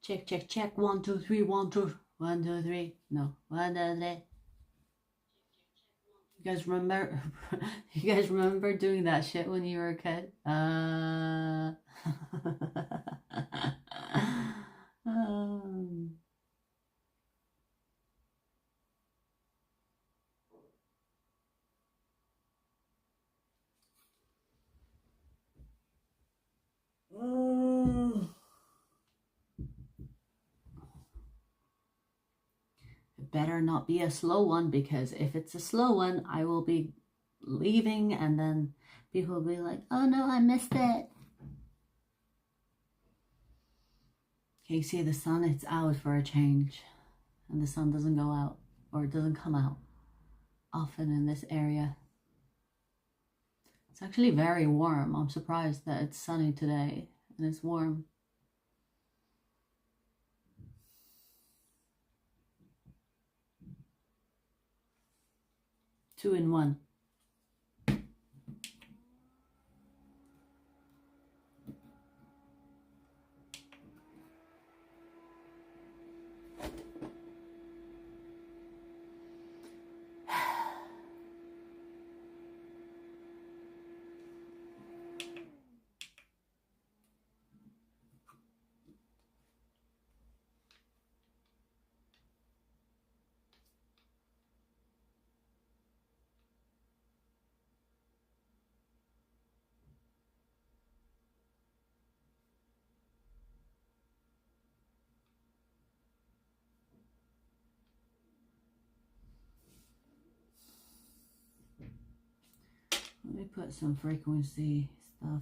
Check, check, check. 1, 2, 3, 1, 2. 1, 2, 3. No. 1, 2, 3. You guys remember? You guys remember doing that shit when you were a kid? It better not be a slow one, because if it's a slow one, I will be leaving and then people will be like, oh no, I missed it. Okay, you see the sun, it's out for a change. And the sun doesn't go out, or it doesn't come out often in this area. It's actually very warm. I'm surprised that it's sunny today and it's warm. Two in one. Let me put some frequency stuff.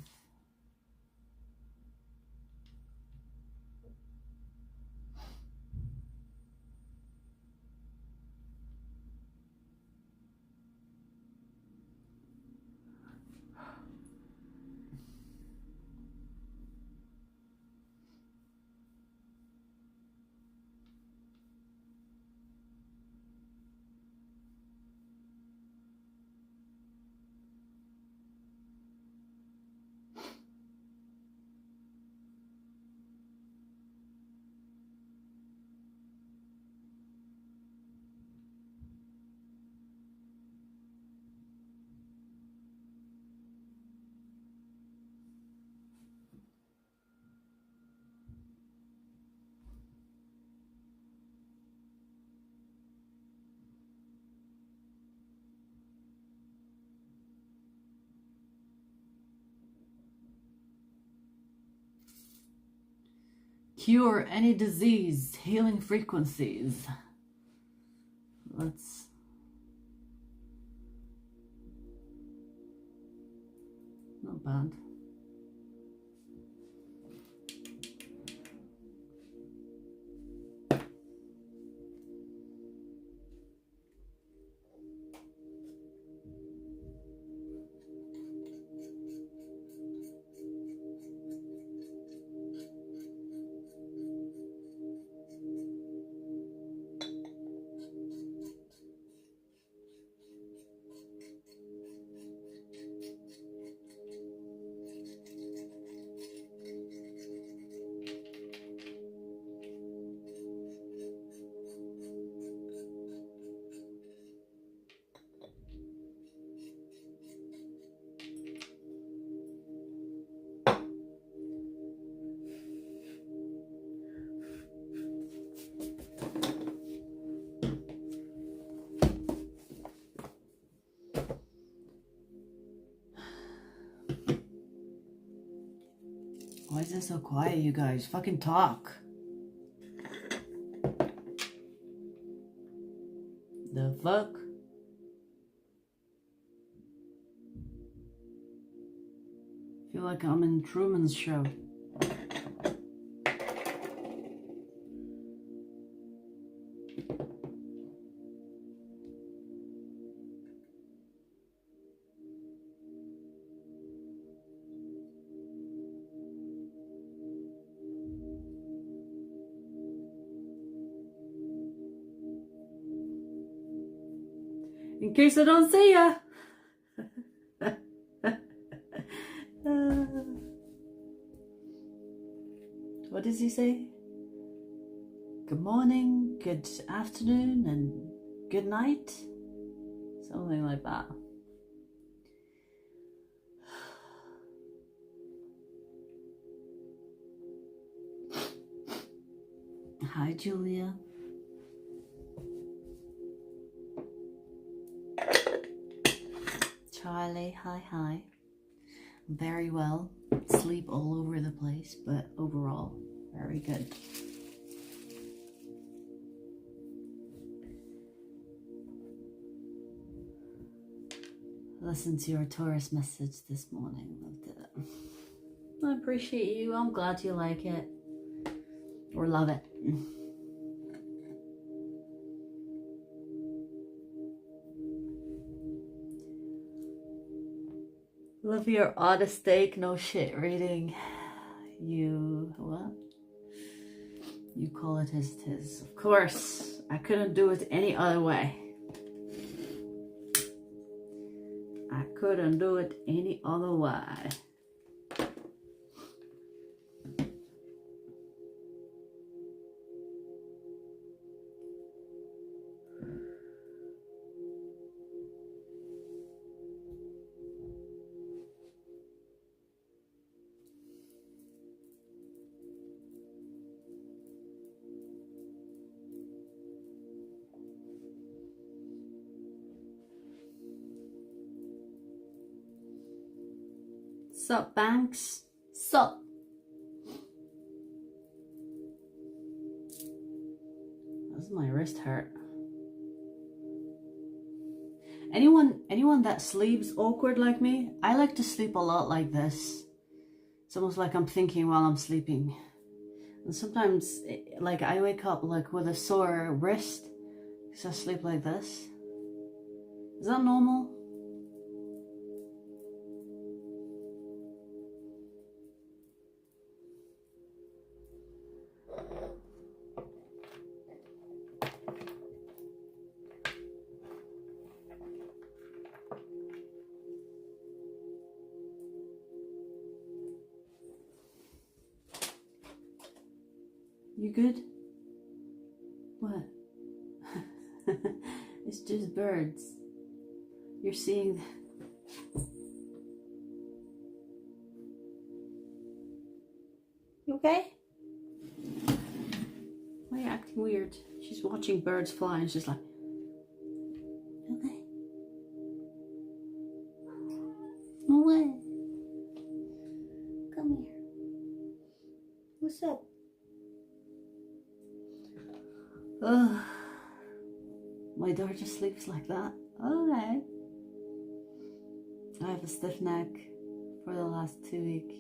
Cure any disease, healing frequencies. Let's... Not bad. Why is it so quiet, you guys? Fucking talk. The fuck? I feel like I'm in Truman's Show. In case I don't see ya. What does he say? good morning, good afternoon, and good night. Something like that. Hi, Julia. Charlie, hi. Very well. Sleep all over the place, but overall, very good. Listened to your Taurus message this morning. Loved it. I appreciate you. I'm glad you like it. Or love it. Love your oddest steak, no shit reading. You, what? You call it as it is. Of course, I couldn't do it any other way. I couldn't do it any other way. Sup, Banks? Sup? Does my wrist hurt? Anyone that sleeps awkward like me? I like to sleep a lot like this. It's almost like I'm thinking while I'm sleeping. And sometimes, like, I wake up like with a sore wrist because I sleep like this. Is that normal? You good? What? It's just birds. You're seeing... You okay? Why are you acting weird? She's watching birds fly and she's like... Okay. No way. Come here. What's up? Ugh. My daughter just sleeps like that. Okay. I have a stiff neck for the last 2 weeks.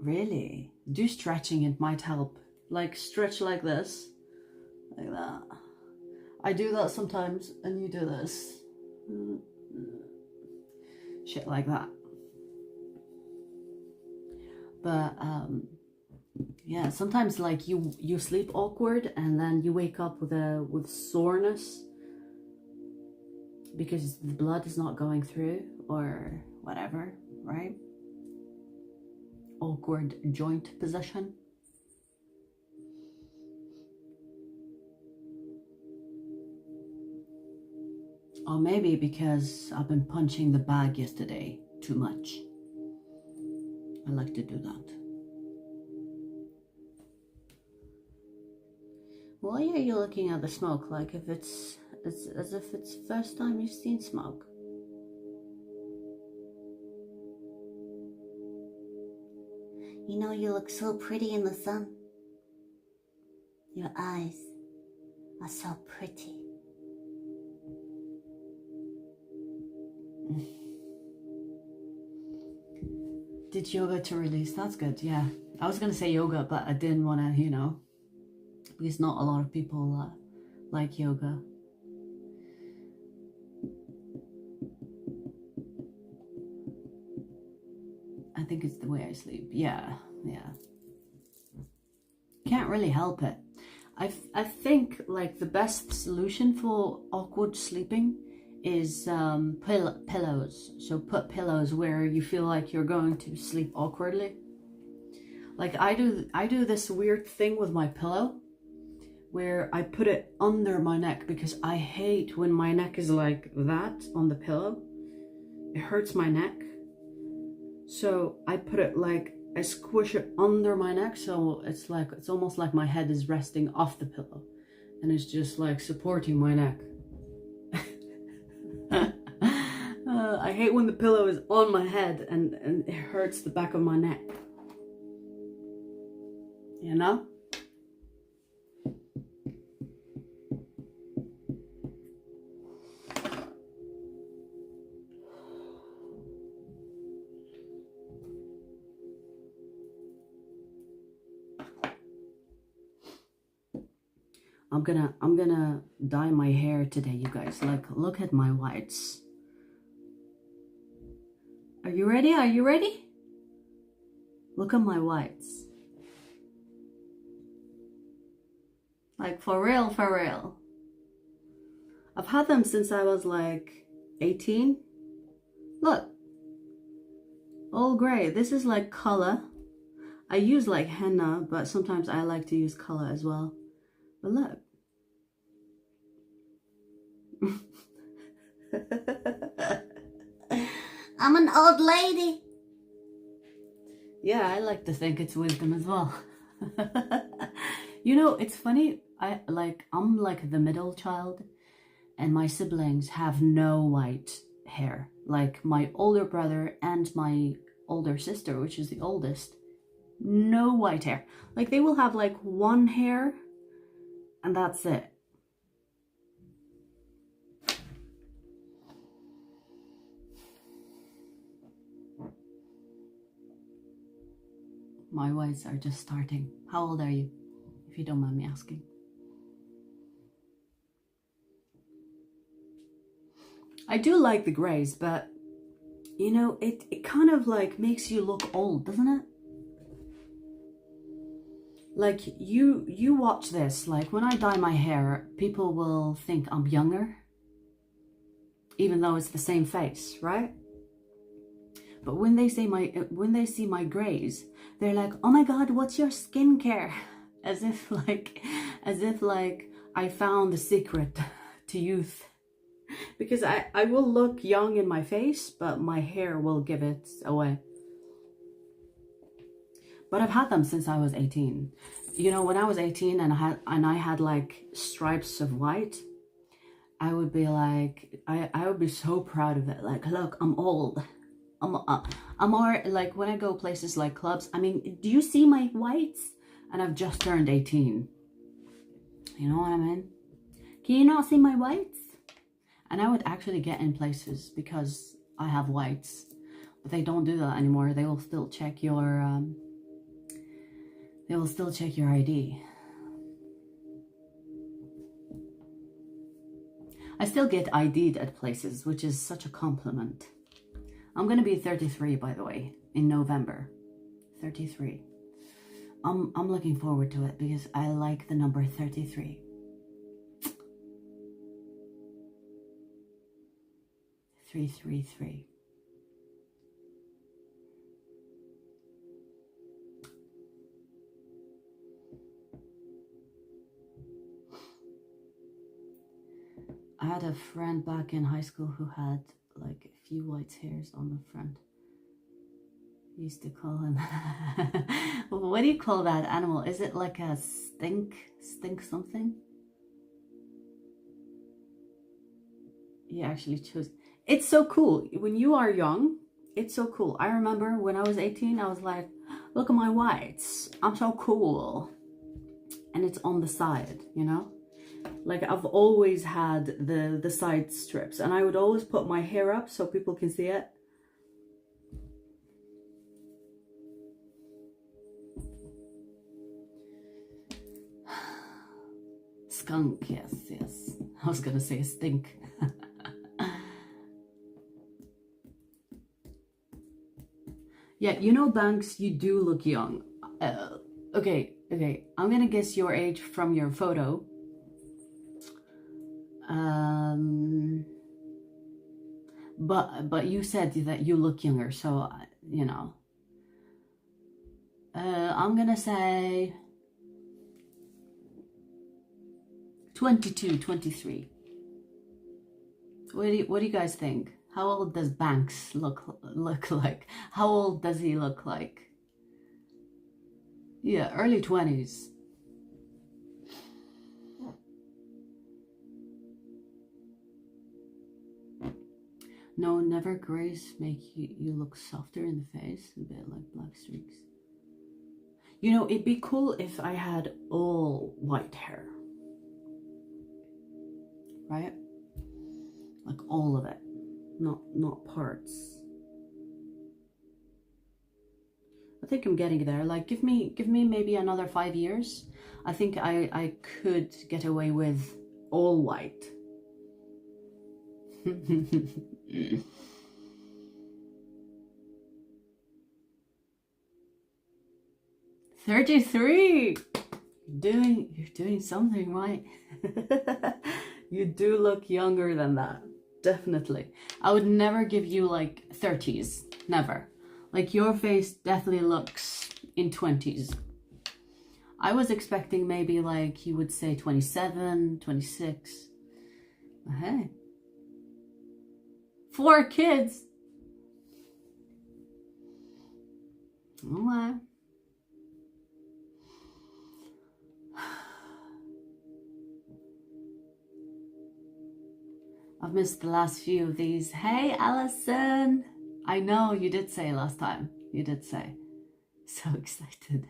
Really? Do stretching, it might help. Like stretch like this. Like that. I do that sometimes and you do this. Shit like that. But yeah, sometimes like you sleep awkward and then you wake up with soreness because the blood is not going through or whatever, right? Awkward joint position. Or maybe because I've been punching the bag yesterday too much. I like to do that. Why are you looking at the smoke like if it's as if it's the first time you've seen smoke? You know, you look so pretty in the sun. Your eyes are so pretty. Did yoga to release? That's good, yeah. I was gonna say yoga, but I didn't want to, you know, because not a lot of people like yoga. I think it's the way I sleep. Yeah. Can't really help it. I think like the best solution for awkward sleeping is pillows. So put pillows where you feel like you're going to sleep awkwardly. Like I do this weird thing with my pillow where I put it under my neck because I hate when my neck is like that on the pillow. It hurts my neck. So I put it like, I squish it under my neck, so it's like, it's almost like my head is resting off the pillow and it's just like supporting my neck. I hate when the pillow is on my head and it hurts the back of my neck. You know? I'm gonna dye my hair today, you guys. Like, look at my whites. Are you ready? Are you ready? Look at my whites. Like, for real, for real. I've had them since I was like 18. Look. All gray. This is like color. I use like henna, but sometimes I like to use color as well. But look. I'm an old lady. Yeah, I like to think it's wisdom as well. You know, it's funny. I'm like the middle child, and my siblings have no white hair. Like my older brother and my older sister, which is the oldest, no white hair. Like they will have like one hair, and that's it. My whites are just starting. How old are you, if you don't mind me asking? I do like the grays, but you know, it kind of like makes you look old, doesn't it? Like you watch this, like when I dye my hair, people will think I'm younger, even though it's the same face, right? But when they see my grays, they're like, "Oh my God, what's your skincare?" As if like I found the secret to youth. Because I will look young in my face, but my hair will give it away. But I've had them since I was 18. You know, when I was 18 and I had like stripes of white, I would be like, I would be so proud of it. Like, look, I'm old. I'm more like when I go places like clubs. I mean, do you see my whites? And I've just turned 18. You know what I mean? Can you not see my whites? And I would actually get in places because I have whites. But they don't do that anymore. They will still check your ID. I still get ID'd at places, which is such a compliment. I'm gonna be 33, by the way, in November. 33. I'm looking forward to it because I like the number 33. 333. I had a friend back in high school who had like a few white hairs on the front. We used to call him what do you call that animal? Is it like a stink something? He actually chose. It's so cool when you are young. It's so cool. I remember when I was 18, I was like, look at my whites, I'm so cool. And it's on the side, you know. Like I've always had the side strips, and I would always put my hair up so people can see it. Skunk, yes. I was gonna say stink. Yeah, you know, Banks, you do look young. Okay, I'm gonna guess your age from your photo. But you said that you look younger, so you know. I'm gonna say 22, 23. What do you guys think? How old does Banks look like? How old does he look like? Yeah, early 20s. No, never grays make you look softer in the face, a bit like black streaks. You know, it'd be cool if I had all white hair. Right? Like all of it. Not parts. I think I'm getting there. Like give me maybe another 5 years. I think I could get away with all white. 33. You're doing something right. You do look younger than that. Definitely. I would never give you like 30s. Never. Like your face definitely looks in 20s. I was expecting maybe like you would say 27, 26. But hey. 4 kids. Oh my. I've missed the last few of these. Hey, Alison. I know you did say last time. You did say. So excited.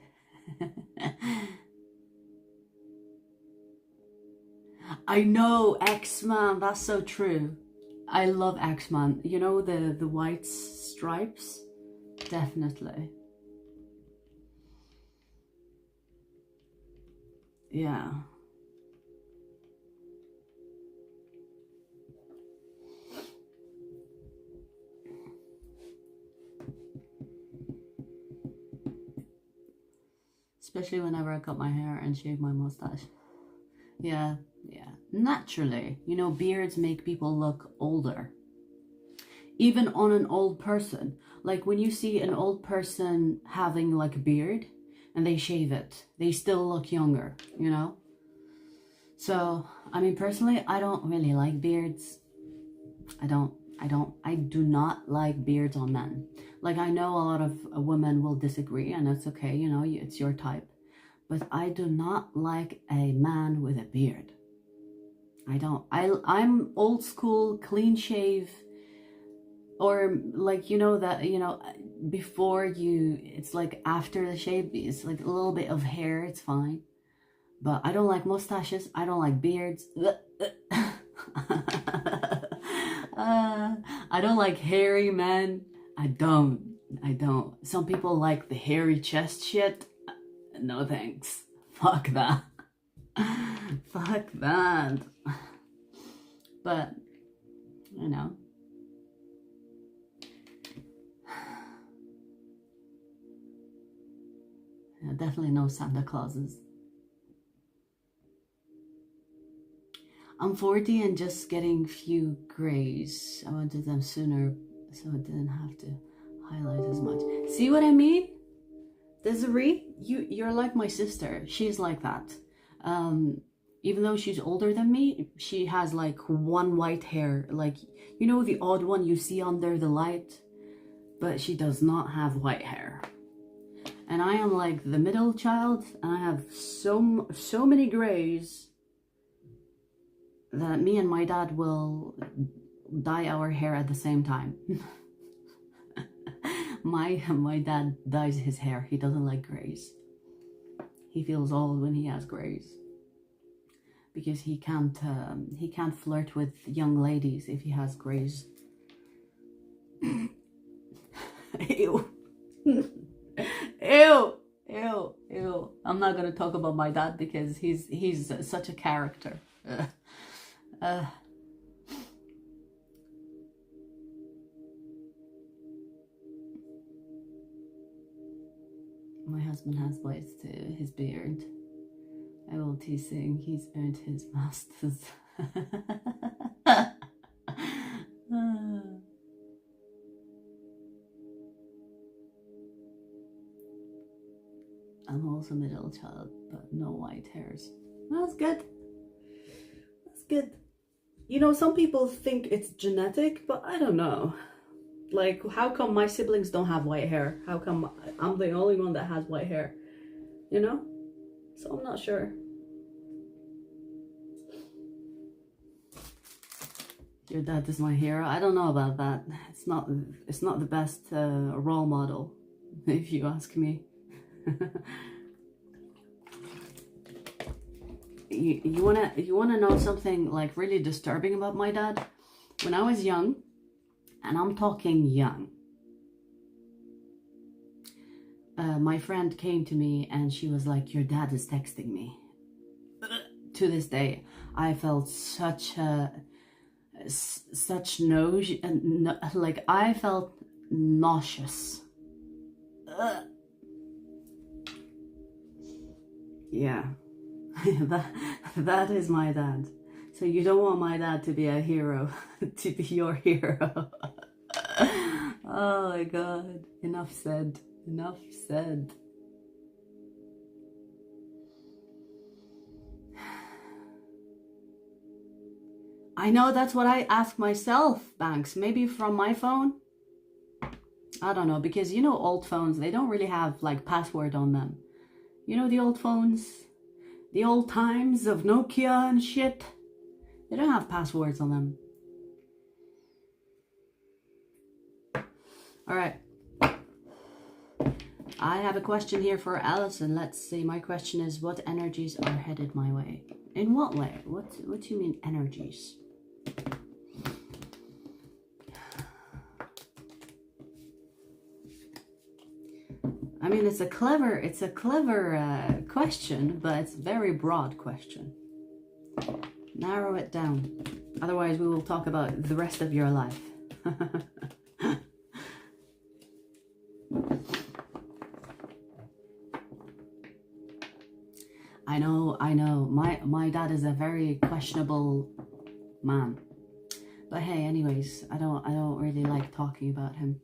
I know, X-Man. That's so true. I love X-Man. You know, the white stripes? Definitely. Yeah. Especially whenever I cut my hair and shave my mustache. Yeah. Naturally, you know, beards make people look older. Even on an old person. Like when you see an old person having like a beard and they shave it, they still look younger, you know? So, I mean, personally, I don't really like beards. I do not like beards on men. Like, I know a lot of women will disagree, and that's okay, you know, it's your type. But I do not like a man with a beard. I don't. I'm old school, clean shave, or like, you know, that, you know, before you, it's like after the shave, it's like a little bit of hair, it's fine. But I don't like mustaches. I don't like beards. I don't like hairy men. I don't. Some people like the hairy chest shit. No thanks. Fuck that. Fuck that. But, you know. Yeah, definitely no Santa Clauses. I'm 40 and just getting few grays. I wanted them sooner so I didn't have to highlight as much. See what I mean? Desiree, you're like my sister. She's like that. Even though she's older than me, she has like one white hair. Like, you know, the odd one you see under the light? But she does not have white hair. And I am like the middle child, and I have so many grays that me and my dad will dye our hair at the same time. my dad dyes his hair. He doesn't like grays. He feels old when he has grays because he can't flirt with young ladies if he has grays. Ew. Ew. I'm not gonna talk about my dad because he's such a character. My husband has whites too, his beard. I will teasing, he's earned his masters. I'm also middle child, but no white hairs. That's good. That's good. You know, some people think it's genetic, but I don't know. Like, how come my siblings don't have white hair? How come I'm the only one that has white hair? You know? So I'm not sure. Your dad is my hero. I don't know about that. It's not the best role model, if you ask me. You wanna know something like really disturbing about my dad? When I was young, and I'm talking young, my friend came to me and she was like, "Your dad is texting me." To this day, I felt such like I felt nauseous. Yeah. that is my dad. So you don't want my dad to be a hero, to be your hero. Oh my god, enough said, enough said. I know, that's what I ask myself, Banks. Maybe from my phone? I don't know, because you know old phones, they don't really have like password on them. You know the old phones? The old times of Nokia and shit? They don't have passwords on them. Alright. I have a question here for Alison. Let's see. My question is, what energies are headed my way? In what way? What do you mean energies? I mean, it's a clever question, but it's a very broad question. Narrow it down. Otherwise, we will talk about the rest of your life. I know. My dad is a very questionable man. But hey, anyways, I don't really like talking about him.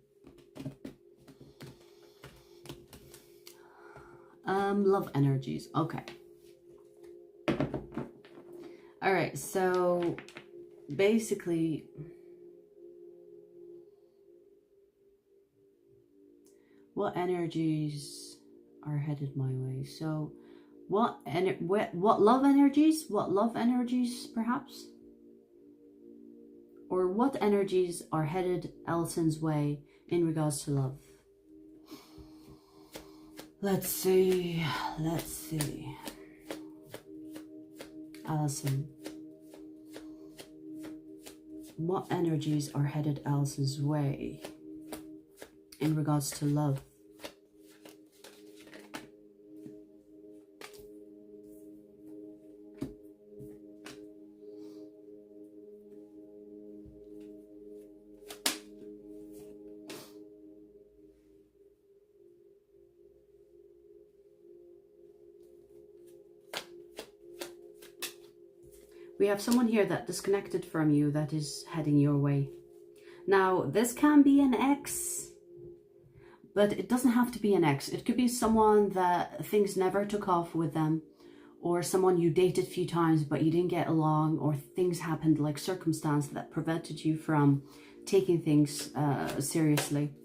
Love energies. Okay. All right. So basically, what energies are headed my way? So what love energies? What love energies, perhaps? Or what energies are headed Alison's way in regards to love? Let's see. Alison. What energies are headed Alison's way in regards to love? We have someone here that disconnected from you that is heading your way. Now, this can be an ex, but it doesn't have to be an ex. It could be someone that things never took off with them, or someone you dated a few times but you didn't get along, or things happened like circumstance that prevented you from taking things seriously.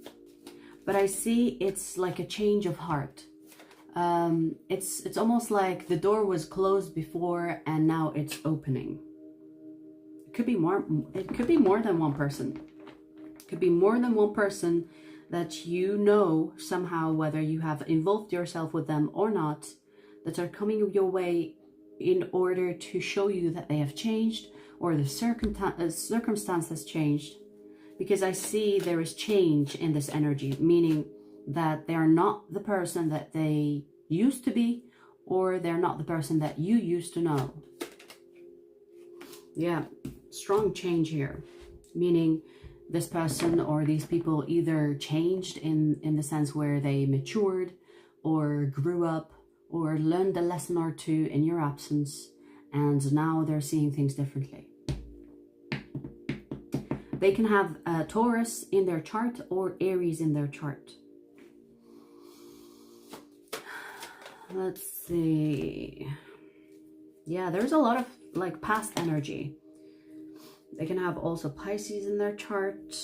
But I see it's like a change of heart. It's almost like the door was closed before and now it's opening. It could be more than one person. It could be more than one person that you know somehow, whether you have involved yourself with them or not, that are coming your way in order to show you that they have changed, or the circumstance has changed. Because I see there is change in this energy, meaning that they are not the person that they used to be, or they're not the person that you used to know. Yeah, strong change here, meaning this person or these people either changed in the sense where they matured or grew up or learned a lesson or two in your absence, and now they're seeing things differently. They can have Taurus in their chart or Aries in their chart. let's see. Yeah, there's a lot of like past energy. They can have also Pisces in their chart,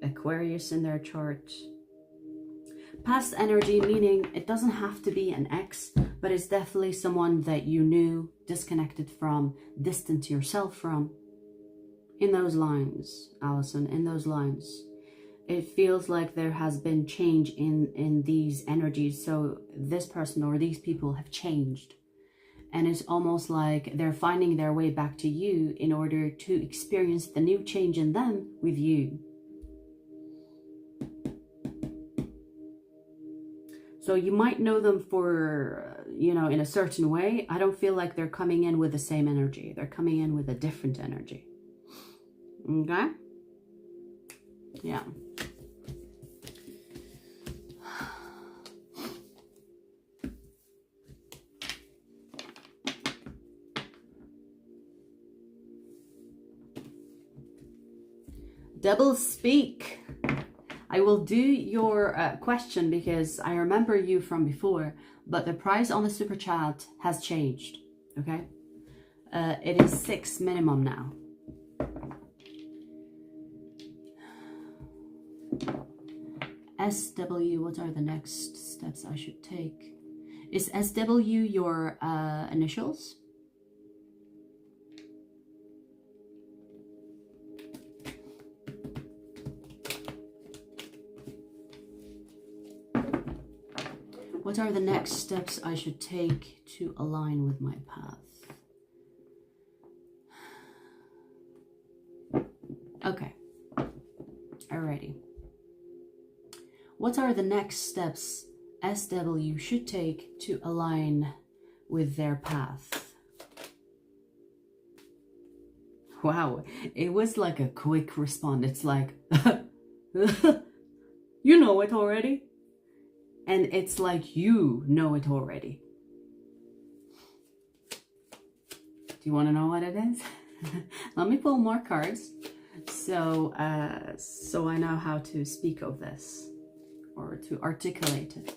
Aquarius in their chart. Past energy meaning it doesn't have to be an ex, but it's definitely someone that you knew, disconnected from, distant yourself from. In those lines, Allison, in those lines. It feels like there has been change in these energies. So this person or these people have changed. And it's almost like they're finding their way back to you in order to experience the new change in them with you. So you might know them for, you know, in a certain way. I don't feel like they're coming in with the same energy. They're coming in with a different energy. Okay? Yeah. Double speak. I will do your question because I remember you from before, but the price on the super chat has changed. Okay, it is 6 minimum now. SW, what are the next steps I should take? Is SW your initials? What are the next steps I should take to align with my path? Okay. Alrighty. What are the next steps SW should take to align with their path? Wow, it was like a quick response. It's like, you know it already. And it's like you know it already. Do you want to know what it is? Let me pull more cards so I know how to speak of this or to articulate it.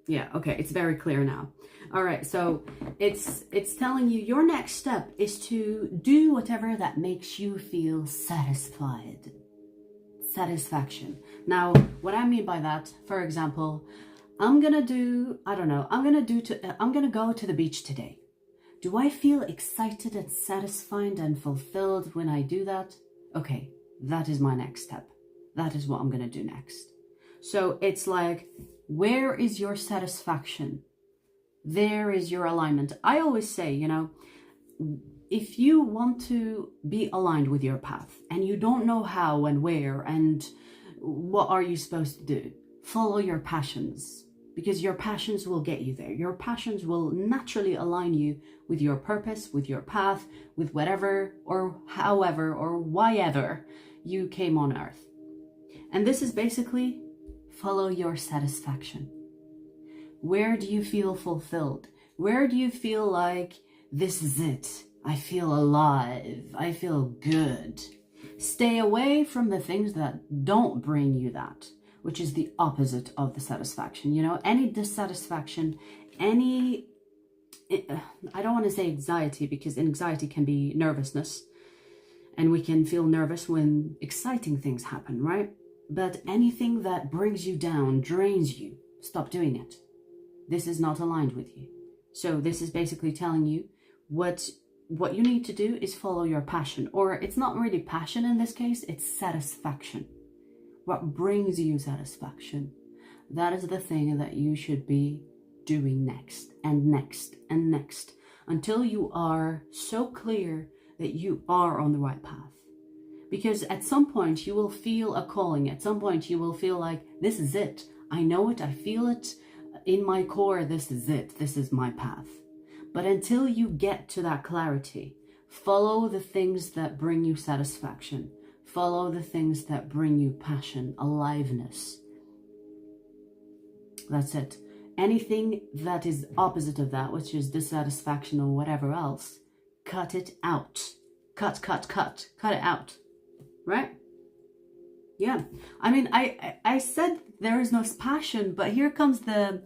Yeah, okay, it's very clear now. All right, so it's telling you your next step is to do whatever that makes you feel satisfied. Satisfaction. Now, what I mean by that, for example, I'm gonna do, I don't know, I'm gonna go to the beach today. Do I feel excited and satisfied and fulfilled when I do that? Okay, that is my next step. That is what I'm gonna do next. So it's like, where is your satisfaction? There is your alignment. I always say, you know, if you want to be aligned with your path and you don't know how and where and what are you supposed to do, follow your passions, because your passions will get you there. Your passions will naturally align you with your purpose, with your path, with whatever or however or why-ever you came on earth. And this is basically follow your satisfaction. Where do you feel fulfilled? Where do you feel like this is it? I feel alive. I feel good. Stay away from the things that don't bring you that, which is the opposite of the satisfaction. You know, any dissatisfaction, any, I don't want to say anxiety, because anxiety can be nervousness. And we can feel nervous when exciting things happen, right? But anything that brings you down, drains you, stop doing it. This is not aligned with you. So this is basically telling you what you need to do is follow your passion. Or it's not really passion in this case, it's satisfaction. What brings you satisfaction? That is the thing that you should be doing next and next and next, until you are so clear that you are on the right path. Because at some point you will feel a calling. At some point you will feel like, this is it. I know it, I feel it. In my core, this is it. This is my path. But until you get to that clarity, follow the things that bring you satisfaction. Follow the things that bring you passion, aliveness. That's it. Anything that is opposite of that, which is dissatisfaction or whatever else, cut it out. Cut it out. Right? Yeah, I mean, I said there is no passion, but here comes the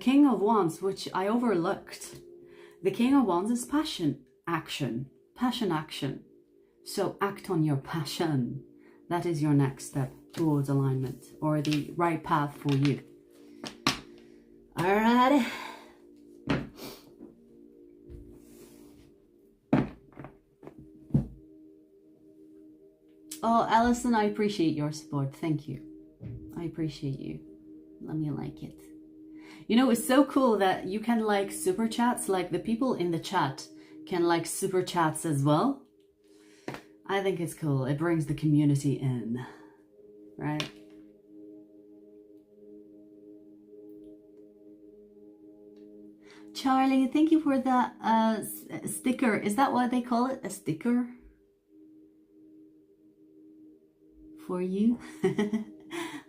King of Wands, which I overlooked. The King of Wands is passion, action, passion, action. So act on your passion. That is your next step towards alignment or the right path for you. All right. Oh, Alison, I appreciate your support. Thank you. I appreciate you. Let me like it. You know, it's so cool that you can like super chats, like the people in the chat can like super chats as well. I think it's cool. It brings the community in, right? Charlie, thank you for the sticker. Is that what they call it? A sticker? For you?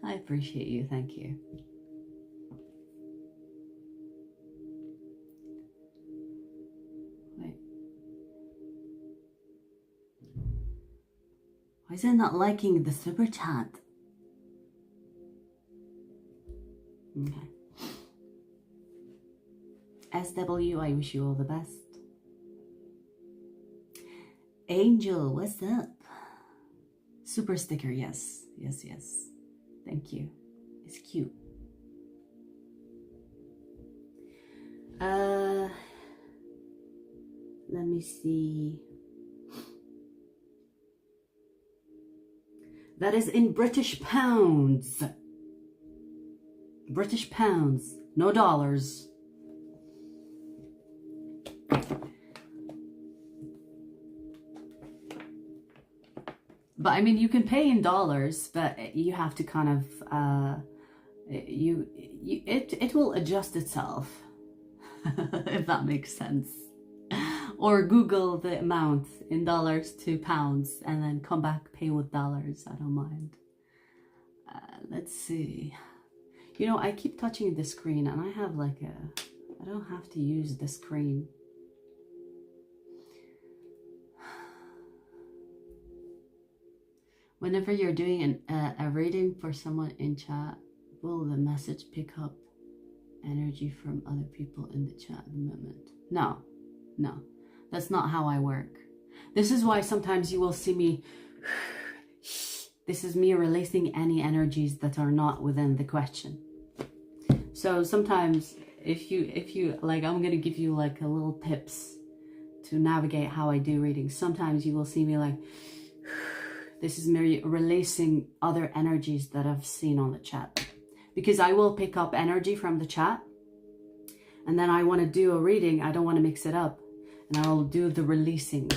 I appreciate you. Thank you. Wait. Why is it not liking the super chat? Okay. SW, I wish you all the best. Angel, what's up? Super sticker, yes. Yes, yes. Thank you. It's cute. Let me see. That is in British pounds. British pounds, no dollars. But I mean, you can pay in dollars, but you have to kind of, it will adjust itself, if that makes sense. Or Google the amount in dollars to pounds and then come back, pay with dollars. I don't mind. Let's see. You know, I keep touching the screen and I have like I don't have to use the screen. Whenever you're doing a reading for someone in chat, will the message pick up energy from other people in the chat at the moment? No, no, that's not how I work. This is why sometimes you will see me, this is me releasing any energies that are not within the question. So sometimes if you like, I'm gonna give you like a little tips to navigate how I do readings. Sometimes you will see me like, this is me releasing other energies that I've seen on the chat. Because I will pick up energy from the chat. And then I want to do a reading. I don't want to mix it up. And I will do the releasing.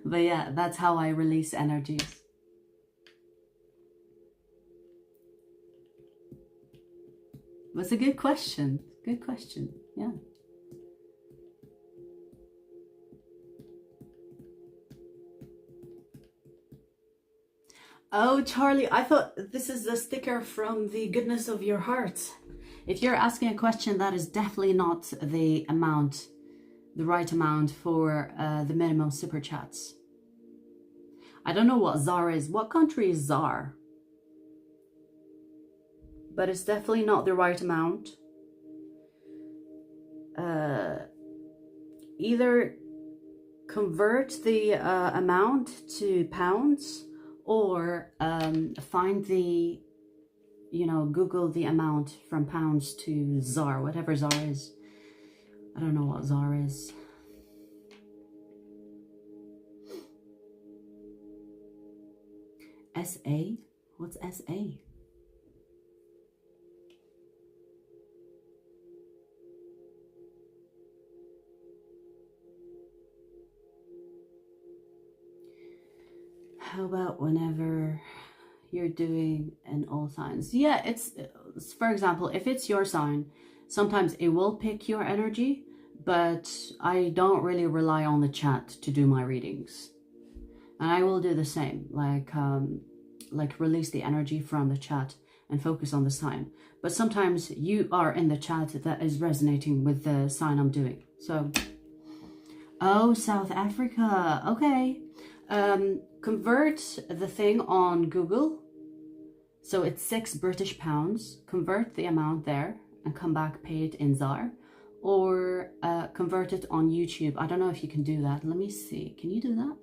But yeah, that's how I release energies. That's a good question. Good question. Yeah. Oh, Charlie, I thought this is the sticker from the goodness of your heart. If you're asking a question, that is definitely not the amount, the right amount for the minimum super chats. I don't know what ZAR is. What country is ZAR? But it's definitely not the right amount. Either convert the amount to pounds, or find the, you know, Google the amount from pounds to ZAR, whatever ZAR is. I don't know what ZAR is. SA? What's SA? How about whenever you're doing an all signs? Yeah, it's, for example, if it's your sign, sometimes it will pick your energy, but I don't really rely on the chat to do my readings. And I will do the same, like release the energy from the chat and focus on the sign. But sometimes you are in the chat that is resonating with the sign I'm doing. So, oh, South Africa, okay. Convert the thing on Google. So it's £6 British. Convert the amount there and come back, pay it in ZAR. Or convert it on YouTube. I don't know if you can do that. Let me see. Can you do that?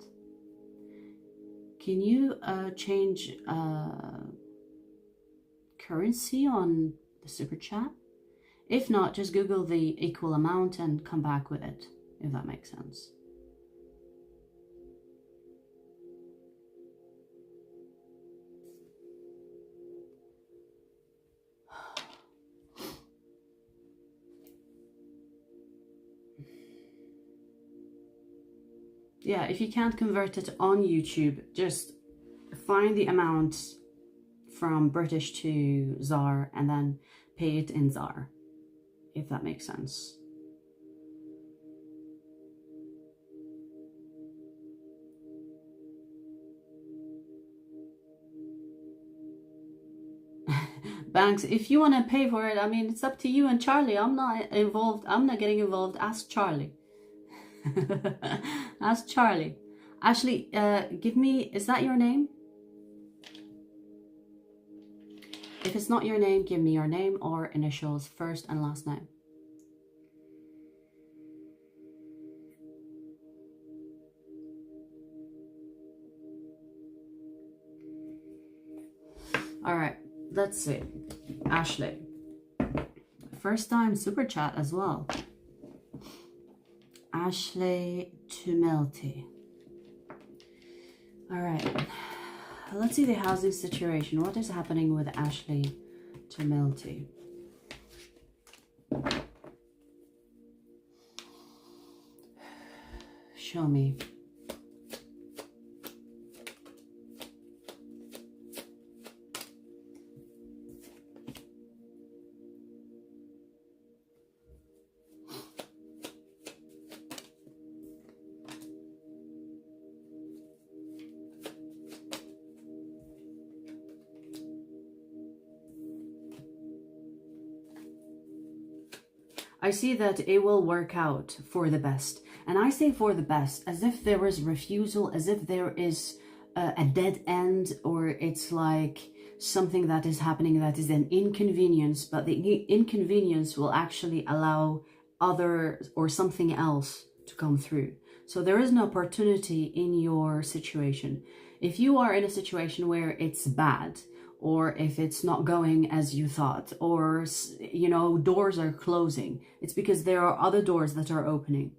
Can you change currency on the super chat? If not, just Google the equal amount and come back with it, if that makes sense. Yeah, if you can't convert it on YouTube, just find the amount from British to ZAR and then pay it in ZAR, if that makes sense. Banks, if you want to pay for it, I mean, it's up to you and Charlie. I'm not involved. I'm not getting involved. Ask Charlie. Ask Charlie. Ashley, give me, is that your name? If it's not your name, give me your name or initials, first and last name. All right, let's see. Ashley, first time super chat as well. Ashley Tumilty. All right, let's see the housing situation. What is happening with Ashley Tumilty? Show me. I see that it will work out for the best. And I say for the best, as if there is refusal, as if there is a dead end, or it's like something that is happening that is an inconvenience, but the inconvenience will actually allow other or something else to come through. So there is an opportunity in your situation. If you are in a situation where it's bad, or if it's not going as you thought, or, you know, doors are closing, it's because there are other doors that are opening.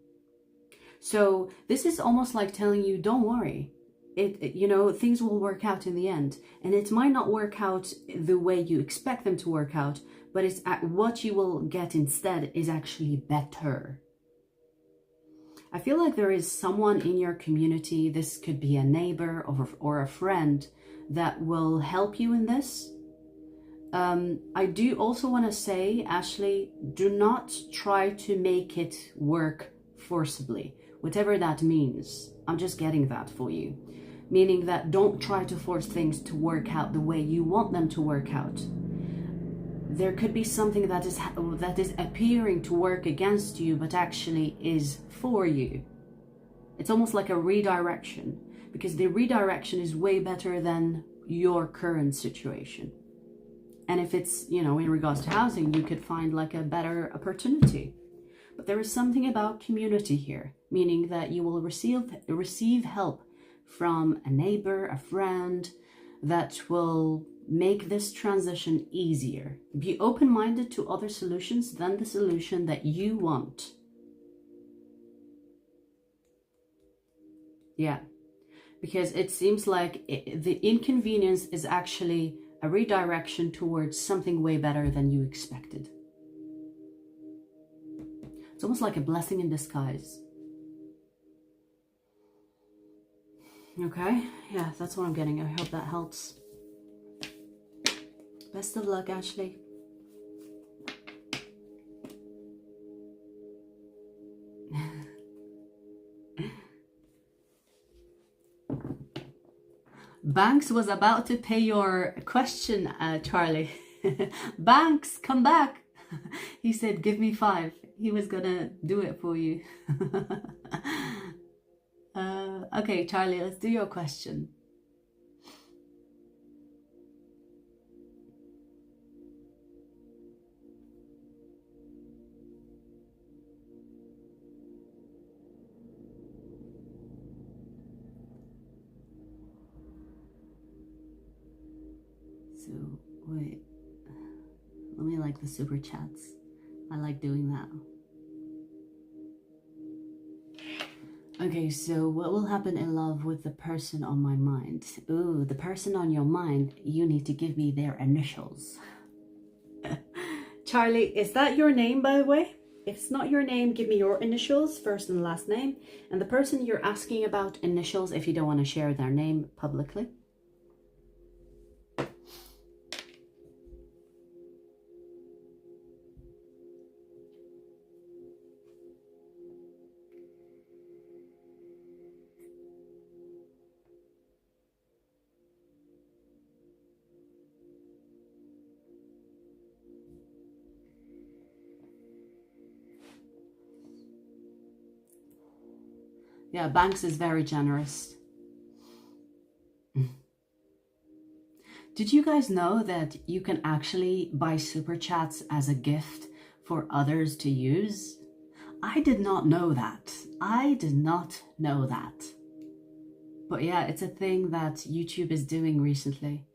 So this is almost like telling you, don't worry. You know, things will work out in the end. And it might not work out the way you expect them to work out, but it's what you will get instead is actually better. I feel like there is someone in your community, this could be a neighbor or a friend, that will help you in this. I do also want to say, Ashley, do not try to make it work forcibly, whatever that means. I'm just getting that for you. Meaning that don't try to force things to work out the way you want them to work out. There could be something that is appearing to work against you, but actually is for you. It's almost like a redirection, because the redirection is way better than your current situation. And if it's, you know, in regards to housing, you could find like a better opportunity. But there is something about community here, meaning that you will receive help from a neighbor, a friend, that will make this transition easier. Be open-minded to other solutions than the solution that you want. Yeah. Because it seems like the inconvenience is actually a redirection towards something way better than you expected. It's almost like a blessing in disguise. Okay, yeah, that's what I'm getting. I hope that helps. Best of luck, Ashley. Banks was about to pay your question, Charlie. Banks, come back. He said, give me 5. He was gonna do it for you. Okay, Charlie, let's do your question. So, wait. Let me like the super chats. I like doing that. Okay, so what will happen in love with the person on my mind? Ooh, the person on your mind, you need to give me their initials. Charlie, is that your name, by the way? If it's not your name, give me your initials, first and last name. And the person you're asking about, initials, if you don't want to share their name publicly. Yeah, Banks is very generous. Did you guys know that you can actually buy super chats as a gift for others to use? I did not know that. I did not know that. But yeah, it's a thing that YouTube is doing recently.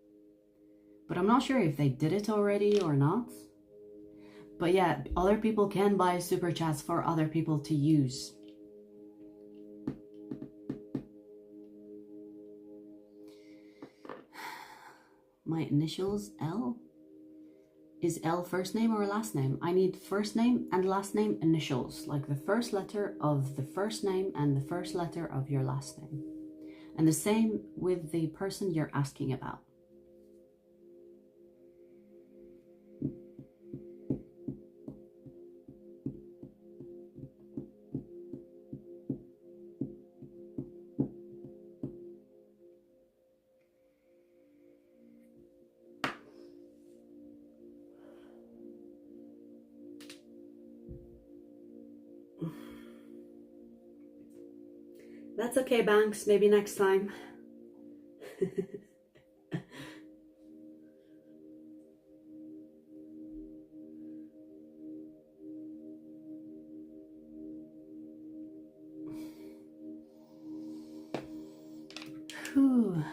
But I'm not sure if they did it already or not. But yeah, other people can buy super chats for other people to use. My initials, L? Is L first name or last name? I need first name and last name initials, like the first letter of the first name and the first letter of your last name. And the same with the person you're asking about. That's okay, Banks. Maybe next time. Whew.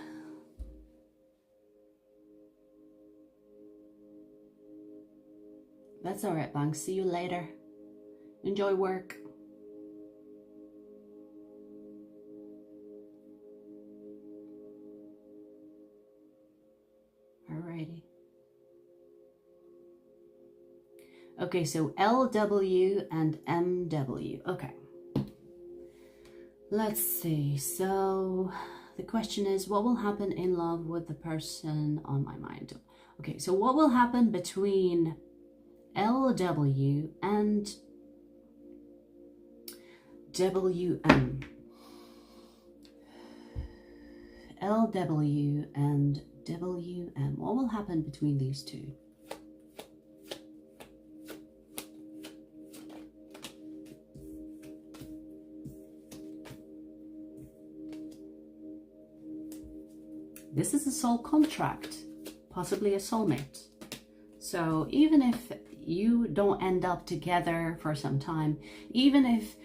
That's all right, Banks. See you later. Enjoy work. Alrighty. Okay, so LW and MW. Okay. Let's see. So the question is, what will happen in love with the person on my mind? Okay, so what will happen between LW and WM? LW and WM. What will happen between these two? This is a soul contract, possibly a soulmate. So even if you don't end up together for some time, even if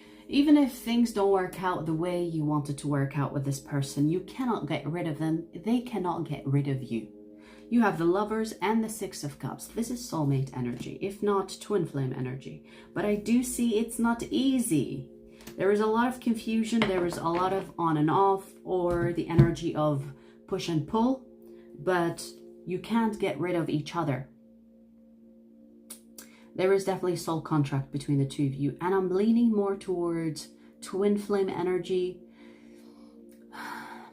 things don't work out the way you wanted to work out with this person, you cannot get rid of them. They cannot get rid of you. You have the Lovers and the Six of Cups. This is soulmate energy, if not twin flame energy. But I do see it's not easy. There is a lot of confusion. There is a lot of on and off, or the energy of push and pull, but you can't get rid of each other. There is definitely a soul contract between the two of you, and I'm leaning more towards twin flame energy.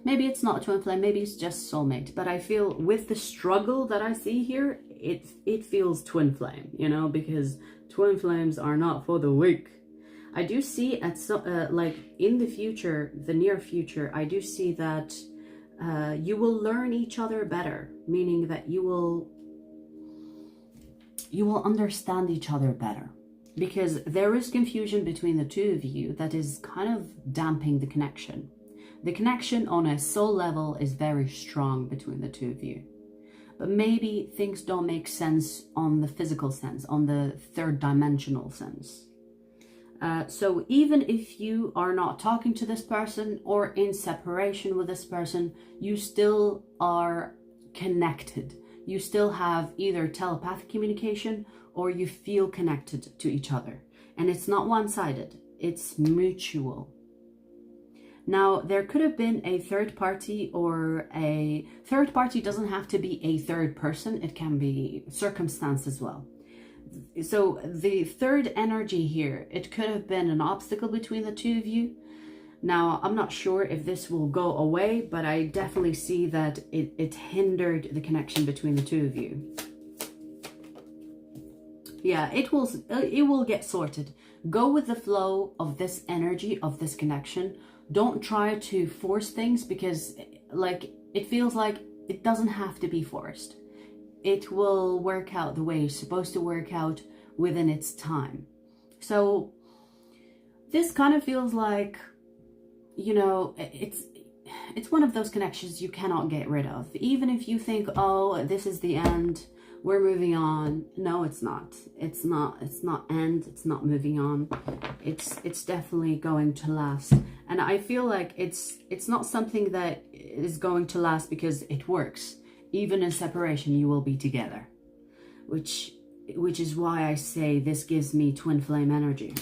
Maybe it's not twin flame, maybe it's just soulmate, but I feel with the struggle that I see here, it feels twin flame, you know, because twin flames are not for the weak. I do see at like in the future, the near future, I do see that you will learn each other better, meaning that you will understand each other better, because there is confusion between the two of you that is kind of damping the connection. The connection on a soul level is very strong between the two of you. But maybe things don't make sense on the physical sense, on the third dimensional sense. So even if you are not talking to this person or in separation with this person, you still are connected. You still have either telepathic communication or you feel connected to each other. And it's not one-sided, it's mutual. Now, there could have been a third party, or a third party doesn't have to be a third person. It can be circumstance as well. So the third energy here, it could have been an obstacle between the two of you. Now, I'm not sure if this will go away, but I definitely see that it hindered the connection between the two of you. Yeah, it will get sorted. Go with the flow of this energy, of this connection. Don't try to force things, because like it feels like it doesn't have to be forced. It will work out the way it's supposed to work out within its time. So this kind of feels like, you know, it's one of those connections you cannot get rid of. Even if you think, oh, this is the end, we're moving on. No, it's not. It's not end. It's not moving on. It's definitely going to last. And I feel like it's not something that is going to last because it works. Even in separation, you will be together, which is why I say this gives me twin flame energy.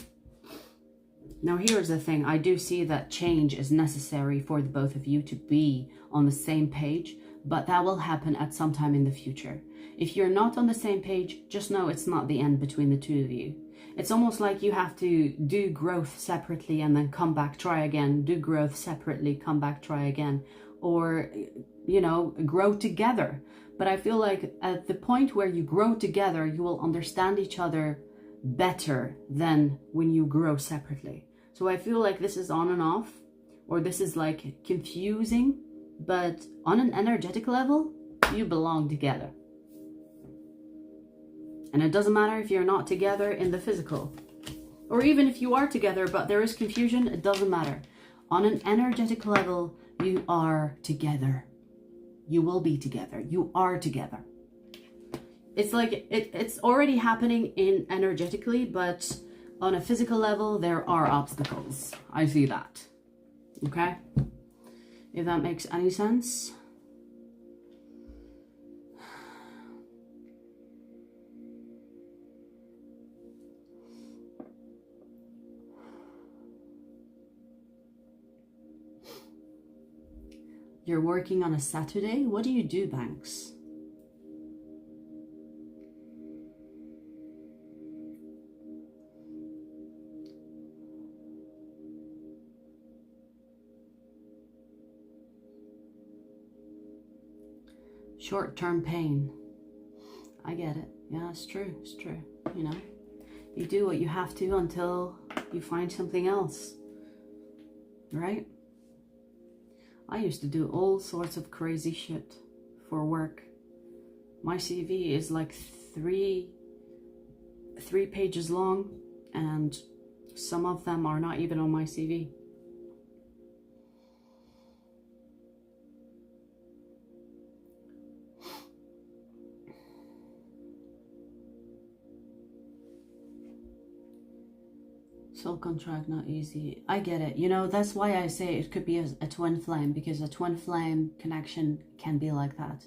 Now, here's the thing. I do see that change is necessary for the both of you to be on the same page, but that will happen at some time in the future. If you're not on the same page, just know it's not the end between the two of you. It's almost like you have to do growth separately and then come back, try again, do growth separately, come back, try again, or, you know, grow together. But I feel like at the point where you grow together, you will understand each other better than when you grow separately. So I feel like this is on and off, or this is like confusing, but on an energetic level, you belong together. And it doesn't matter if you're not together in the physical, or even if you are together, but there is confusion, it doesn't matter. On an energetic level, you are together. You will be together. You are together. It's like it's already happening in energetically, but on a physical level, there are obstacles. I see that. Okay? If that makes any sense. You're working on a Saturday? What do you do, Banks? Short-term pain. I get it. Yeah, it's true. It's true. You know, you do what you have to until you find something else. Right? I used to do all sorts of crazy shit for work. My CV is like three pages long, and some of them are not even on my CV. Soul contract, not easy. I get it. You know, that's why I say it could be a twin flame, because a twin flame connection can be like that.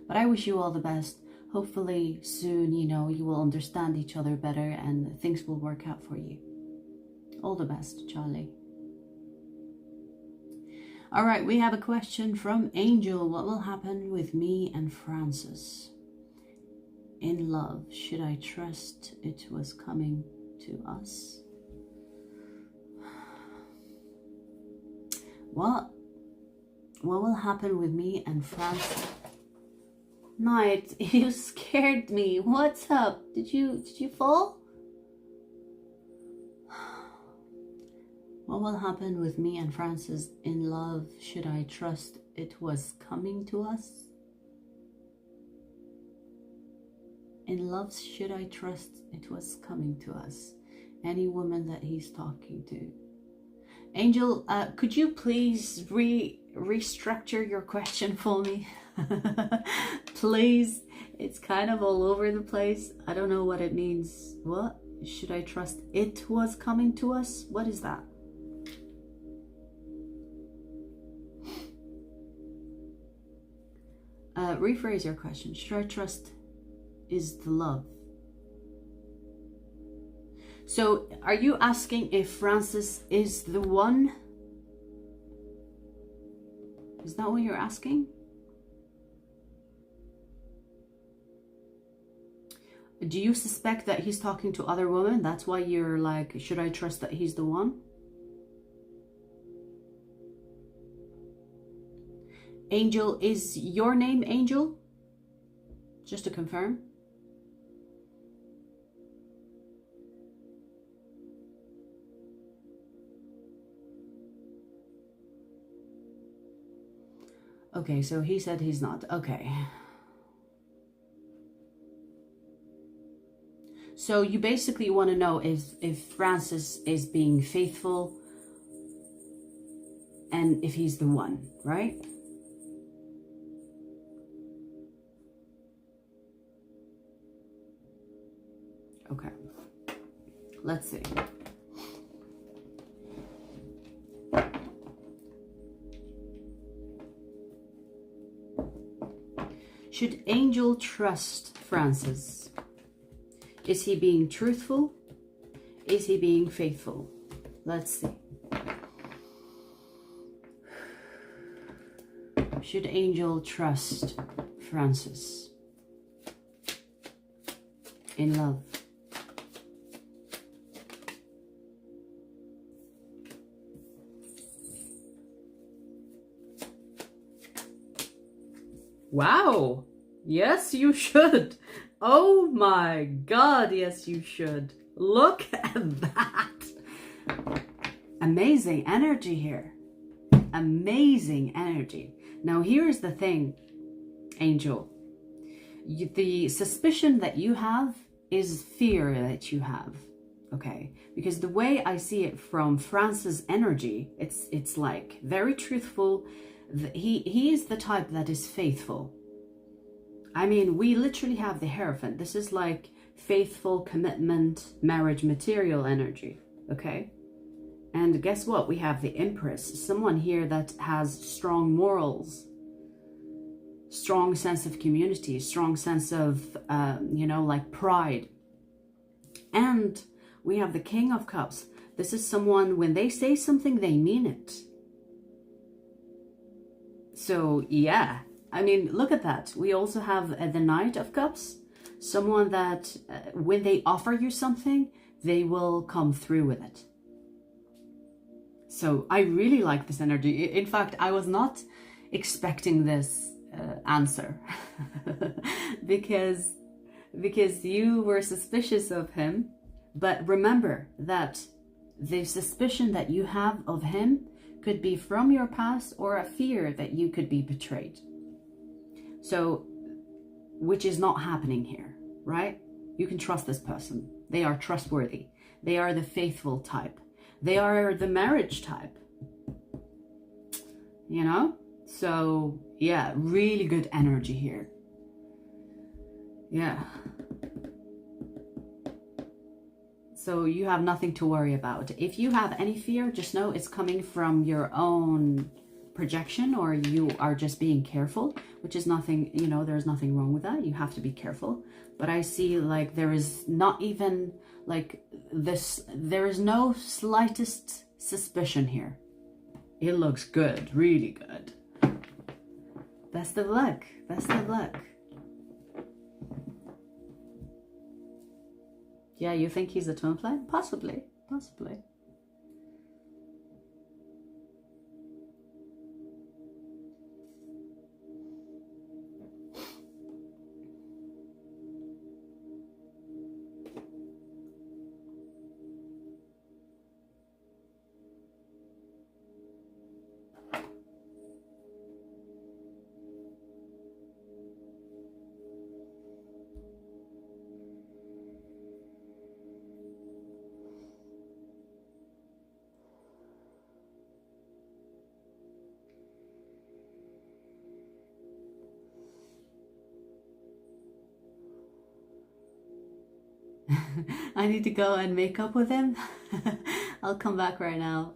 But I wish you all the best. Hopefully soon, you know, you will understand each other better and things will work out for you. All the best, Charlie. All right, we have a question from Angel. What will happen with me and Francis? In love, should I trust it was coming to us? What will happen with me and Francis? Night, you scared me. What's up? Did you fall? What will happen with me and Francis in love? Should I trust it was coming to us? In love, should I trust it was coming to us? Any woman that he's talking to. Angel, could you please restructure your question for me? Please. It's kind of all over the place. I don't know what it means. What? Should I trust it was coming to us? What is that? Rephrase your question. Should I trust is the love? So are you asking if Francis is the one? Is that what you're asking? Do you suspect that he's talking to other women? That's why you're like, should I trust that he's the one? Angel, is your name Angel? Just to confirm. Okay, so he said he's not. Okay. So you basically want to know if Francis is being faithful and if he's the one, right? Okay. Let's see. Should Angel trust Francis? Is he being truthful? Is he being faithful? Let's see. Should Angel trust Francis in love? Wow. Yes, you should. Oh my God, yes, you should. Look at that. Amazing energy here. Amazing energy. Now, here's the thing, Angel. The suspicion that you have is fear that you have, okay? Because the way I see it from Francis' energy, it's like very truthful. He is the type that is faithful. I mean, we literally have the Hierophant. This is like faithful, commitment, marriage material energy, okay? And guess what? We have the Empress, someone here that has strong morals, strong sense of community, strong sense of, you know, like pride. And we have the King of Cups. This is someone, when they say something, they mean it. So, yeah. I mean, look at that. We also have the Knight of Cups. Someone that when they offer you something, they will come through with it. So I really like this energy. In fact, I was not expecting this answer because you were suspicious of him. But remember that the suspicion that you have of him could be from your past or a fear that you could be betrayed. So, which is not happening here, right? You can trust this person. They are trustworthy. They are the faithful type. They are the marriage type. You know? So, yeah, really good energy here. Yeah. So you have nothing to worry about. If you have any fear, just know it's coming from your own projection, or you are just being careful, which is nothing, you know, there's nothing wrong with that. You have to be careful. But I see like there is not even like this, there is no slightest suspicion here. It looks good, really good. Best of luck. Best of luck. Yeah, you think he's a twin flame? Possibly. Possibly. I need to go and make up with him. I'll come back right now.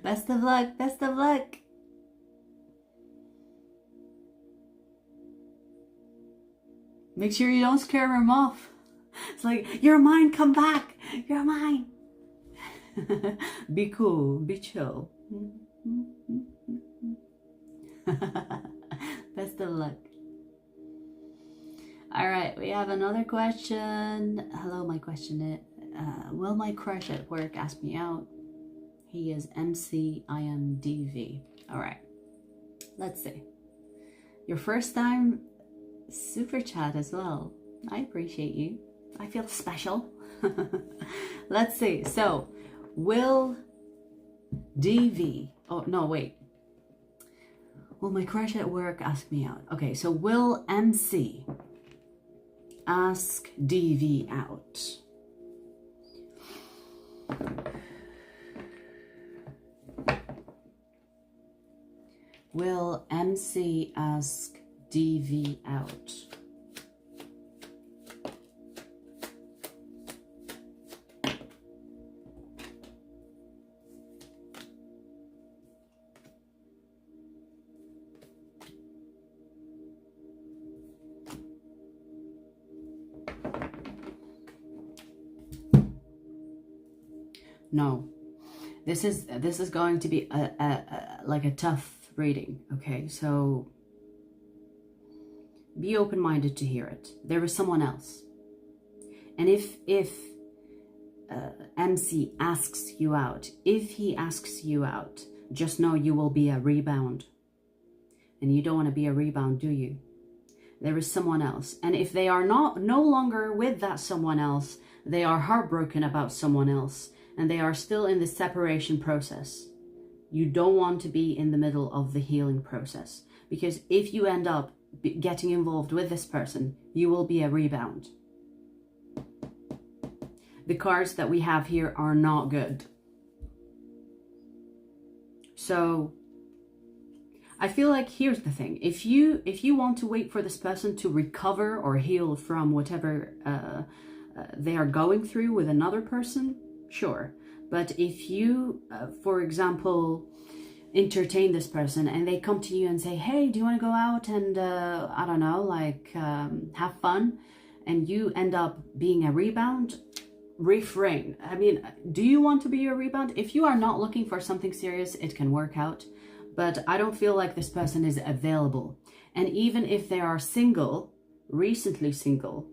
Best of luck, best of luck. Make sure you don't scare him off. It's like, you're mine, come back. You're mine. Be cool, be chill. Best of luck. All right, we have another question. Hello, my question is, will my crush at work ask me out? He is MCIMDV. All right, let's see. Your first time super chat as well. I appreciate you. I feel special. Let's see. So, will DV, oh no, wait. Will my crush at work ask me out? Okay, so will MC ask DV out? Will MC ask DV out? No, this is going to be like a tough reading. Okay, so be open-minded to hear it. There is someone else, and if MC asks you out, if he asks you out, just know you will be a rebound, and you don't want to be a rebound, do you? There is someone else, and if they are no longer with that someone else, they are heartbroken about someone else, and they are still in the separation process. You don't want to be in the middle of the healing process, because if you end up getting involved with this person, you will be a rebound. The cards that we have here are not good. So I feel like, here's the thing. If you want to wait for this person to recover or heal from whatever they are going through with another person, sure. But if you, for example, entertain this person and they come to you and say, hey, do you want to go out and, I don't know, like have fun? And you end up being a rebound, refrain. I mean, do you want to be a rebound? If you are not looking for something serious, it can work out. But I don't feel like this person is available. And even if they are single, recently single,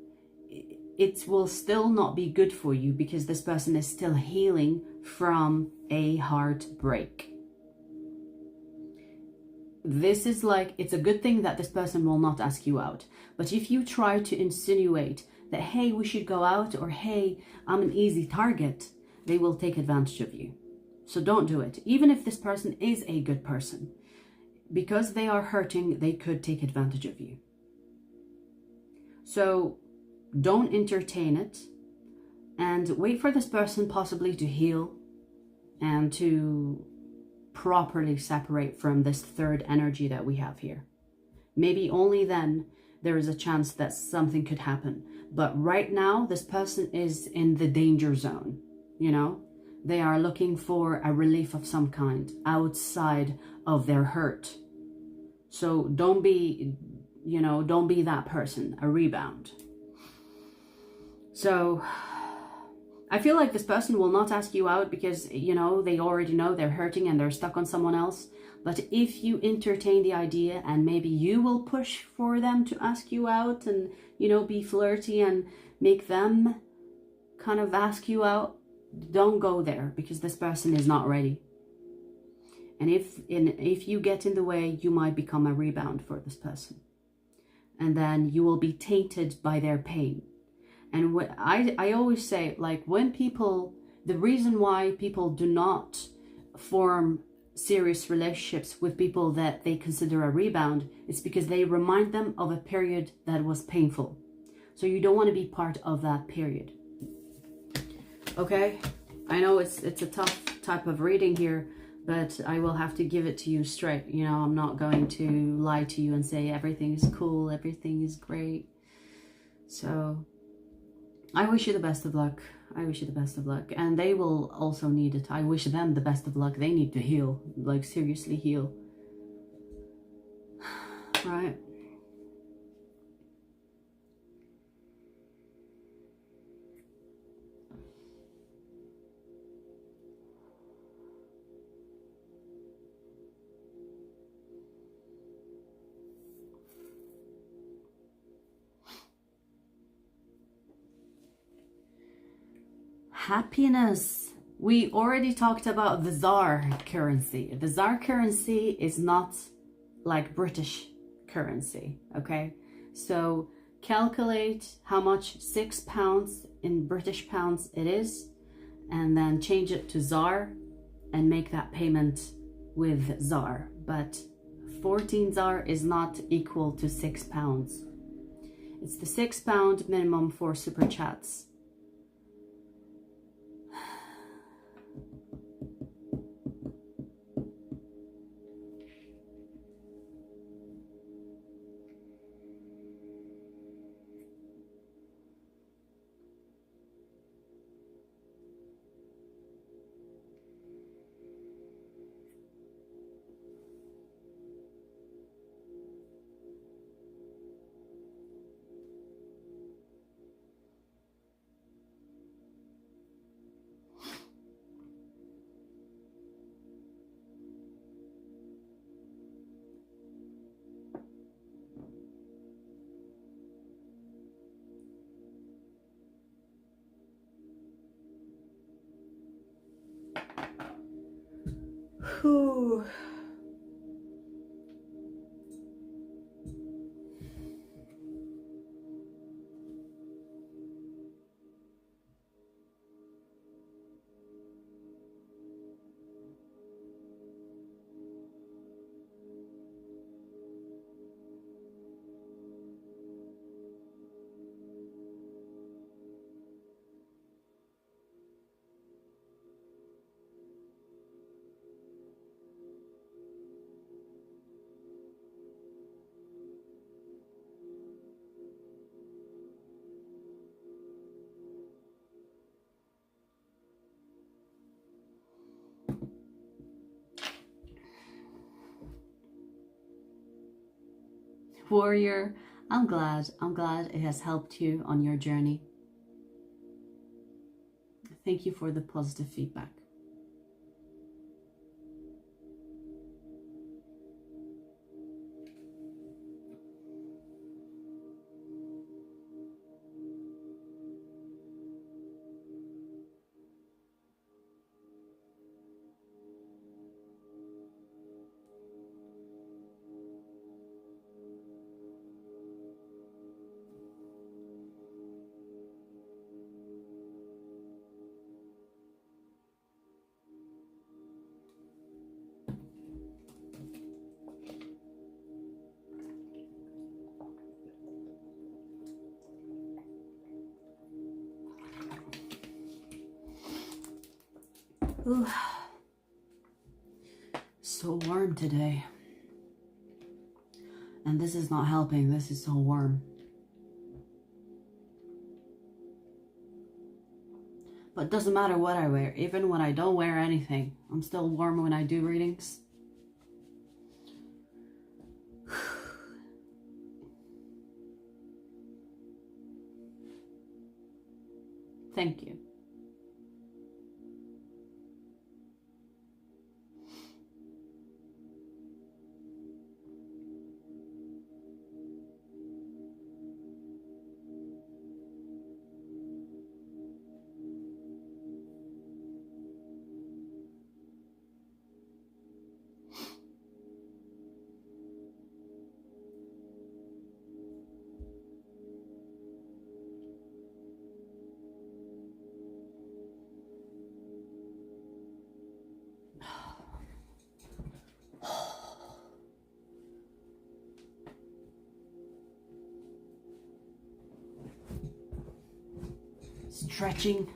it will still not be good for you, because this person is still healing from a heartbreak. This is like, it's a good thing that this person will not ask you out. But if you try to insinuate that, hey, we should go out, or hey, I'm an easy target, they will take advantage of you. So don't do it. Even if this person is a good person, because they are hurting, they could take advantage of you. So don't entertain it, and wait for this person possibly to heal and to properly separate from this third energy that we have here. Maybe only then there is a chance that something could happen. But right now, this person is in the danger zone, you know? They are looking for a relief of some kind outside of their hurt. So don't be, you know, don't be that person, a rebound. So I feel like this person will not ask you out because, you know, they already know they're hurting and they're stuck on someone else. But if you entertain the idea and maybe you will push for them to ask you out and, you know, be flirty and make them kind of ask you out, don't go there, because this person is not ready. And if you get in the way, you might become a rebound for this person. And then you will be tainted by their pain. And what I always say, like, when people, the reason why people do not form serious relationships with people that they consider a rebound is because they remind them of a period that was painful. So you don't want to be part of that period. Okay, I know it's a tough type of reading here, but I will have to give it to you straight. You know, I'm not going to lie to you and say everything is cool, everything is great. So I wish you the best of luck. I wish you the best of luck. And they will also need it. I wish them the best of luck. They need to heal. Like, seriously heal. Right? Happiness. We already talked about the ZAR currency. The ZAR currency is not like British currency, okay? So calculate how much £6 in British pounds it is, and then change it to ZAR and make that payment with ZAR. But 14 ZAR is not equal to £6. It's the £6 minimum for super chats. Whew. Warrior, I'm glad it has helped you on your journey. Thank you for the positive feedback. Ooh. So warm today. And this is not helping. This is so warm. But it doesn't matter what I wear. Even when I don't wear anything, I'm still warm when I do readings. Thank you. Stretching.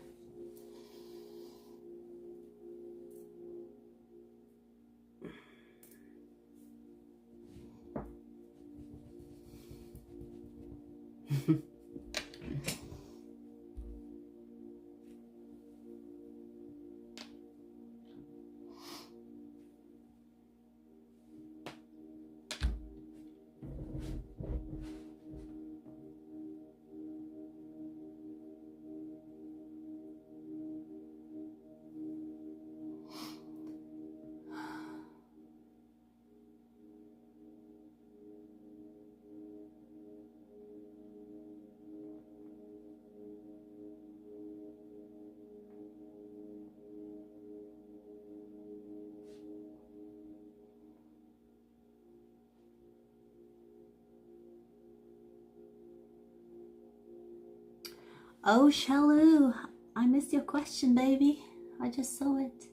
Oh, Shalu, I missed your question, baby. I just saw it.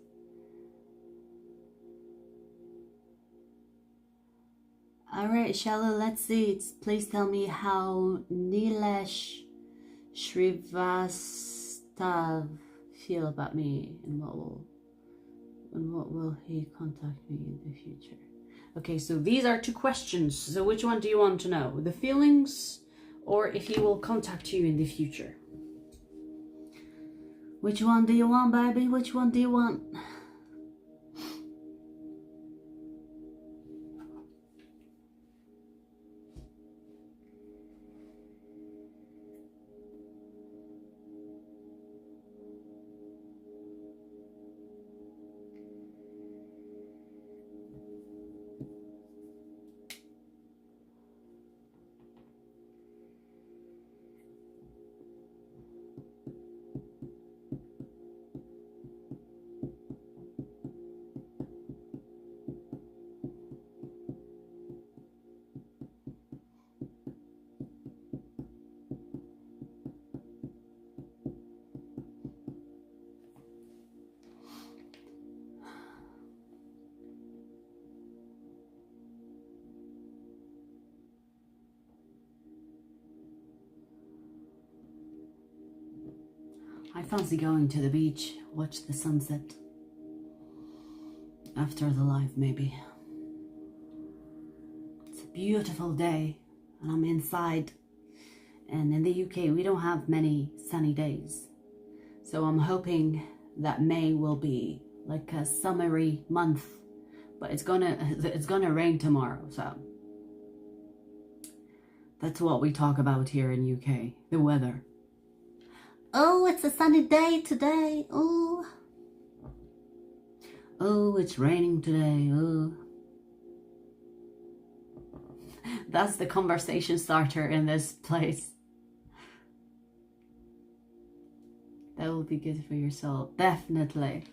Alright, Shalu, let's see. Please tell me how Nilesh Srivastav feel about me, and what will he contact me in the future? Okay, so these are 2 questions. So which one do you want to know? The feelings, or if he will contact you in the future? Which one do you want, baby? Which one do you want? I fancy going to the beach, watch the sunset. After the live, maybe. It's a beautiful day, and I'm inside. And in the UK, we don't have many sunny days. So I'm hoping that May will be like a summery month. But it's gonna rain tomorrow, so. That's what we talk about here in UK, the weather. Oh, it's a sunny day today. Oh, it's raining today. Oh, that's the conversation starter in this place. That will be good for your soul, definitely.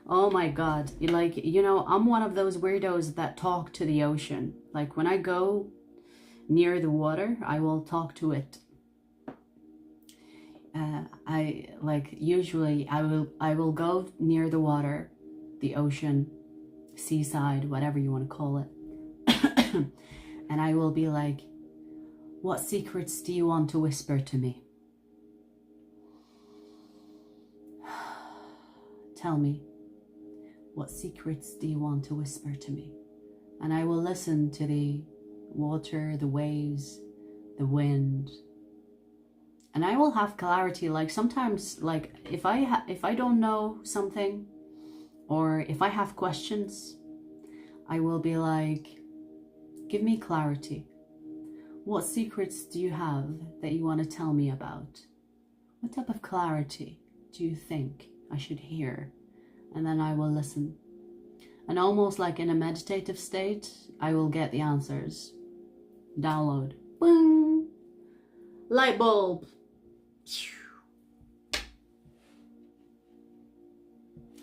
Oh my God, I'm one of those weirdos that talk to the ocean. Like when I go near the water, I will talk to it. Usually I will go near the water, the ocean, seaside, whatever you want to call it. And I will be like, what secrets do you want to whisper to me? Tell me, what secrets do you want to whisper to me? And I will listen to the water, the waves, the wind. And I will have clarity. Like sometimes, like if I don't know something, or if I have questions, I will be like, give me clarity. What secrets do you have that you want to tell me about? What type of clarity do you think I should hear? And then I will listen. And almost like in a meditative state, I will get the answers. Download. Boom! Light bulb.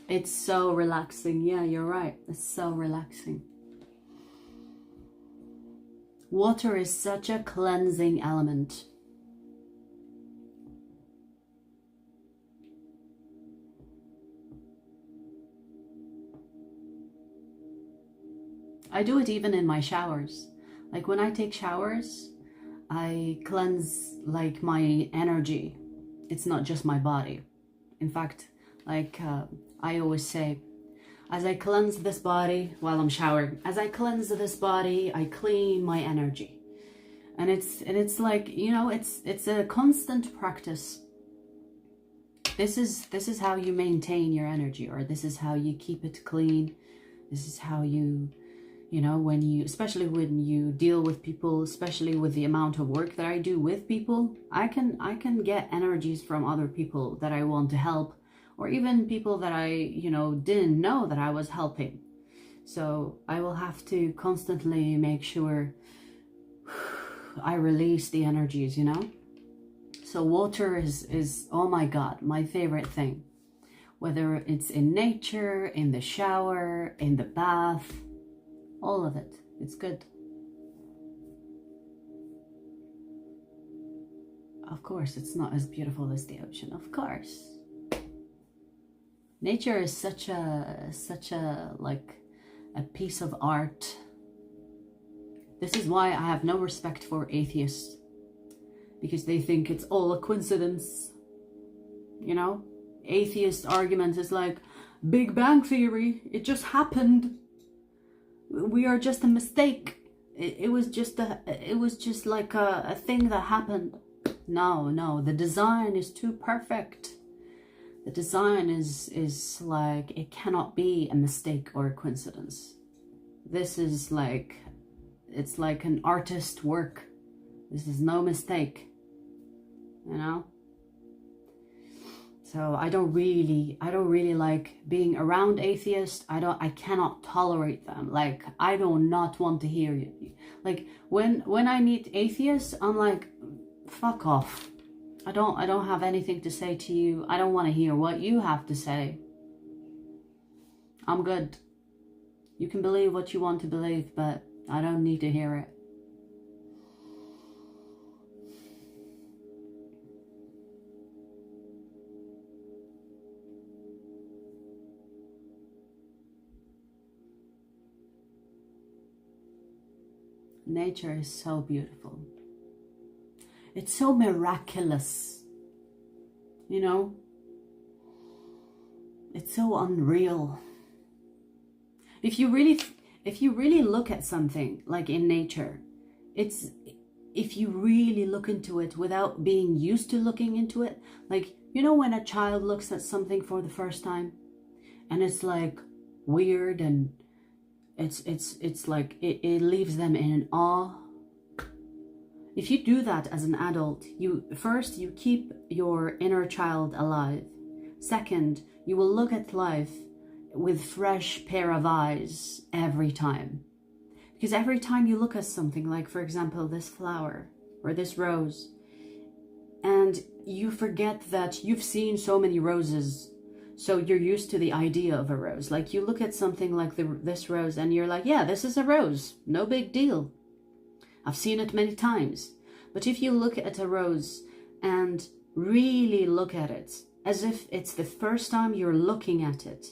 It's so relaxing. Yeah, you're right. It's so relaxing. Water is such a cleansing element. I do it even in my showers. Like when I take showers, I cleanse like my energy. It's not just my body. In fact, like I always say, as I cleanse this body while I'm showering, as I cleanse this body, I clean my energy. And it's like, it's a constant practice. This is how you maintain your energy, or this is how you keep it clean. This is how especially when you deal with people, especially with the amount of work that I do with people, I can get energies from other people that I want to help, or even people that I, didn't know that I was helping. So I will have to constantly make sure I release the energies, So water is, oh my God, my favorite thing. Whether it's in nature, in the shower, in the bath, all of it. It's good. Of course, it's not as beautiful as the ocean, of course. Nature is such a like a piece of art. This is why I have no respect for atheists, because they think it's all a coincidence. You know, atheist argument is like Big Bang Theory. It just happened. We are just a mistake. It was just like a thing that happened. No, the design is too perfect. The design is like, it cannot be a mistake or a coincidence. This is like, it's like an artist work. This is no mistake, you know? So I don't really like being around atheists. I cannot tolerate them. Like, I do not want to hear you. Like, when I meet atheists, I'm like, fuck off. I don't have anything to say to you. I don't want to hear what you have to say. I'm good. You can believe what you want to believe, but I don't need to hear it. Nature is so beautiful. It's so miraculous, you know? It's so unreal. If you really look at something like in nature, if you really look into it without being used to looking into it, like, you know, when a child looks at something for the first time and it's like weird and it's like it leaves them in awe. If you do that as an adult, you keep your inner child alive. Second, you will look at life with fresh pair of eyes every time. Because every time you look at something, like for example this flower or this rose, and you forget that you've seen so many roses, so you're used to the idea of a rose. Like, you look at something like this rose and you're like, yeah, this is a rose, no big deal. I've seen it many times. But if you look at a rose and really look at it as if it's the first time you're looking at it,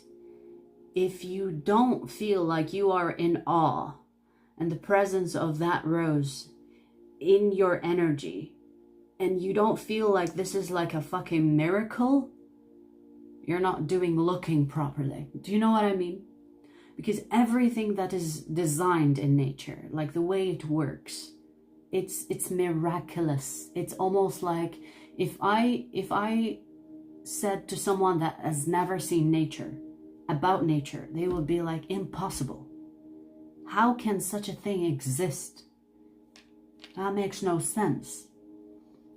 if you don't feel like you are in awe and the presence of that rose in your energy, and you don't feel like this is like a fucking miracle, you're not looking properly. Do you know what I mean? Because everything that is designed in nature, like the way it works, it's miraculous. It's almost like if I said to someone that has never seen nature, about nature, they would be like, impossible. How can such a thing exist? That makes no sense.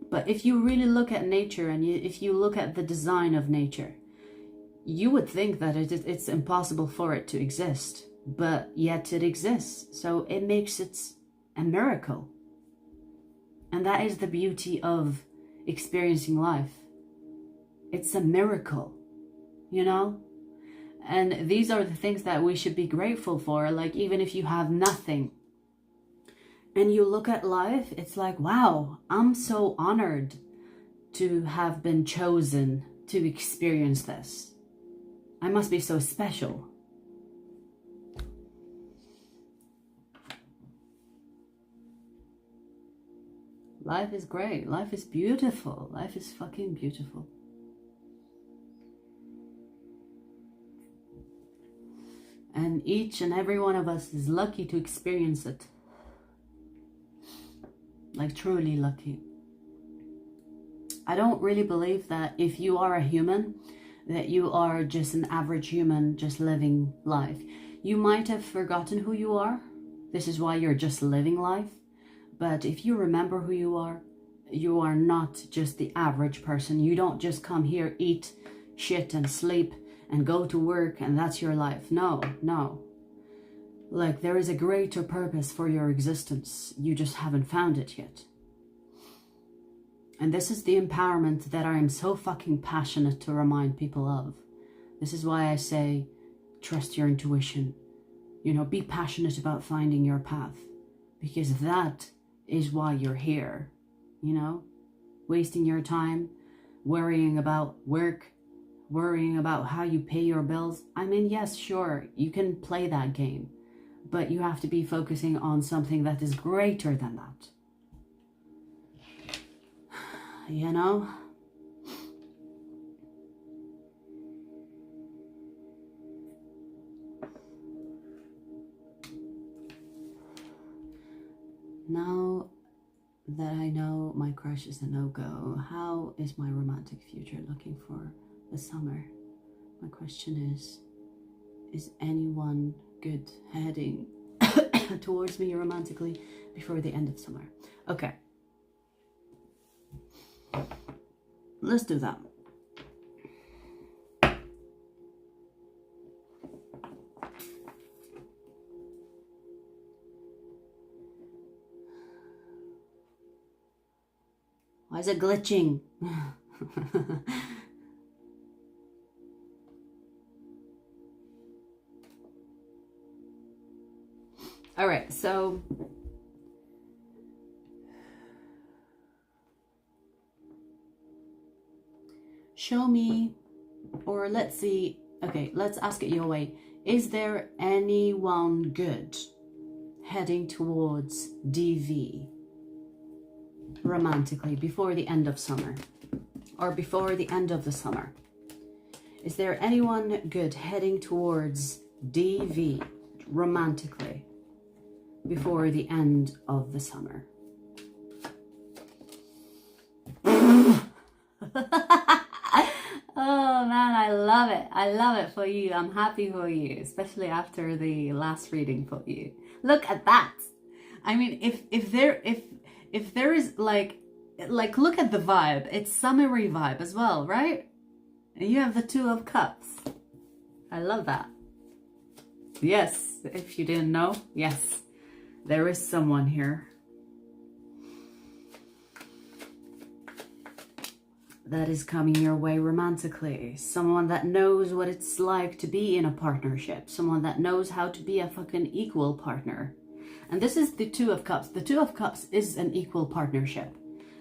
But if you really look at nature and if you look at the design of nature, you would think that it's impossible for it to exist, but yet it exists. So it makes it a miracle. And that is the beauty of experiencing life. It's a miracle, you know? And these are the things that we should be grateful for. Like, even if you have nothing and you look at life, it's like, wow, I'm so honored to have been chosen to experience this. I must be so special. Life is great. Life is beautiful. Life is fucking beautiful. And each and every one of us is lucky to experience it. Like, truly lucky. I don't really believe that if you are a human, that you are just an average human just living life. You might have forgotten who you are. This is why you're just living life. But if you remember who you are not just the average person. You don't just come here, eat shit and sleep and go to work and that's your life. No. Like, there is a greater purpose for your existence. You just haven't found it yet. And this is the empowerment that I am so fucking passionate to remind people of. This is why I say, trust your intuition. You know, be passionate about finding your path. Because that is why you're here, you know? wasting your time worrying about work, worrying about how you pay your bills. I mean, yes, sure, you can play that game, but you have to be focusing on something that is greater than that. You know? Now that I know my crush is a no-go, how is my romantic future looking for the summer? My question is anyone good heading towards me romantically before the end of summer? Okay. Let's do that. Why is it glitching? All right, so show me, or let's see, okay, let's ask it your way. Is there anyone good heading towards DV romantically before the end of summer, or before the end of the summer? Is there anyone good heading towards DV romantically before the end of the summer? Oh man, I love it. I love it for you. I'm happy for you, especially after the last reading for you. Look at that. I mean, if there is like look at the vibe. It's summery vibe as well, right? And you have the Two of Cups. I love that. Yes, if you didn't know, yes, there is someone here that is coming your way romantically. Someone that knows what it's like to be in a partnership. Someone that knows how to be a fucking equal partner. And this is the Two of Cups. The Two of Cups is an equal partnership.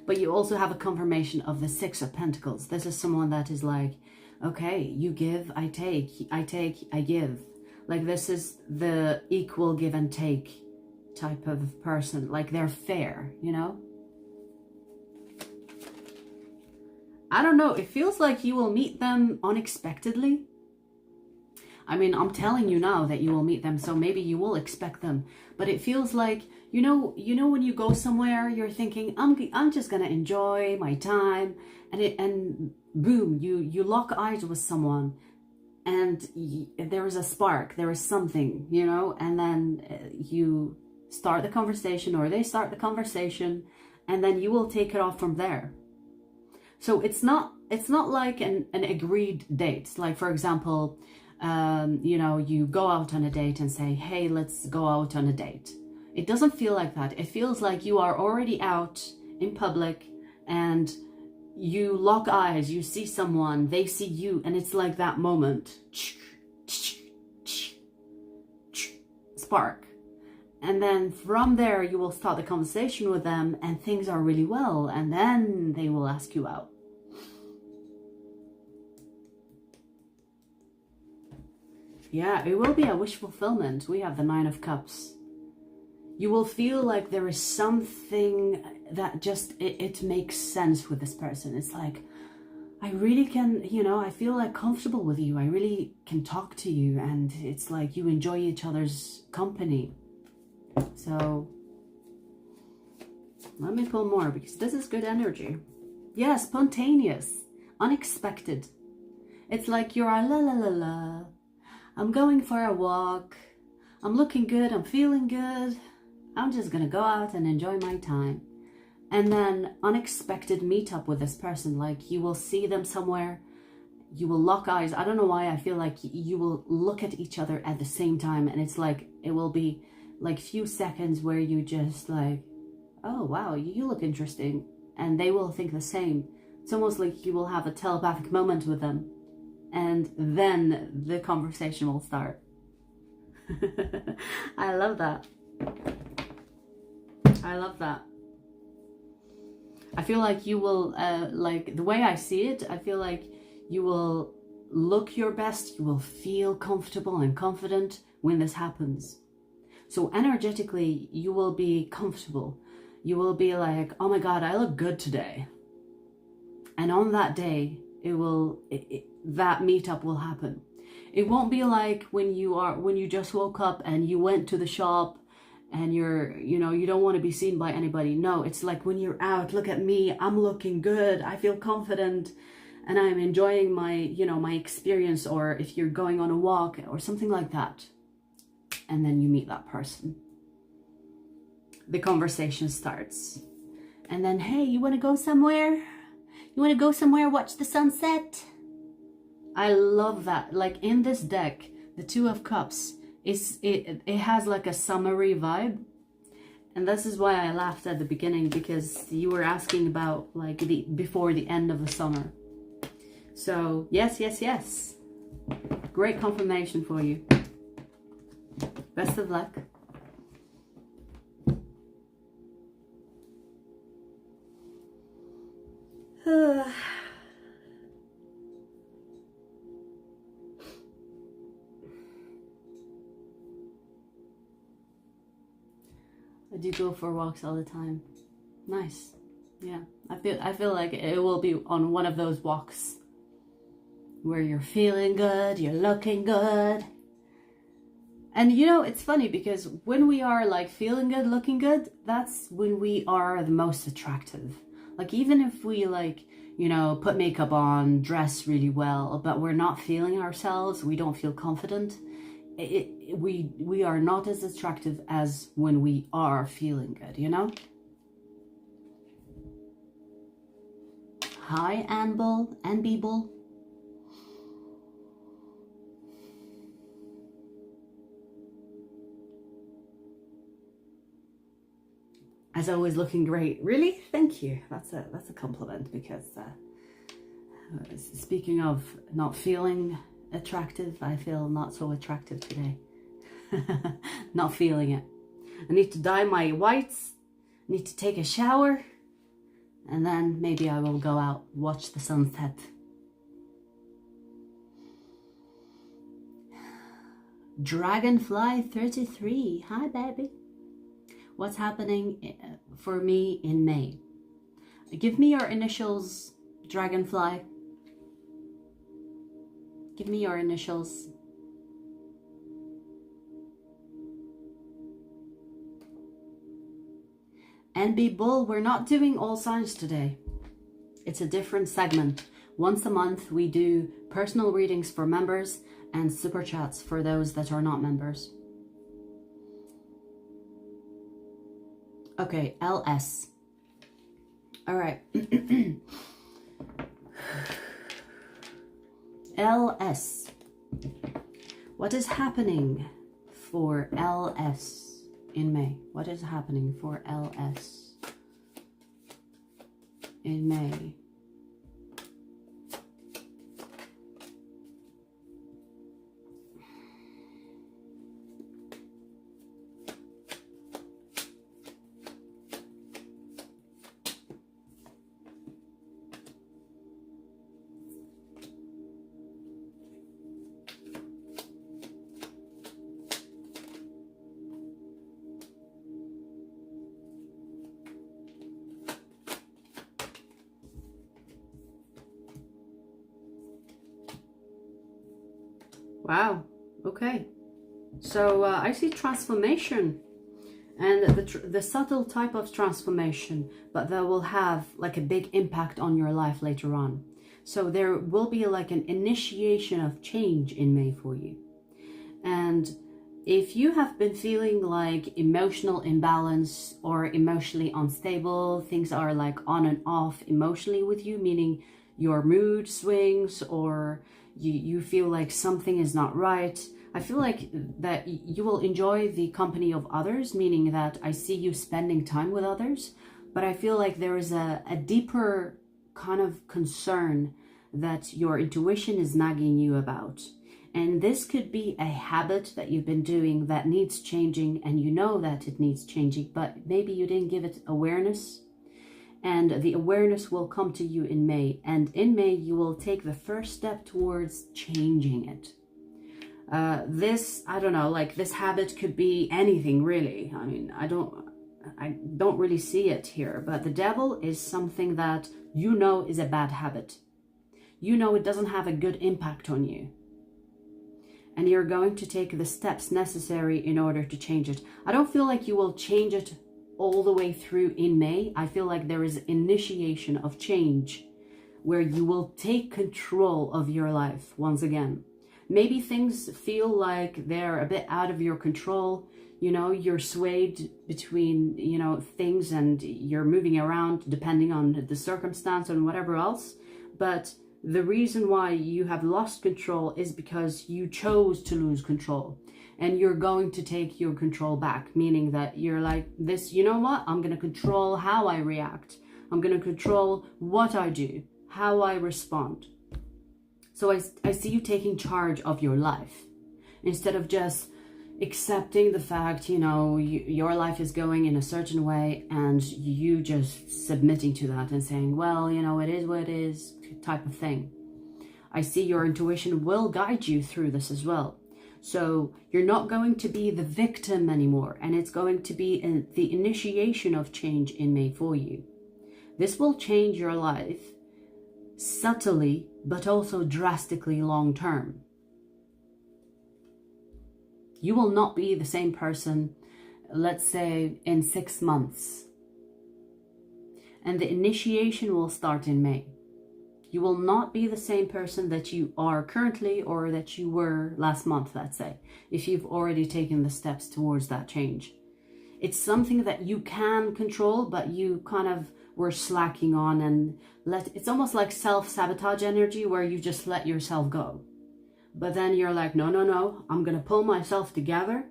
But you also have a confirmation of the Six of Pentacles. This is someone that is like, okay, you give, I take, I give. Like, this is the equal give and take type of person. Like, they're fair, you know? I don't know. It feels like you will meet them unexpectedly. I mean, I'm telling you now that you will meet them, so maybe you will expect them. But it feels like, you know when you go somewhere, you're thinking, I'm just gonna enjoy my time, and boom, you lock eyes with someone, and there is a spark, there is something, you know, and then you start the conversation, or they start the conversation, and then you will take it off from there. So it's not like an agreed date. Like, for example, you know, you go out on a date and say, hey, let's go out on a date. It doesn't feel like that. It feels like you are already out in public and you lock eyes, you see someone, they see you, and it's like that moment. Spark. And then from there, you will start the conversation with them and things are really well. And then they will ask you out. Yeah, it will be a wish fulfillment. We have the Nine of Cups. You will feel like there is something that just, it makes sense with this person. It's like, I really can, you know, I feel like comfortable with you. I really can talk to you. And it's like you enjoy each other's company. So let me pull more because this is good energy. Yeah, spontaneous, unexpected. It's like you're la la la la. I'm going for a walk. I'm looking good. I'm feeling good. I'm just gonna go out and enjoy my time. And then unexpected meetup with this person. Like, you will see them somewhere. You will lock eyes. I don't know why I feel like you will look at each other at the same time. And it's like, it will be like few seconds where you just like, oh wow, you look interesting, and they will think the same. It's almost like you will have a telepathic moment with them, and then the conversation will start. I love that. I love that. I feel like you will, like the way I see it, I feel like you will look your best, you will feel comfortable and confident when this happens. So energetically, you will be comfortable. You will be like, oh my God, I look good today. And on that day, that meetup will happen. It won't be like when you just woke up and you went to the shop and you don't want to be seen by anybody. No, it's like when you're out, look at me, I'm looking good, I feel confident, and I'm enjoying my, my experience. Or if you're going on a walk or something like that, and then you meet that person, the conversation starts, and then, hey, you want to go somewhere? You want to go somewhere, watch the sunset? I love that. Like in this deck, the Two of Cups, it has like a summery vibe. And this is why I laughed at the beginning, because you were asking about like before the end of the summer. So yes, yes, yes. Great confirmation for you. Best of luck. I do go for walks all the time. Nice. Yeah. I feel like it will be on one of those walks where you're feeling good, you're looking good. And it's funny because when we are like feeling good, looking good, that's when we are the most attractive. Like even if we like, put makeup on, dress really well, but we're not feeling ourselves, we don't feel confident, we are not as attractive as when we are feeling good, Hi, Anbel and Beeble. As always, looking great. Really? Thank you. That's a compliment, because speaking of not feeling attractive, I feel not so attractive today. Not feeling it. I need to dye my whites, need to take a shower, and then maybe I will go out, watch the sunset. Dragonfly 33. Hi, baby. What's happening for me in May? Give me your initials, Dragonfly. Give me your initials. And be bull, we're not doing all signs today. It's a different segment. Once a month, we do personal readings for members and super chats for those that are not members. Okay, LS. All right. LS. What is happening for LS in May? What is happening for LS in May? Wow, okay. So I see transformation, and the subtle type of transformation, but that will have like a big impact on your life later on. So there will be like an initiation of change in May for you. And if you have been feeling like emotional imbalance or emotionally unstable, things are like on and off emotionally with you, meaning your mood swings, or you feel like something is not right, I feel like that you will enjoy the company of others, meaning that I see you spending time with others, but I feel like there is a deeper kind of concern that your intuition is nagging you about. And this could be a habit that you've been doing that needs changing, and you know that it needs changing, but maybe you didn't give it awareness. and the awareness will come to you in May. And in May, you will take the first step towards changing it. I don't know, like this habit could be anything really. I mean, I don't really see it here, but the devil is something that you know is a bad habit. You know it doesn't have a good impact on you. And you're going to take the steps necessary in order to change it. I don't feel like you will change it all the way through in May. I feel like there is initiation of change where you will take control of your life once again. Maybe things feel like they're a bit out of your control. You know, you're swayed between, you know, things, and you're moving around depending on the circumstance and whatever else. But the reason why you have lost control is because you chose to lose control. And you're going to take your control back, meaning that you're like this, you know what? I'm going to control how I react. I'm going to control what I do, how I respond. So I see you taking charge of your life instead of just accepting the fact, you know, your life is going in a certain way and you just submitting to that and saying, well, you know, it is what it is type of thing. I see your intuition will guide you through this as well. So you're not going to be the victim anymore, and it's going to be the initiation of change in May for you. This will change your life subtly, but also drastically long term. You will not be the same person, let's say, in 6 months. And the initiation will start in May. You will not be the same person that you are currently or that you were last month, let's say, if you've already taken the steps towards that change. It's something that you can control, but you kind of were slacking on and it's almost like self-sabotage energy where you just let yourself go. But then you're like, no, I'm going to pull myself together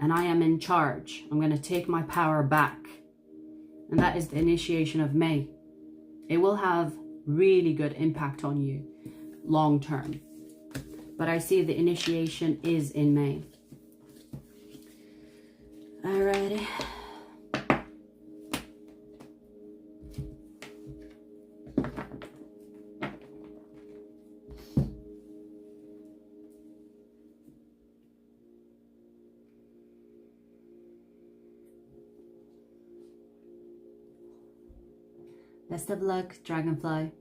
and I am in charge. I'm going to take my power back. And that is the initiation of May. It will have really good impact on you long term. But I see the initiation is in May. Alrighty. Best of luck, Dragonfly.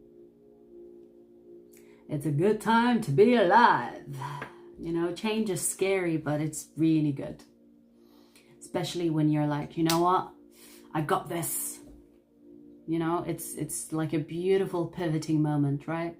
It's a good time to be alive. You know, change is scary, but it's really good. Especially when you're like, you know what? I got this. You know, it's like a beautiful pivoting moment, right?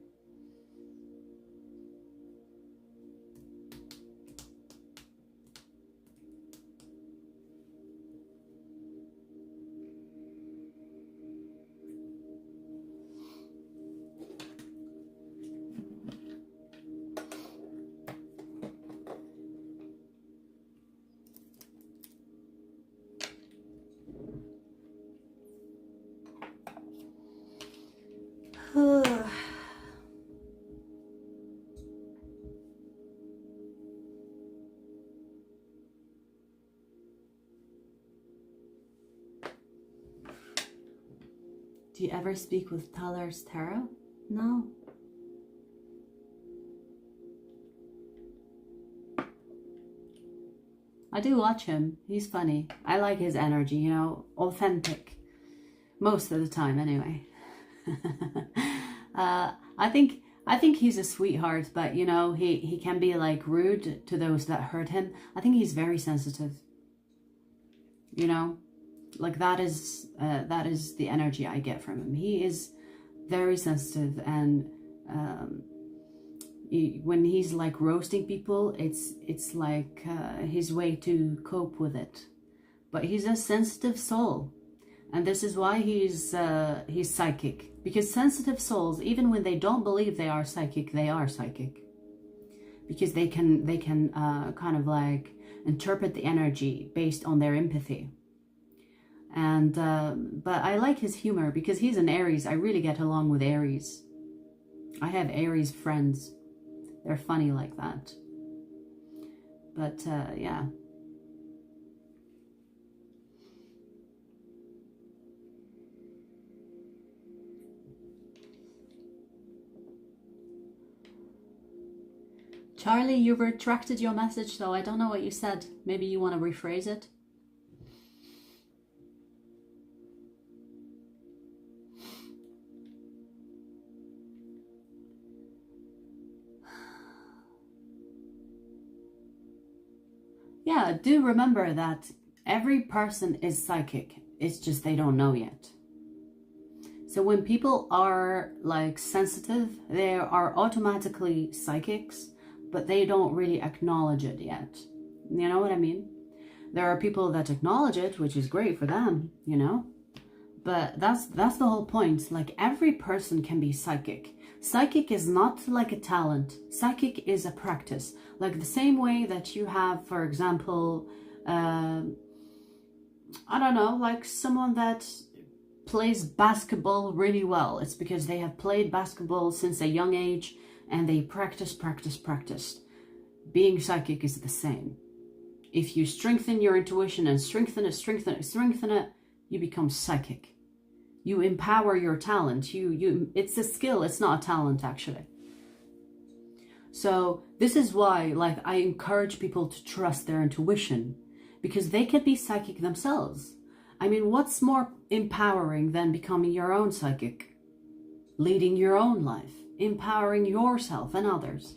Do you ever speak with Talar's Tarot? No. I do watch him. He's funny. I like his energy, you know, authentic. Most of the time, anyway. I think he's a sweetheart, but you know, he can be like rude to those that hurt him. I think he's very sensitive. You know, like that is the energy I get from him. He is very sensitive, and when he's like roasting people, it's like his way to cope with it. But he's a sensitive soul. And this is why he's psychic, because sensitive souls, even when they don't believe they are psychic, because they can kind of like interpret the energy based on their empathy. And but I like his humor because he's an Aries. I really get along with Aries. I have Aries friends. They're funny like that. But yeah. Charlie, you retracted your message, though. I don't know what you said. Maybe you want to rephrase it. Yeah, do remember that every person is psychic. It's just they don't know yet. So when people are like sensitive, they are automatically psychics, but they don't really acknowledge it yet. You know what I mean? There are people that acknowledge it, which is great for them, you know? But that's the whole point. Like, every person can be psychic. Psychic is not like a talent. Psychic is a practice. Like the same way that you have, for example, I don't know, like someone that plays basketball really well. It's because they have played basketball since a young age and they practice. Being psychic is the same. If you strengthen your intuition and strengthen it, you become psychic. You empower your talent. It's a skill. It's not a talent, actually. So this is why, like, I encourage people to trust their intuition, because they can be psychic themselves. I mean, what's more empowering than becoming your own psychic? Leading your own life, empowering yourself and others.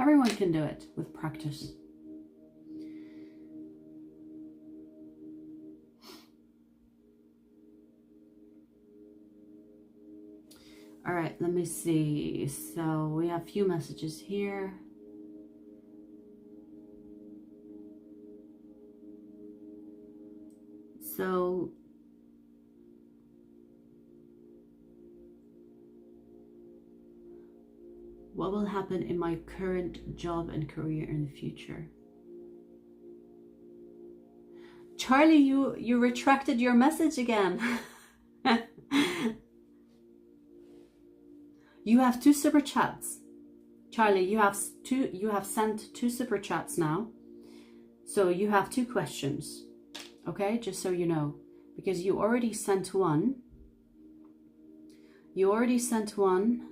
Everyone can do it with practice. All right, let me see. So we have a few messages here. So what will happen in my current job and career in the future? Charlie, you retracted your message again. You have 2 super chats. Charlie, you have sent 2 super chats now. So you have 2 questions. Okay, just so you know, because you already sent one. You already sent one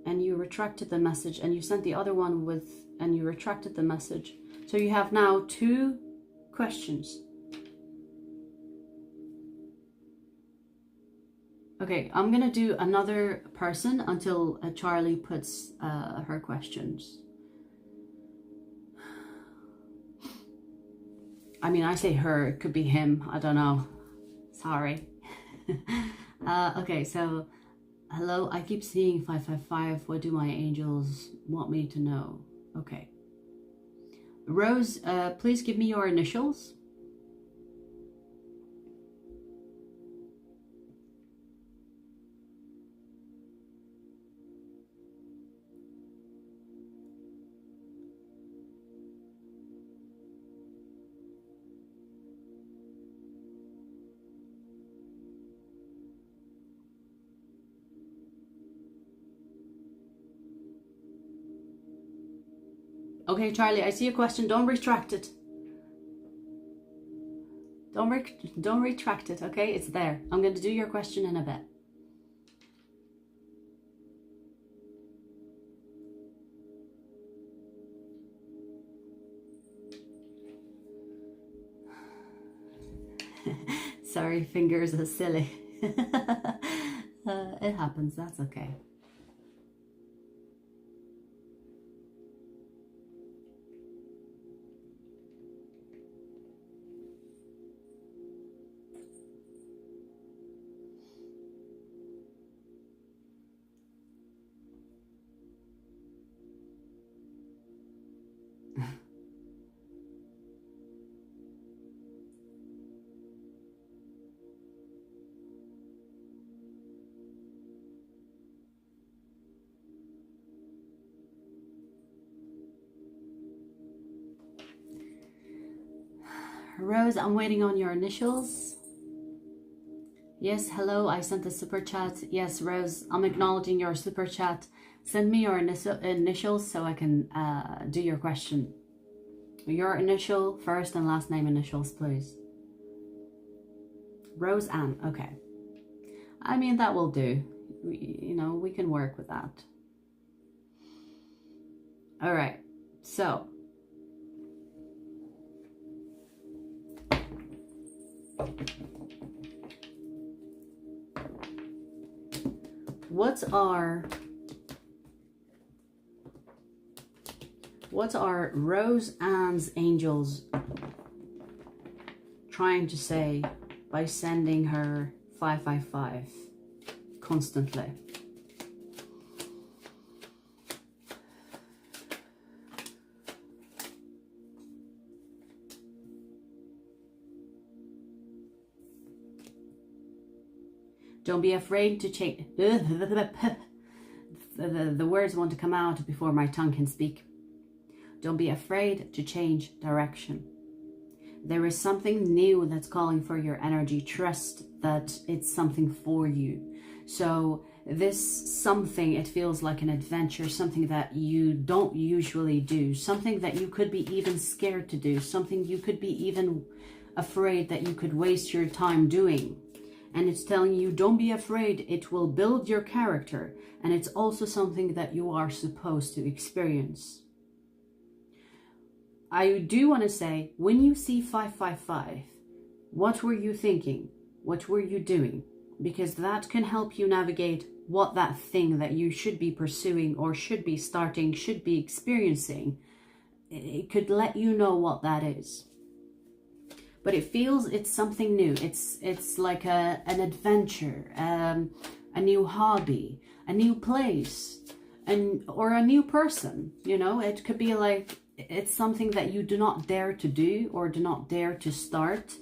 and you retracted the message, and you sent the other one and you retracted the message. So you have now 2 questions. Okay, I'm gonna do another person until Charlie puts her questions. I mean, I say her, it could be him, I don't know. Sorry. Okay, so, hello, I keep seeing 555. What do my angels want me to know? Okay. Rose, please give me your initials. Okay, Charlie, I see a question. Don't retract it. Don't retract it, okay? It's there. I'm going to do your question in a bit. Sorry, fingers are silly. It happens, that's okay. Rose, I'm waiting on your initials. Yes, hello, I sent a super chat. Yes, Rose, I'm acknowledging your super chat. Send me your initials so I can do your question. Your initial, first and last name initials, please. Rose Ann, okay. I mean, that will do. You know, we can work with that. All right. So what are Rose Ann's angels trying to say by sending her 555 constantly? Don't be afraid to change. The words want to come out before my tongue can speak. Don't be afraid to change direction. There is something new that's calling for your energy. Trust that it's something for you. So this something, it feels like an adventure, something that you don't usually do, something that you could be even scared to do, something you could be even afraid that you could waste your time doing. And it's telling you, don't be afraid, it will build your character. And it's also something that you are supposed to experience. I do want to say, when you see 555, what were you thinking? What were you doing? Because that can help you navigate what that thing that you should be pursuing or should be starting, should be experiencing. It could let you know what that is. But it feels it's something new. It's like an adventure, a new hobby, a new place, or a new person. You know, it could be like it's something that you do not dare to do or do not dare to start.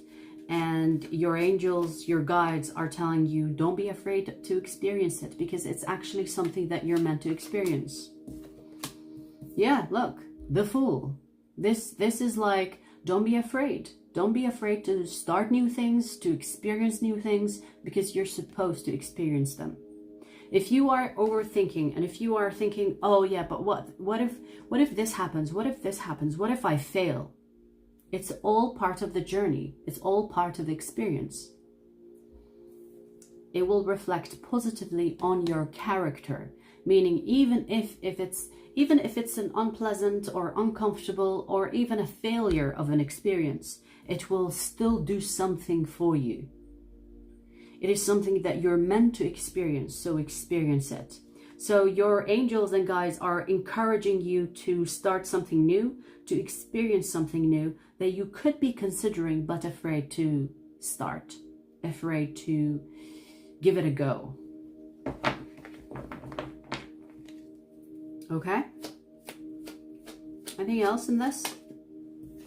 And your angels, your guides are telling you, don't be afraid to experience it, because it's actually something that you're meant to experience. Yeah, look, the Fool. This is like, don't be afraid. Don't be afraid to start new things, to experience new things, because you're supposed to experience them. If you are overthinking, and if you are thinking, oh yeah, but what if this happens? What if this happens? What if I fail? It's all part of the journey. It's all part of the experience. It will reflect positively on your character, meaning even if it's an unpleasant or uncomfortable or even a failure of an experience, it will still do something for you. It is something that you're meant to experience, so experience it. So your angels and guides are encouraging you to start something new, to experience something new that you could be considering but afraid to start, afraid to give it a go. Okay? Anything else in this?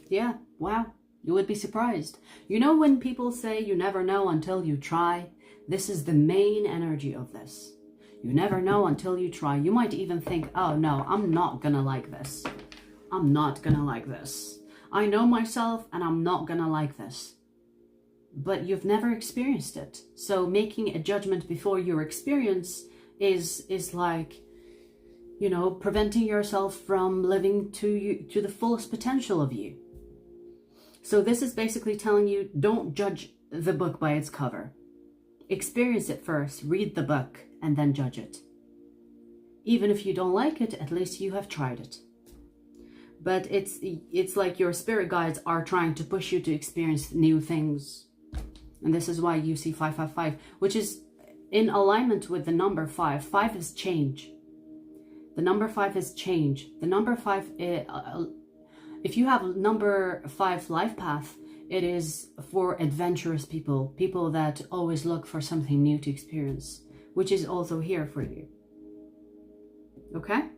Yeah, wow. You would be surprised. You know when people say you never know until you try? This is the main energy of this. You never know until you try. You might even think, oh no, I'm not gonna like this. I'm not gonna like this. I know myself and I'm not gonna like this. But you've never experienced it. So making a judgment before your experience is like, you know, preventing yourself from living to the fullest potential of you. So this is basically telling you, don't judge the book by its cover. Experience it first, read the book, and then judge it. Even if you don't like it, at least you have tried it. But it's like your spirit guides are trying to push you to experience new things. And this is why you see 555, which is in alignment with the number 5. 5 is change. The number 5 is change. The number 5, if you have number 5 life path, it is for adventurous people, people that always look for something new to experience, which is also here for you. Okay?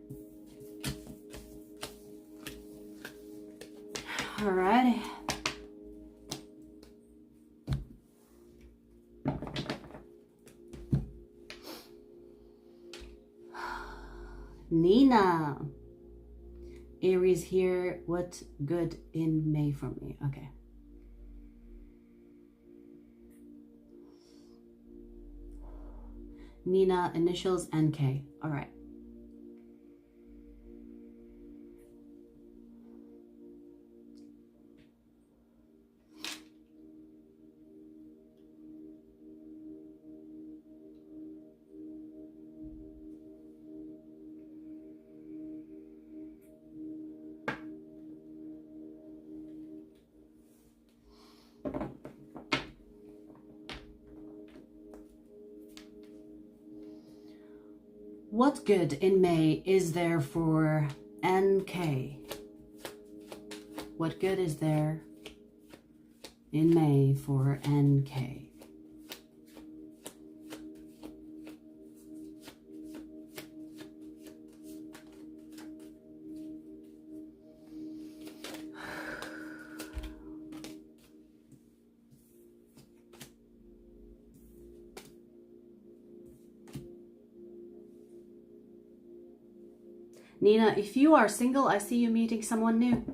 Alrighty. Nina. Aries here. What good in May for me? Okay. Nina, initials NK. All right. What good in May is there for NK? What good is there in May for NK? Nina, if you are single, I see you meeting someone new.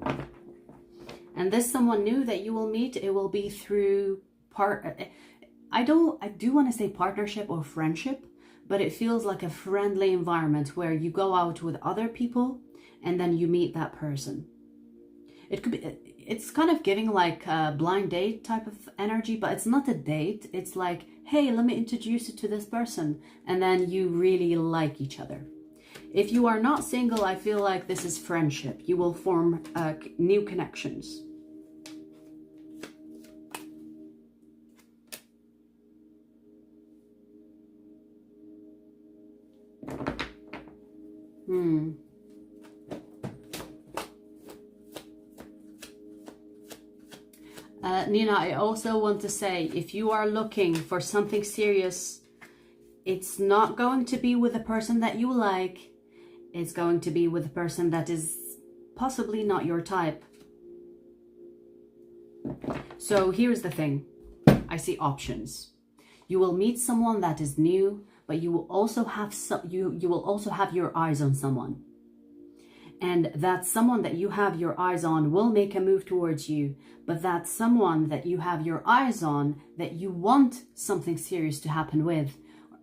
And this someone new that you will meet, it will be through I do want to say partnership or friendship, but it feels like a friendly environment where you go out with other people and then you meet that person. It could be, it's kind of giving like a blind date type of energy, but it's not a date. It's like, hey, let me introduce you to this person. And then you really like each other. If you are not single, I feel like this is friendship. You will form new connections. Nina, I also want to say, if you are looking for something serious, it's not going to be with a person that you like. It's going to be with a person that is possibly not your type. So here's the thing. I see options. You will meet someone that is new, but you will also have you will also have your eyes on someone. And that someone that you have your eyes on will make a move towards you, but that someone that you have your eyes on, that you want something serious to happen with,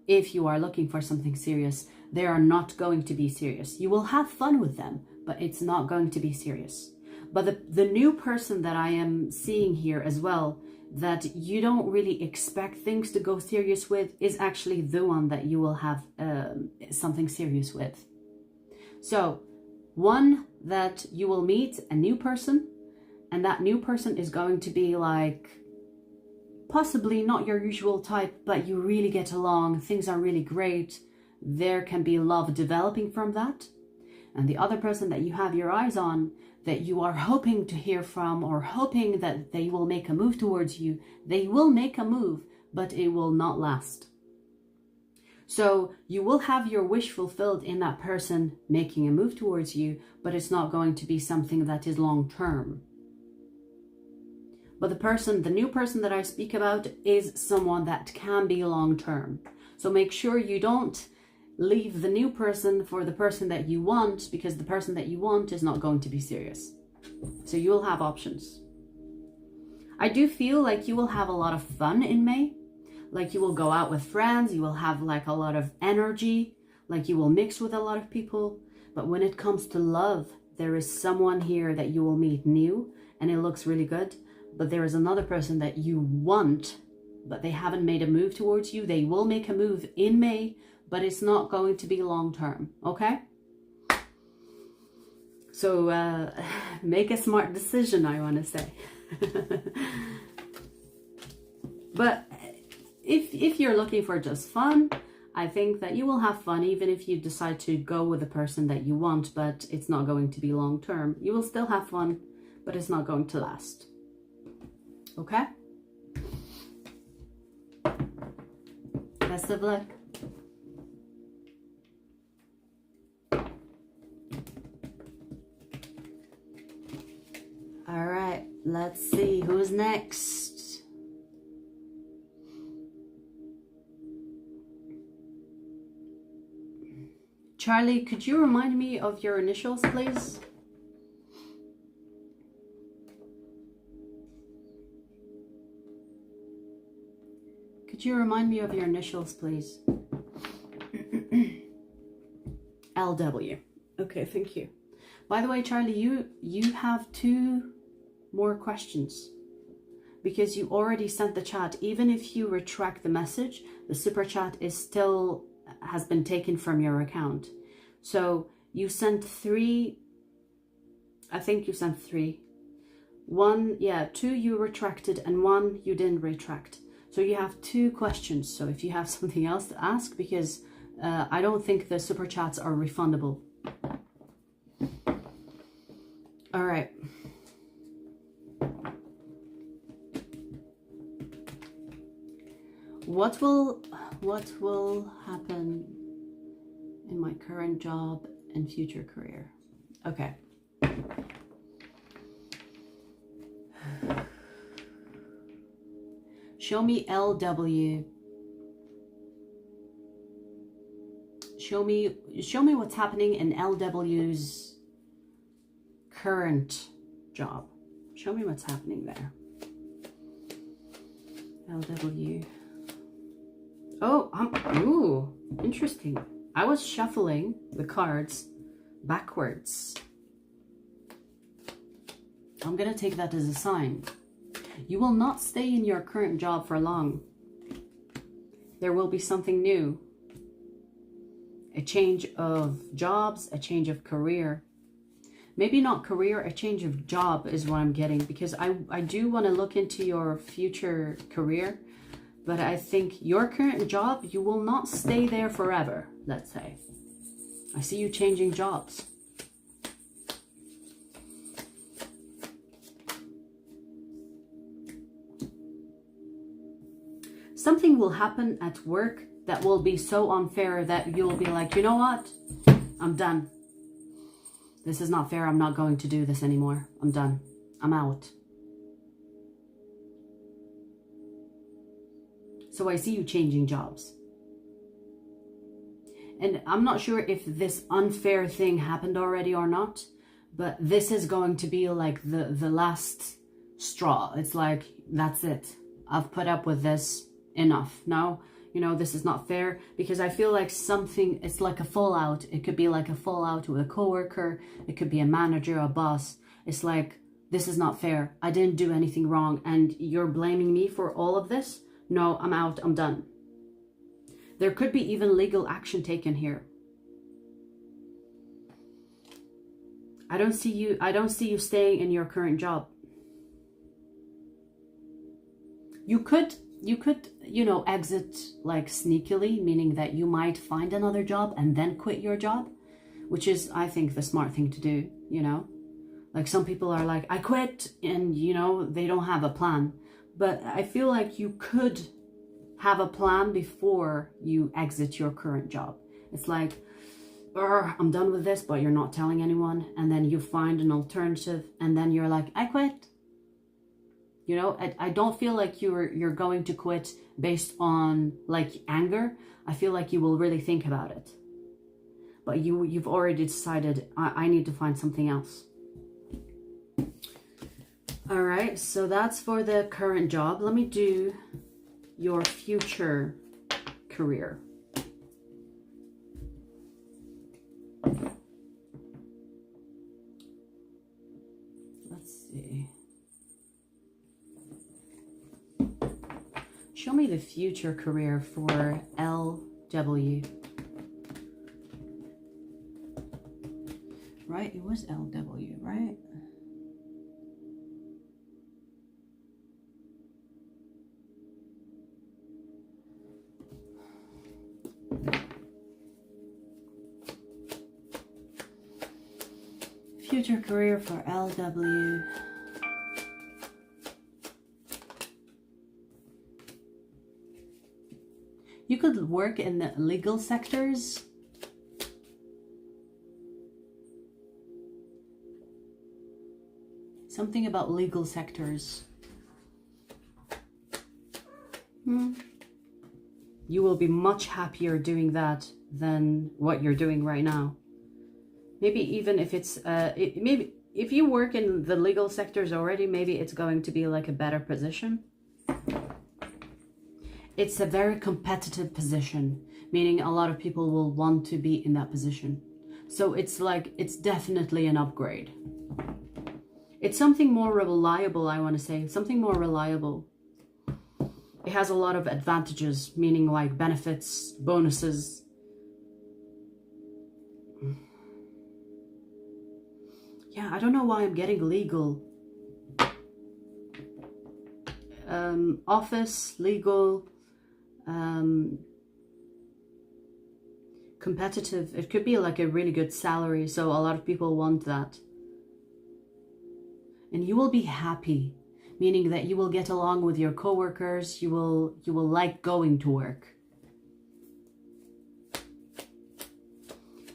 if you are looking for something serious, they are not going to be serious. You will have fun with them, but it's not going to be serious. But the new person that I am seeing here as well, that you don't really expect things to go serious with, is actually the one that you will have something serious with. So one, that you will meet a new person, and that new person is going to be like possibly not your usual type, but you really get along, things are really great, there can be love developing from that. And the other person that you have your eyes on, that you are hoping to hear from, or hoping that they will make a move towards you, they will make a move, but it will not last. So you will have your wish fulfilled in that person making a move towards you, but it's not going to be something that is long term. But the new person that I speak about is someone that can be long term. So make sure you don't leave the new person for the person that you want, because the person that you want is not going to be serious. So you will have options. I do feel like you will have a lot of fun in May. Like you will go out with friends, you will have like a lot of energy, like you will mix with a lot of people. But when it comes to love, there is someone here that you will meet new and it looks really good. But there is another person that you want, but they haven't made a move towards you. They will make a move in May, but it's not going to be long term, okay? So make a smart decision, I want to say. But if you're looking for just fun, I think that you will have fun even if you decide to go with the person that you want, but it's not going to be long term. You will still have fun, but it's not going to last. Okay? Best of luck. All right, let's see who's next. Charlie, could you remind me of your initials, please? Could you remind me of your initials, please? LW. Okay, thank you. By the way, Charlie, you have 2 more questions because you already sent the chat. Even if you retract the message, the super chat is still has been taken from your account. So you sent 3. I think you sent 3. 1, yeah, 2 you retracted and 1 you didn't retract. So you have 2 questions. So if you have something else to ask, because I don't think the super chats are refundable. All right. What will happen in my current job and future career? Okay. Show me LW. Show me what's happening in LW's current job. Show me what's happening there. LW. Oh, ooh, interesting. I was shuffling the cards backwards. I'm gonna take that as a sign. You will not stay in your current job for long. There will be something new. A change of jobs, a change of career. Maybe not career, a change of job is what I'm getting, because I do want to look into your future career, but I think your current job, you will not stay there forever, let's say. I see you changing jobs. Something will happen at work that will be so unfair that you'll be like, you know what? I'm done. This is not fair. I'm not going to do this anymore. I'm done. I'm out. So I see you changing jobs. And I'm not sure if this unfair thing happened already or not, but this is going to be like the last straw. It's like, that's it. I've put up with this. Enough. Now, you know, this is not fair, because I feel like something, it's like a fallout. It could be like a fallout with a coworker. It could be a manager, a boss. It's like, this is not fair. I didn't do anything wrong and you're blaming me for all of this. No, I'm out. I'm done. There could be even legal action taken here. I don't see you staying in your current job. You could, you know, exit like sneakily, meaning that you might find another job and then quit your job, which is, I think, the smart thing to do, you know. Like some people are like, I quit, and, you know, they don't have a plan. But I feel like you could have a plan before you exit your current job. It's like, I'm done with this, but you're not telling anyone. And then you find an alternative, and then you're like, I quit. You know, I don't feel like you're going to quit based on like anger. I feel like you will really think about it. But you've already decided, I need to find something else. All right, so that's for the current job. Let me do your future career. Let's see. Show me the future career for LW. Right, it was LW, right? Future career for LW. You could work in the legal sectors. Something about legal sectors. You will be much happier doing that than what you're doing right now. Maybe even if it's, maybe if you work in the legal sectors already, maybe it's going to be like a better position. It's a very competitive position, meaning a lot of people will want to be in that position. So it's like, it's definitely an upgrade. It's something more reliable, I want to say, something more reliable. It has a lot of advantages, meaning like benefits, bonuses. Yeah, I don't know why I'm getting legal. Office, legal. competitive. It could be like a really good salary, so a lot of people want that. And you will be happy, meaning that you will get along with your coworkers, you will like going to work.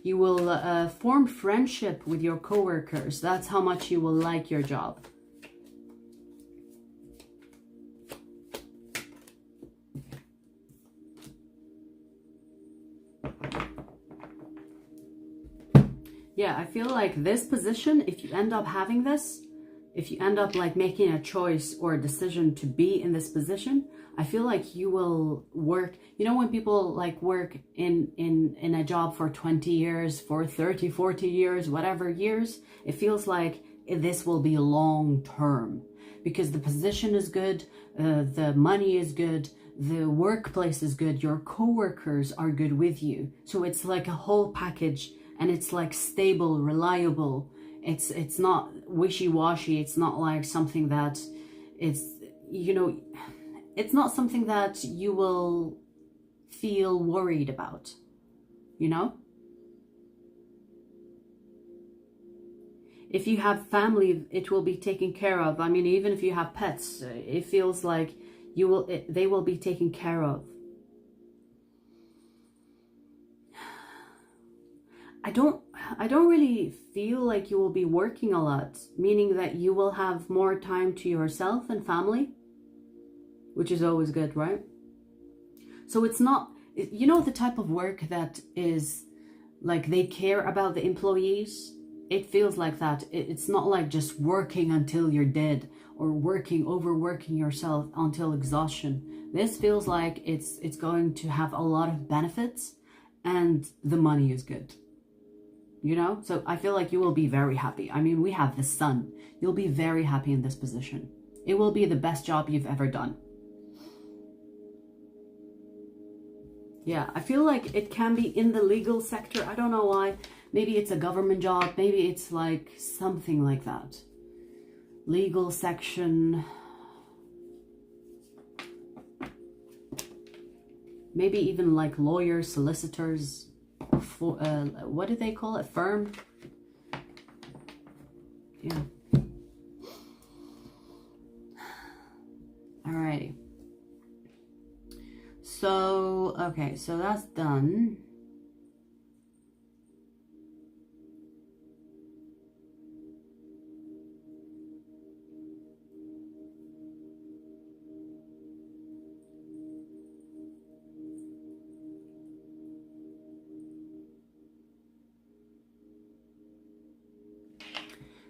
You will form friendship with your coworkers. That's how much you will like your job. Yeah, I feel like this position, if you end up having this, if you end up like making a choice or a decision to be in this position, I feel like you will work. You know, when people like work in a job for 20 years, for 30, 40 years, whatever years, it feels like this will be long term because the position is good, the money is good, the workplace is good, your coworkers are good with you. So it's like a whole package, and it's like stable, reliable. It's not wishy-washy. It's not like something that it's, you know, it's not something that you will feel worried about, you know? If you have family, it will be taken care of. I mean, even if you have pets, it feels like they will be taken care of. I don't really feel like you will be working a lot, meaning that you will have more time to yourself and family, which is always good, right? So it's not, you know, the type of work that is like they care about the employees. It feels like that. It's not like just working until you're dead or overworking yourself until exhaustion. This feels like it's going to have a lot of benefits and the money is good. You know, so I feel like you will be very happy. I mean, we have the sun. You'll be very happy in this position. It will be the best job you've ever done. Yeah, I feel like it can be in the legal sector. I don't know why. Maybe it's a government job. Maybe it's like something like that. Legal section. Maybe even like lawyers, solicitors. For, what do they call it? Firm? Yeah. Alrighty. So, okay, so that's done.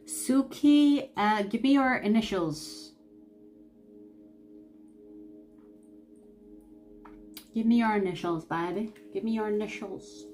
Suki, give me your initials. Give me your initials, baby. Give me your initials.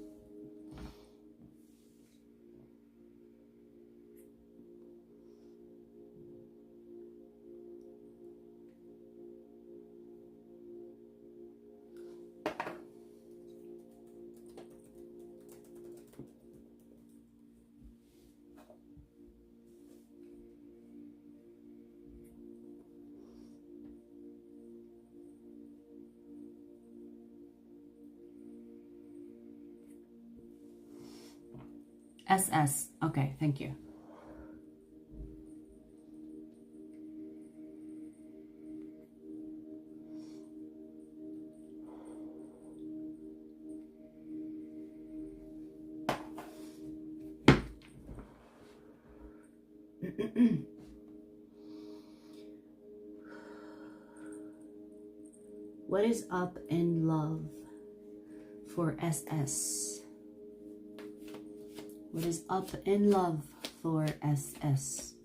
SS. Okay, thank you. What is up in love for SS? What is up in love for SS?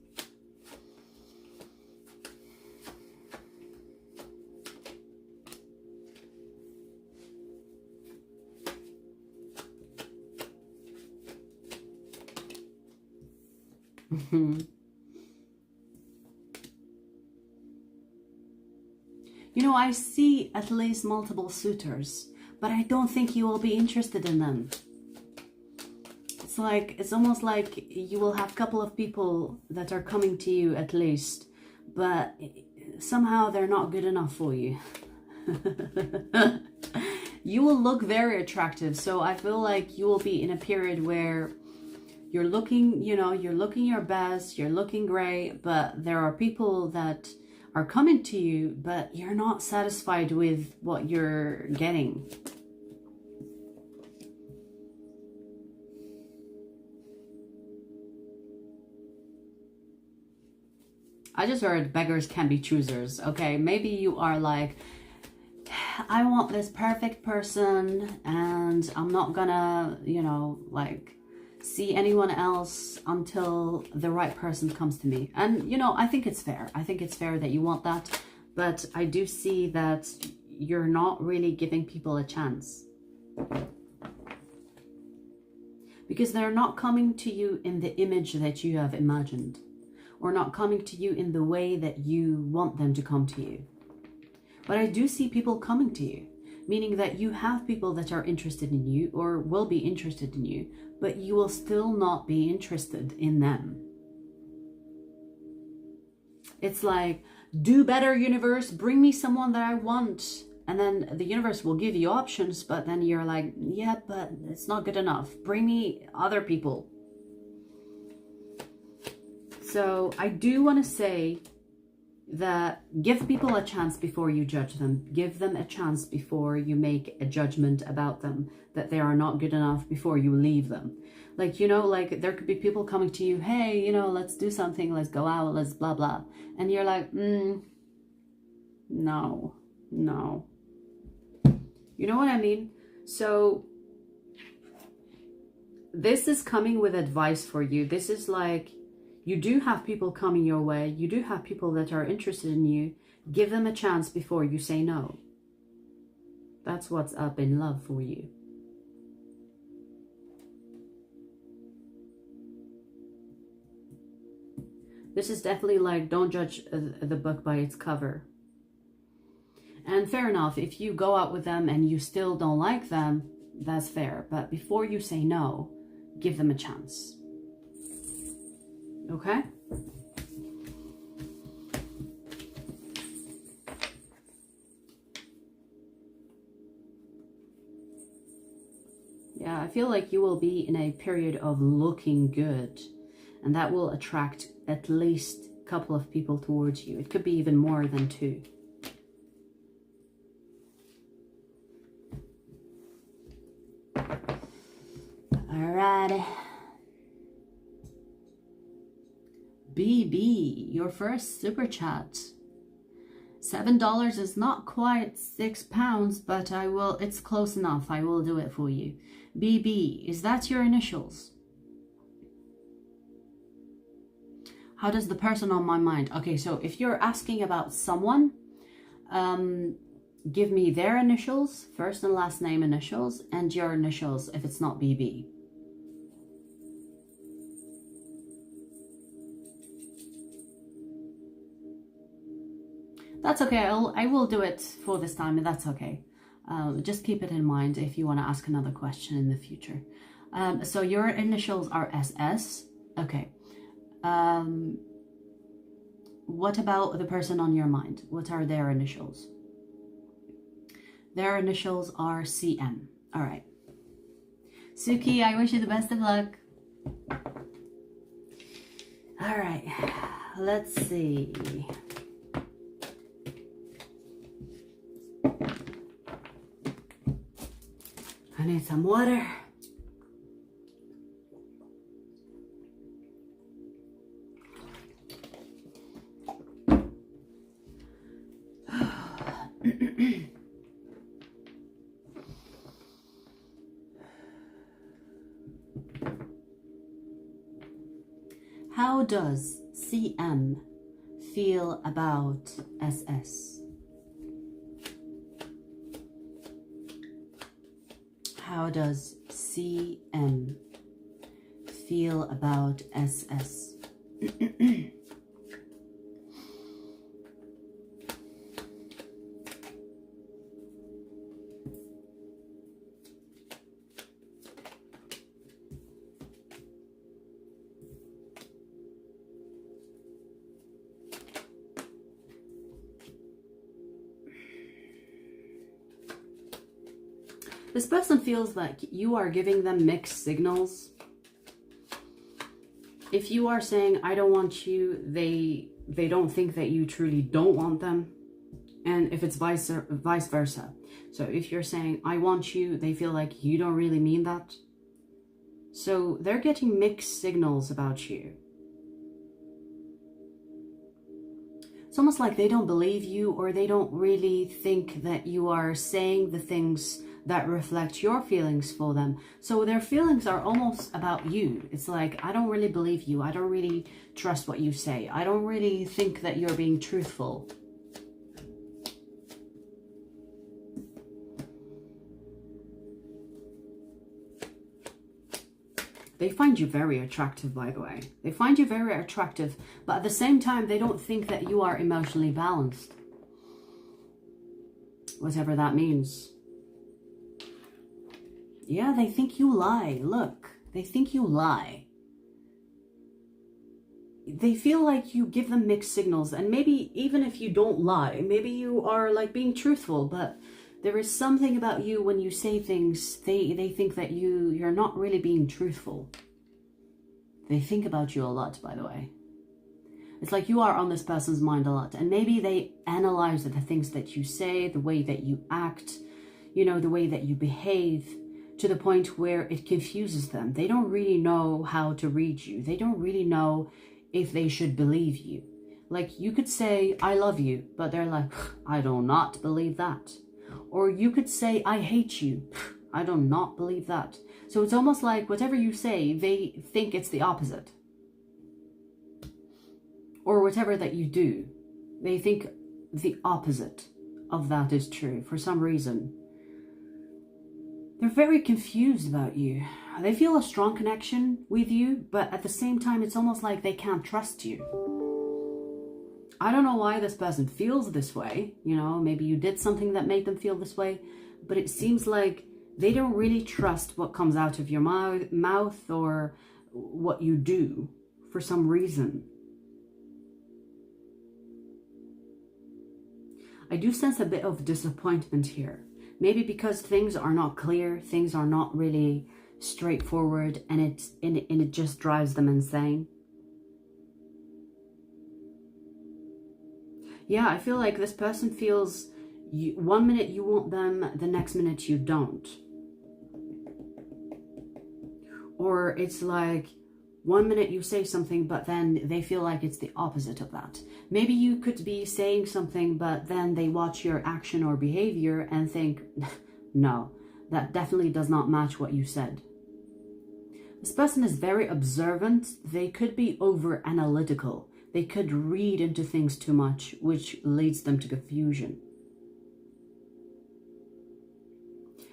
You know, I see at least multiple suitors, but I don't think you will be interested in them. It's almost like you will have a couple of people that are coming to you at least, but somehow they're not good enough for you. you will look very attractive. So I feel like you will be in a period where you're looking, you know, you're looking your best, you're looking great, but there are people that are coming to you, but you're not satisfied with what you're getting. I just heard beggars can be choosers. Okay, maybe you are like, I want this perfect person and I'm not gonna, you know, like see anyone else until the right person comes to me. And, you know, I think it's fair. I think it's fair that you want that. But I do see that you're not really giving people a chance. Because they're not coming to you in the image that you have imagined. Or not coming to you in the way that you want them to come to you. But I do see people coming to you, meaning that you have people that are interested in you or will be interested in you, but you will still not be interested in them. It's like, do better, universe, bring me someone that I want. And then the universe will give you options, but then you're like, yeah, but it's not good enough. Bring me other people. So I do want to say that give people a chance before you judge them. Give them a chance before you make a judgment about them, that they are not good enough before you leave them. Like, you know, like there could be people coming to you, hey, you know, let's do something, let's go out, let's blah, blah. And you're like, no. You know what I mean? So this is coming with advice for you. This is like, you do have people coming your way. You do have people that are interested in you. Give them a chance before you say no. That's what's up in love for you. This is definitely like, don't judge the book by its cover. And fair enough, if you go out with them and you still don't like them, that's fair. But before you say no, give them a chance. Okay? Yeah, I feel like you will be in a period of looking good, and that will attract at least a couple of people towards you. It could be even more than 2. All right. BB, your first super chat. $7 is not quite £6, but I will, it's close enough. I will do it for you. BB, is that your initials? How does the person on my mind? Okay, so if you're asking about someone, give me their initials, first and last name initials, and your initials if it's not BB. That's okay. I will do it for this time, and that's okay. Just keep it in mind if you want to ask another question in the future. So your initials are SS. Okay. What about the person on your mind? What are their initials? Their initials are CM. All right. Suki, I wish you the best of luck. All right. Let's see. I need some water. How does CM feel about SS? How does CM feel about SS? This person feels like you are giving them mixed signals. If you are saying, I don't want you, they don't think that you truly don't want them. And if it's vice versa. So if you're saying, I want you, they feel like you don't really mean that. So they're getting mixed signals about you. It's almost like they don't believe you, or they don't really think that you are saying the things that reflect your feelings for them. So their feelings are almost about you. It's like, I don't really believe you. I don't really trust what you say. I don't really think that you're being truthful. They find you very attractive, by the way. They find you very attractive, but at the same time, they don't think that you are emotionally balanced. Whatever that means. Yeah, they think you lie. Look, they think you lie. They feel like you give them mixed signals, and maybe even if you don't lie, maybe you are like being truthful, but there is something about you when you say things, they think that you're not really being truthful. They think about you a lot, by the way. It's like you are on this person's mind a lot, and maybe they analyze the things that you say, the way that you act, you know, the way that you behave, to the point where it confuses them. They don't really know how to read you. They don't really know if they should believe you. Like, you could say, I love you, but they're like, I do not believe that. Or you could say, I hate you. I do not believe that. So it's almost like whatever you say, they think it's the opposite. Or whatever that you do, they think the opposite of that is true for some reason. They're very confused about you. They feel a strong connection with you, but at the same time, it's almost like they can't trust you. I don't know why this person feels this way. You know, maybe you did something that made them feel this way, but it seems like they don't really trust what comes out of your mouth or what you do for some reason. I do sense a bit of disappointment here. Maybe because things are not clear, things are not really straightforward, and it just drives them insane. Yeah, I feel like this person feels one minute you want them, the next minute you don't. Or it's like one minute you say something, but then they feel like it's the opposite of that. Maybe you could be saying something, but then they watch your action or behavior and think, no, that definitely does not match what you said. This person is very observant. They could be over analytical. They could read into things too much, which leads them to confusion.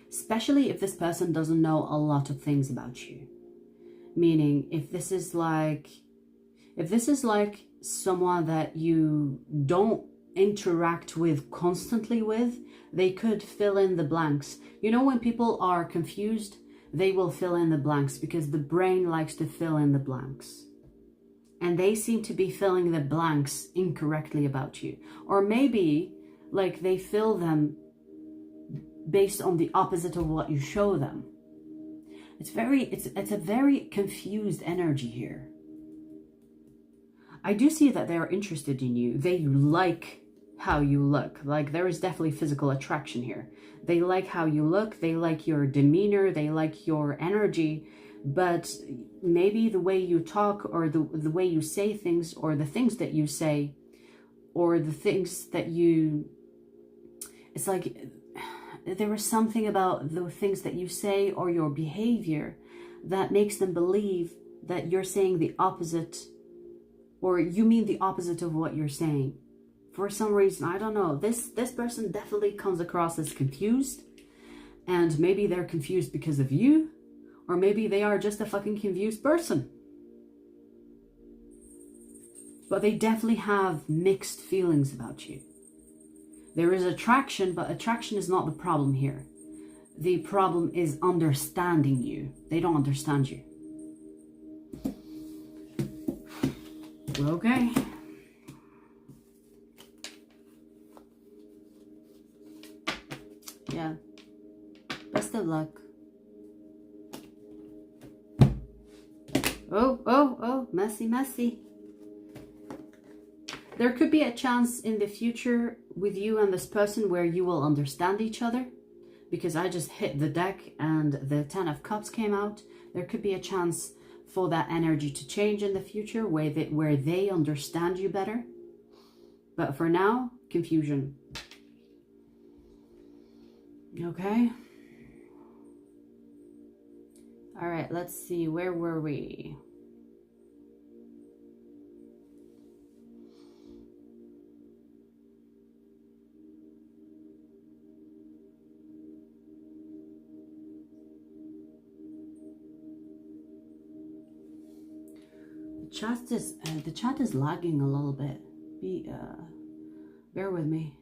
Especially if this person doesn't know a lot of things about you. Meaning, if this is like someone that you don't interact with constantly with, they could fill in the blanks. You know, when people are confused, they will fill in the blanks because the brain likes to fill in the blanks. And they seem to be filling the blanks incorrectly about you. Or maybe like they fill them based on the opposite of what you show them. It's a very confused energy here. I do see that they are interested in you. They like how you look. Like, there is definitely physical attraction here. They like how you look. They like your demeanor. They like your energy. But maybe the way you talk, or the way you say things, or the things that you say, or the things that you... It's like there is something about the things that you say or your behavior that makes them believe that you're saying the opposite, or you mean the opposite of what you're saying. For some reason, I don't know. This person definitely comes across as confused. And maybe they're confused because of you. Or maybe they are just a fucking confused person. But they definitely have mixed feelings about you. There is attraction, but attraction is not the problem here. The problem is understanding you. They don't understand you. Okay. Yeah. Best of luck. Oh, messy, messy. There could be a chance in the future with you and this person where you will understand each other, because I just hit the deck and the 10 of Cups came out. There could be a chance for that energy to change in the future where they understand you better. But for now, confusion. Okay. All right, let's see. Where were we? The chat is lagging a little bit. Bear with me.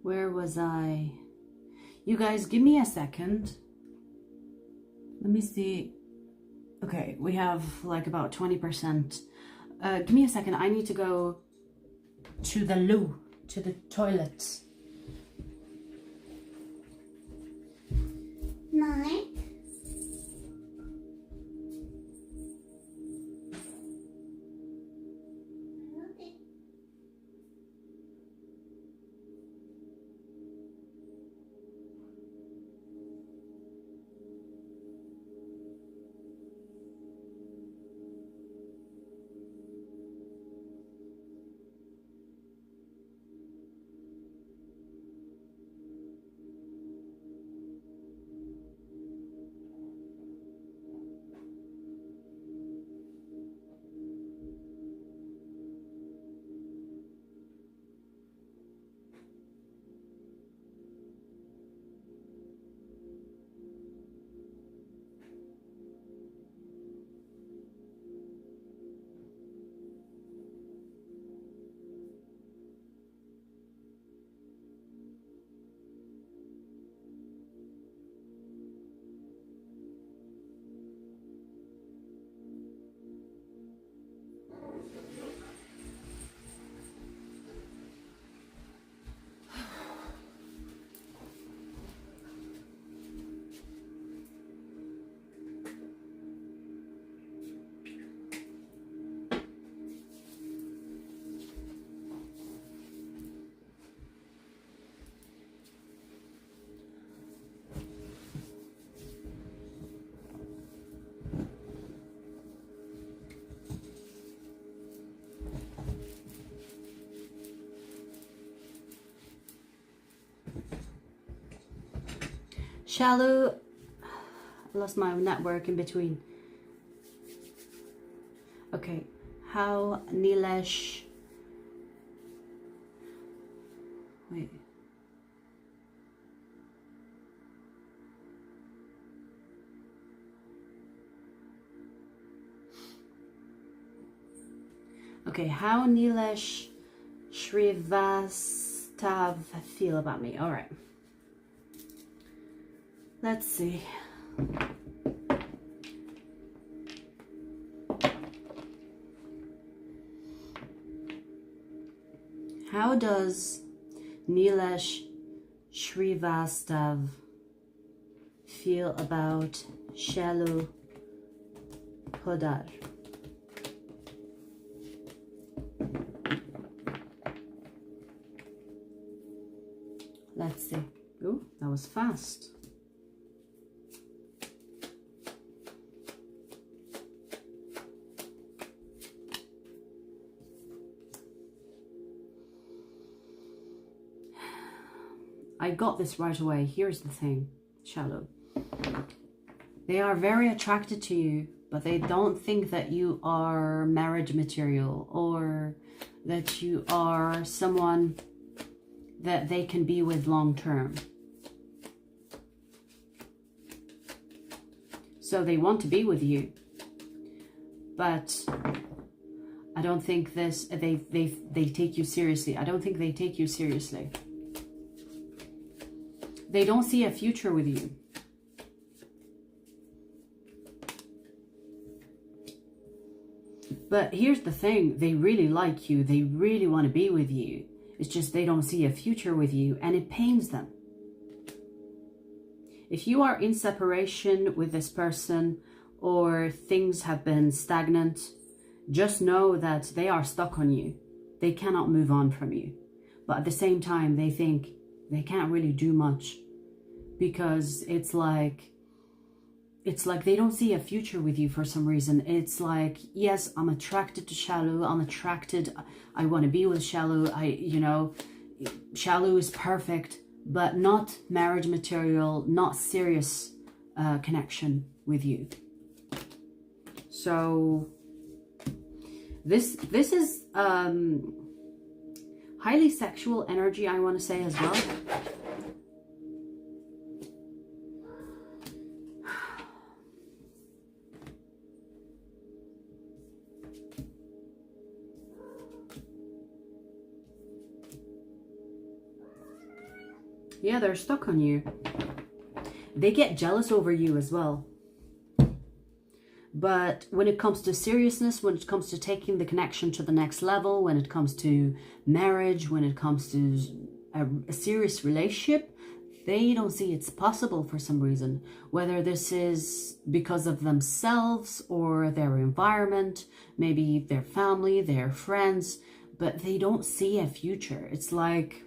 Where was I? You guys, give me a second. Let me see. Okay, we have like about 20%. Give me a second. I need to go to the loo, to the toilet. Mine. Shallow. I lost my network in between. Okay. How Nilesh. Wait. Okay, how Nilesh Srivastav feel about me? All right. Let's see. How does Nilesh Srivastav feel about Shalu Podar? Let's see. Ooh, that was fast. I got this right away. Here's the thing, Shallow. They are very attracted to you, but they don't think that you are marriage material or that you are someone that they can be with long term. So they want to be with you, but I don't think they take you seriously. I don't think they take you seriously. They don't see a future with you. But here's the thing, they really like you. They really want to be with you. It's just they don't see a future with you, and it pains them. If you are in separation with this person, or things have been stagnant, just know that they are stuck on you. They cannot move on from you. But at the same time, they think they can't really do much, because it's like they don't see a future with you for some reason. It's like, yes, I'm attracted to Shallow. I want to be with Shallow. Shallow is perfect, but not marriage material, not serious connection with you. So this is highly sexual energy, I want to say as well. Yeah, they're stuck on you. They get jealous over you as well. But when it comes to seriousness, when it comes to taking the connection to the next level, when it comes to marriage, when it comes to a serious relationship, they don't see it's possible for some reason. Whether this is because of themselves or their environment, maybe their family, their friends, but they don't see a future. It's like,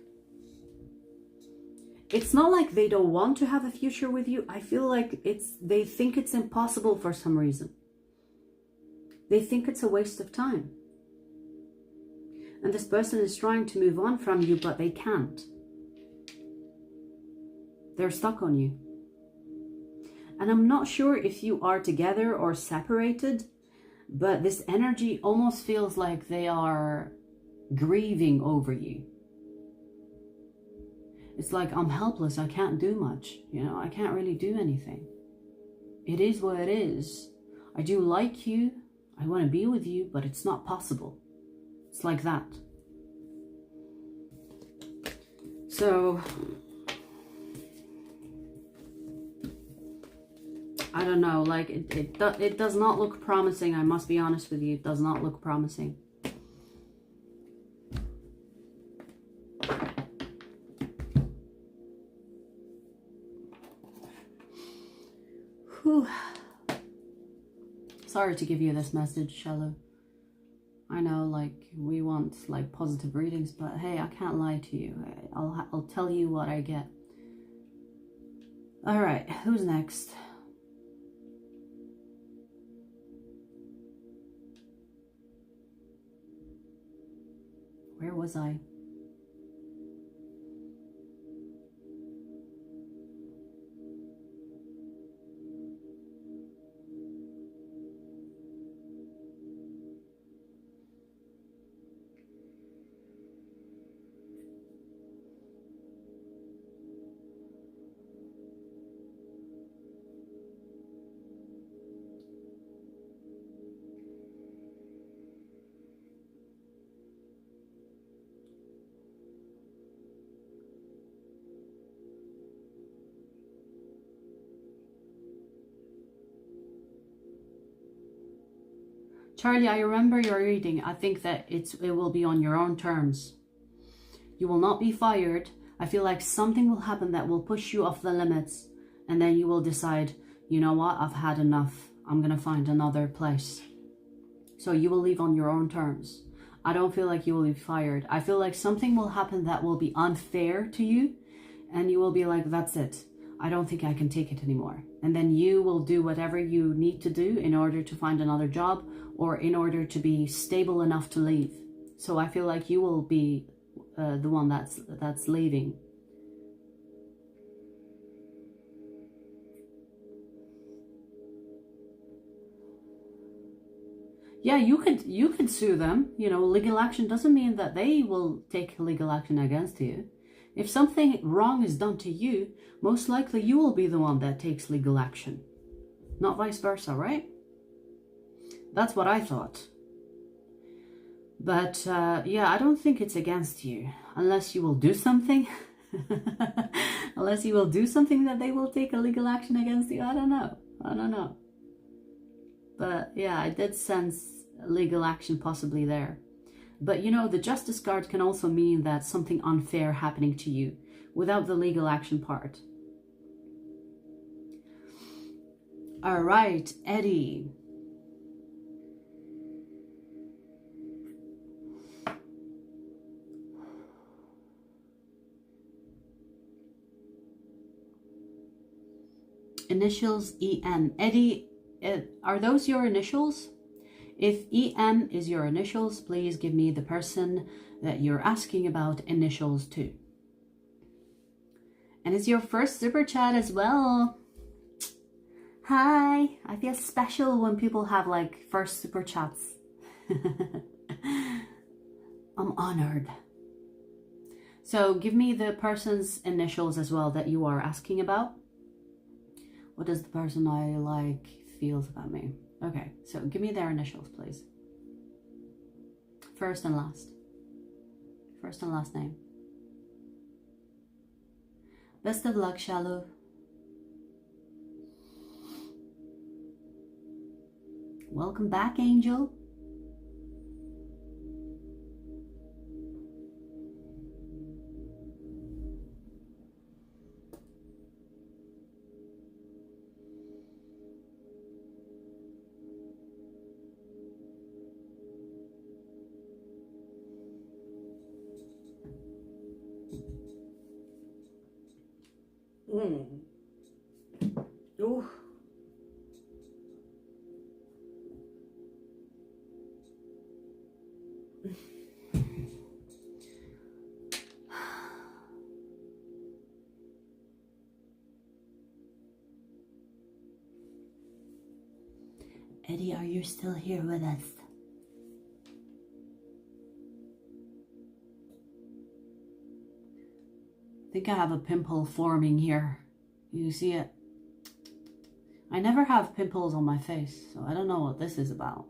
it's not like they don't want to have a future with you. I feel like they think it's impossible for some reason. They think it's a waste of time. And this person is trying to move on from you, but they can't. They're stuck on you. And I'm not sure if you are together or separated, but this energy almost feels like they are grieving over you. It's like, I'm helpless, I can't do much, I can't really do anything. It is what it is. I do like you, I want to be with you, but it's not possible. It's like that. So, I don't know, like, it does not look promising, I must be honest with you, it does not look promising. Whew. Sorry to give you this message, Shallow. I know, like, we want, like, positive readings, but hey, I can't lie to you. I'll tell you what I get. All right, who's next? Where was I? Charlie, I remember your reading. I think that it will be on your own terms. You will not be fired. I feel like something will happen that will push you off the limits. And then you will decide, you know what, I've had enough. I'm going to find another place. So you will leave on your own terms. I don't feel like you will be fired. I feel like something will happen that will be unfair to you. And you will be like, that's it. I don't think I can take it anymore. And then you will do whatever you need to do in order to find another job or in order to be stable enough to leave. So I feel like you will be the one that's leaving. Yeah, you could sue them. Legal action doesn't mean that they will take legal action against you. If something wrong is done to you, most likely you will be the one that takes legal action, not vice versa, right? That's what I thought. But yeah, I don't think it's against you, unless you will do something. Unless you will do something that they will take a legal action against you. I don't know. But yeah, I did sense legal action possibly there. But you know, the justice card can also mean that something unfair happening to you without the legal action part. All right, Eddie. Initials EM. Eddie, are those your initials? If EM is your initials, please give me the person that you're asking about initials to. And it's your first super chat as well. Hi, I feel special when people have like first super chats. I'm honored. So give me the person's initials as well that you are asking about. What does the person I like feels about me? Okay, so give me their initials, please. First and last. First and last name. Best of luck, Shallow. Welcome back, Angel. Ooh. Eddie, are you still here with us? I think I have a pimple forming here. You see it? I never have pimples on my face, so I don't know what this is about.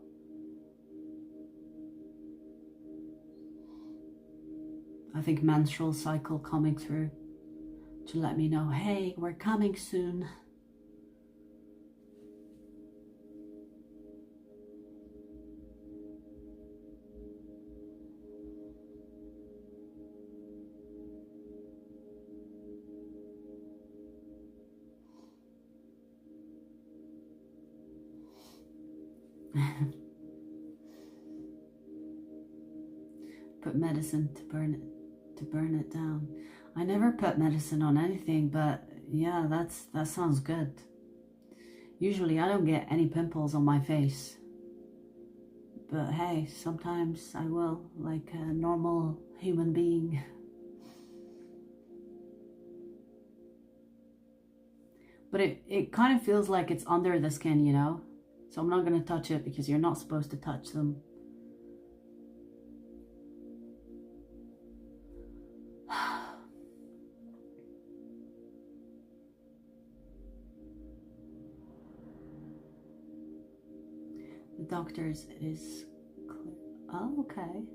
I think menstrual cycle coming through to let me know, hey, we're coming soon. Put medicine to burn it down. I never put medicine on anything, but yeah, that sounds good. Usually I don't get any pimples on my face, but hey, sometimes I will, like a normal human being. But it kind of feels like it's under the skin, you know? So I'm not going to touch it because you're not supposed to touch them. The doctor's is clear. Oh, okay.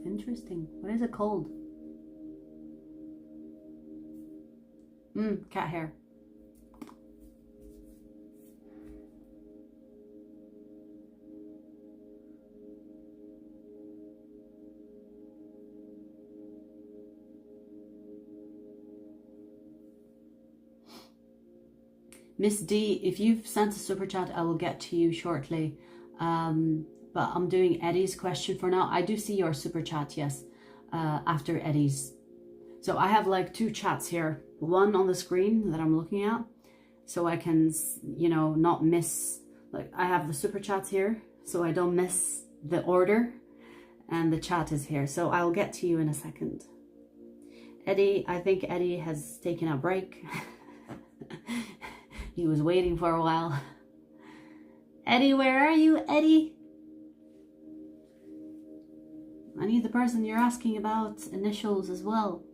Interesting. What is it called? Cat hair. Miss D, if you've sent a super chat, I will get to you shortly. But I'm doing Eddie's question for now. I do see your super chat, yes, after Eddie's. So I have like two chats here. One on the screen that I'm looking at, so I can, you know, not miss, like I have the super chats here, so I don't miss the order, and the chat is here. So I'll get to you in a second. Eddie, I think Eddie has taken a break. He was waiting for a while. Eddie, where are you, Eddie? I need the person you're asking about initials as well.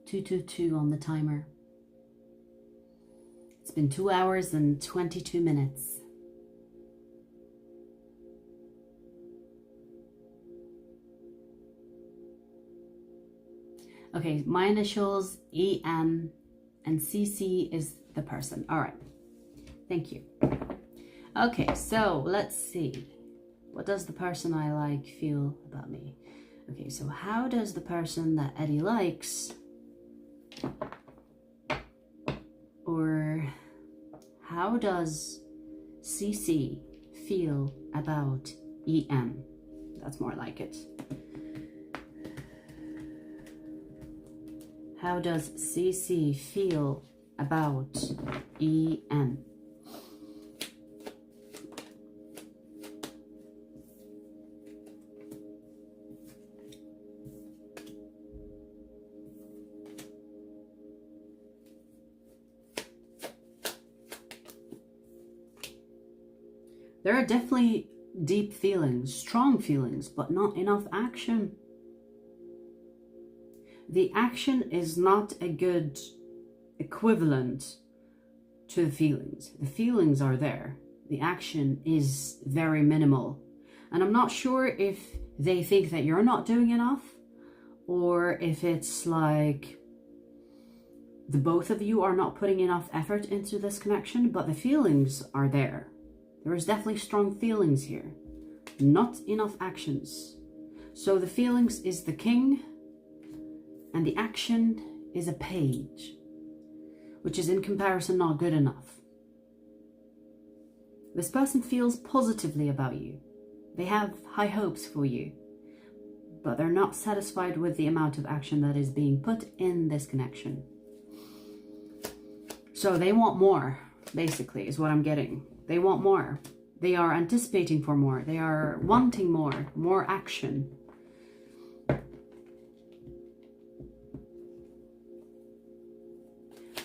"222" on the timer. It's been 2 hours and 22 minutes. Okay, my initials EM and CC is the person. All right, thank you. Okay, so let's see. What does the person I like feel about me? Okay, so how does the person that Eddie likes, or how does CC feel about EM? That's more like it. How does CC feel about EM? There are definitely deep feelings, strong feelings, but not enough action. The action is not a good equivalent to the feelings. The feelings are there. The action is very minimal. And I'm not sure if they think that you're not doing enough, or if it's like the both of you are not putting enough effort into this connection, but the feelings are there. There is definitely strong feelings here, not enough actions. So the feelings is the king, and the action is a page, which is in comparison not good enough. This person feels positively about you. They have high hopes for you, but they're not satisfied with the amount of action that is being put in this connection. So they want more, basically, is what I'm getting. They want more. They are anticipating for more. They are wanting more action.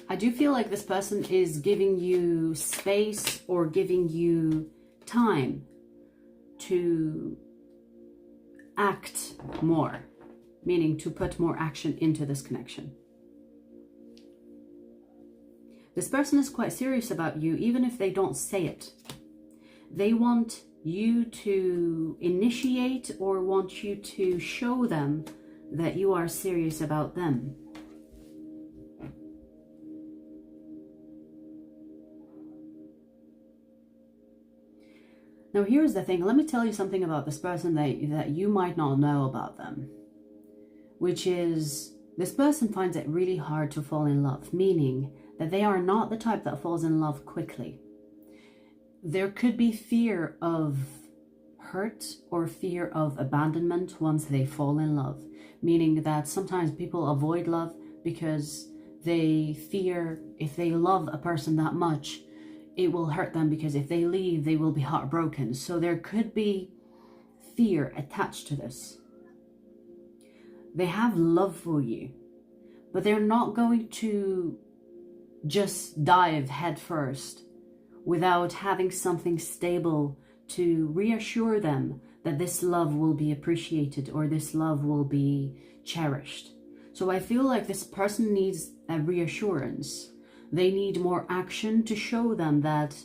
I do feel like this person is giving you space or giving you time to act more, meaning to put more action into this connection. This person is quite serious about you, even if they don't say it. They want you to initiate or want you to show them that you are serious about them. Now here's the thing, let me tell you something about this person that you might not know about them, which is this person finds it really hard to fall in love, meaning that they are not the type that falls in love quickly. There could be fear of hurt or fear of abandonment once they fall in love, meaning that sometimes people avoid love because they fear if they love a person that much, it will hurt them, because if they leave, they will be heartbroken. So there could be fear attached to this. They have love for you, but they're not going to just dive headfirst without having something stable to reassure them that this love will be appreciated or this love will be cherished. So I feel like this person needs a reassurance. They need more action to show them that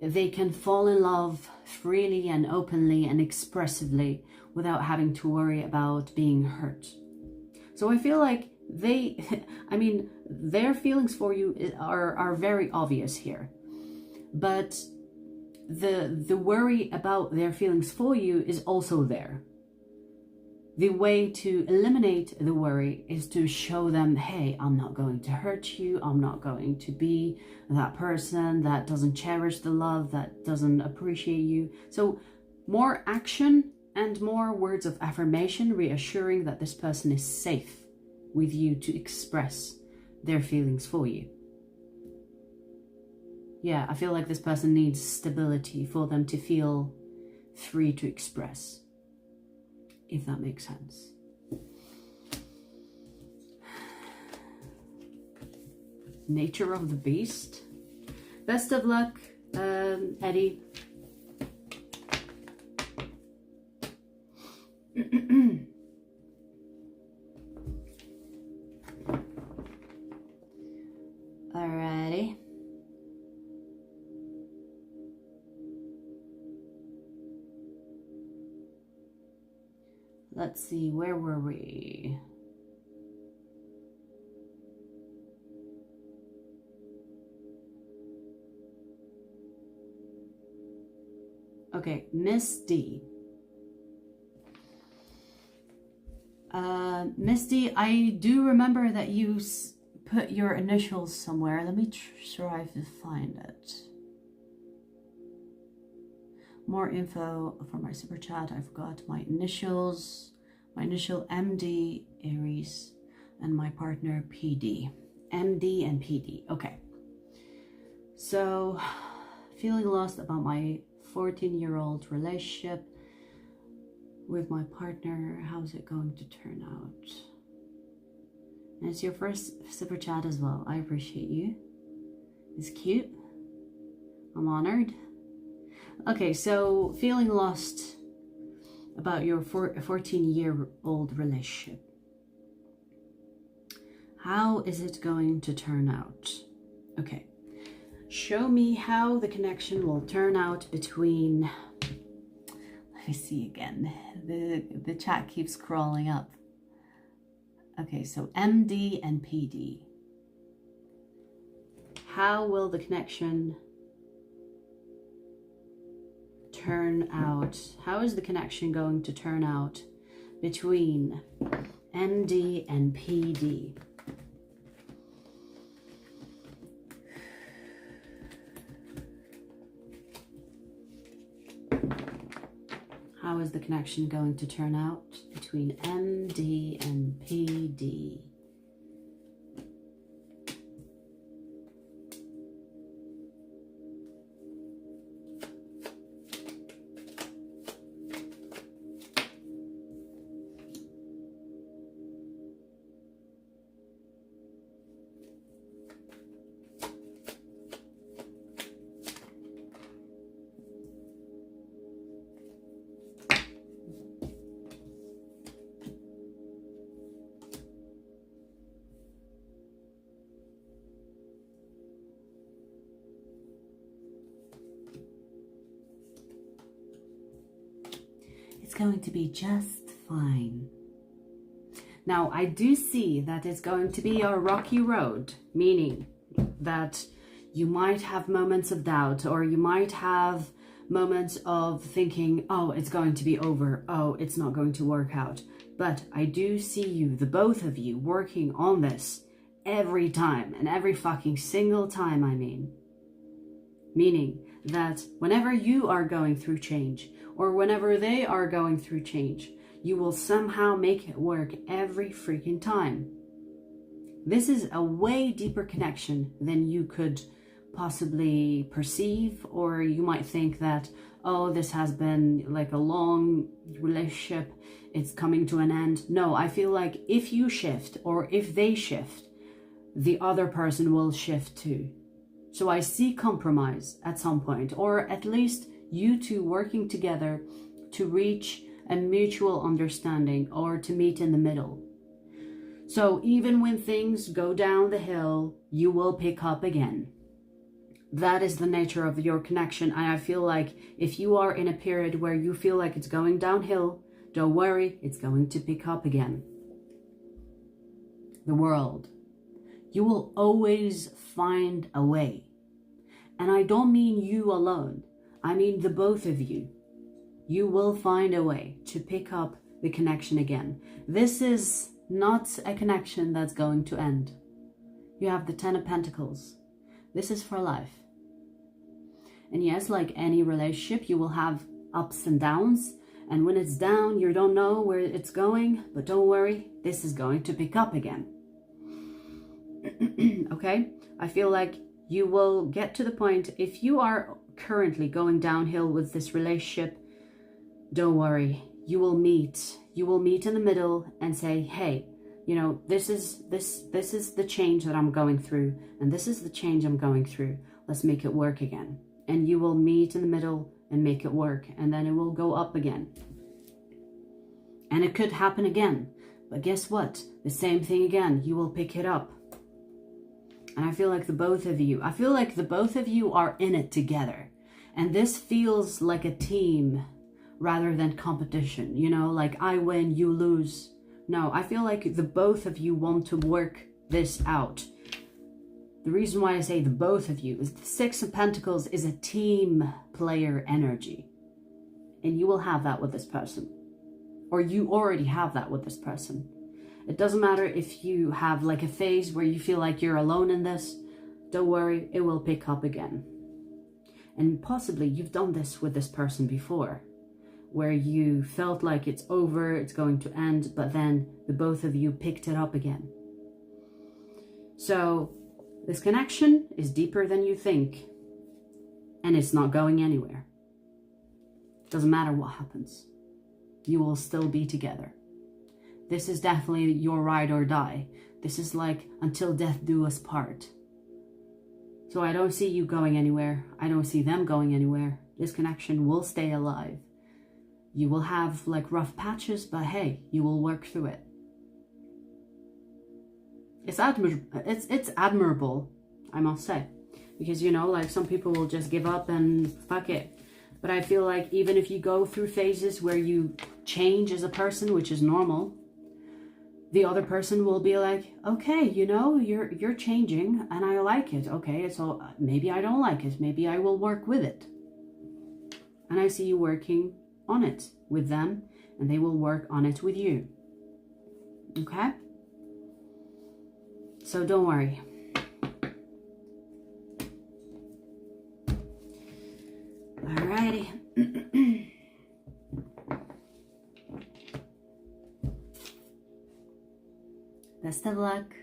they can fall in love freely and openly and expressively without having to worry about being hurt. So I feel like their feelings for you are very obvious here. But the worry about their feelings for you is also there. The way to eliminate the worry is to show them, hey, I'm not going to hurt you. I'm not going to be that person that doesn't cherish the love, that doesn't appreciate you. So more action and more words of affirmation, reassuring that this person is safe with you to express their feelings for you. Yeah, I feel like this person needs stability for them to feel free to express, if that makes sense. Nature of the beast. Best of luck, Eddie. Alrighty. Let's see, where were we? Okay, Miss D. Miss D, I do remember that you put your initials somewhere. Let me try to find it. More info for my super chat. I forgot my initials. My initial MD, Aries, and my partner PD. MD and PD. Okay. So, feeling lost about my 14-year-old relationship with my partner. How's it going to turn out? And it's your first super chat as well. I appreciate you. It's cute. I'm honored. Okay, so feeling lost about your 14-year-old relationship. How is it going to turn out? Okay. Show me how the connection will turn out between... Let me see again. The chat keeps crawling up. Okay, so MD and PD. How will the connection turn out? How is the connection going to turn out between MD and PD? How is the connection going to turn out between MD and PD? It's going to be just fine. Now, I do see that it's going to be a rocky road, meaning that you might have moments of doubt, or you might have moments of thinking, oh, it's going to be over. Oh, it's not going to work out. But I do see you, the both of you, working on this every time, and every fucking single time, I mean. Meaning that whenever you are going through change, or whenever they are going through change, you will somehow make it work every freaking time. This is a way deeper connection than you could possibly perceive, or you might think that, oh, this has been like a long relationship, it's coming to an end. No, I feel like if you shift, or if they shift, the other person will shift too. So I see compromise at some point, or at least you two working together to reach a mutual understanding, or to meet in the middle. So even when things go down the hill, you will pick up again. That is the nature of your connection. And I feel like if you are in a period where you feel like it's going downhill, don't worry, it's going to pick up again. The world. You will always find a way. And I don't mean you alone. I mean the both of you. You will find a way to pick up the connection again. This is not a connection that's going to end. You have the 10 of Pentacles. This is for life. And yes, like any relationship, you will have ups and downs. And when it's down, you don't know where it's going. But don't worry, this is going to pick up again. Okay? I feel like You will get to the point, if you are currently going downhill with this relationship, don't worry, you will meet in the middle and say, hey, you know, this is the change that I'm going through, and this is the change I'm going through. Let's make it work again. And you will meet in the middle and make it work, and then it will go up again. And it could happen again. But guess what? The same thing again. You will pick it up. And I feel like the both of you are in it together. And this feels like a team rather than competition. You know, like I win, you lose. No, I feel like the both of you want to work this out. The reason why I say the both of you is the Six of Pentacles is a team player energy. And you will have that with this person. Or you already have that with this person. It doesn't matter if you have like a phase where you feel like you're alone in this. Don't worry, it will pick up again. And possibly you've done this with this person before, where you felt like it's over, it's going to end, but then the both of you picked it up again. So this connection is deeper than you think, and it's not going anywhere. Doesn't matter what happens. You will still be together. This is definitely your ride or die. This is like until death do us part. So I don't see you going anywhere. I don't see them going anywhere. This connection will stay alive. You will have like rough patches, but hey, you will work through it. It's admirable, I must say. Because, you know, like some people will just give up and fuck it. But I feel like even if you go through phases where you change as a person, which is normal, the other person will be like, okay, you know, you're changing and I like it. Okay, so maybe I don't like it. Maybe I will work with it. And I see you working on it with them, and they will work on it with you. Okay? So don't worry. Alrighty. Best of luck.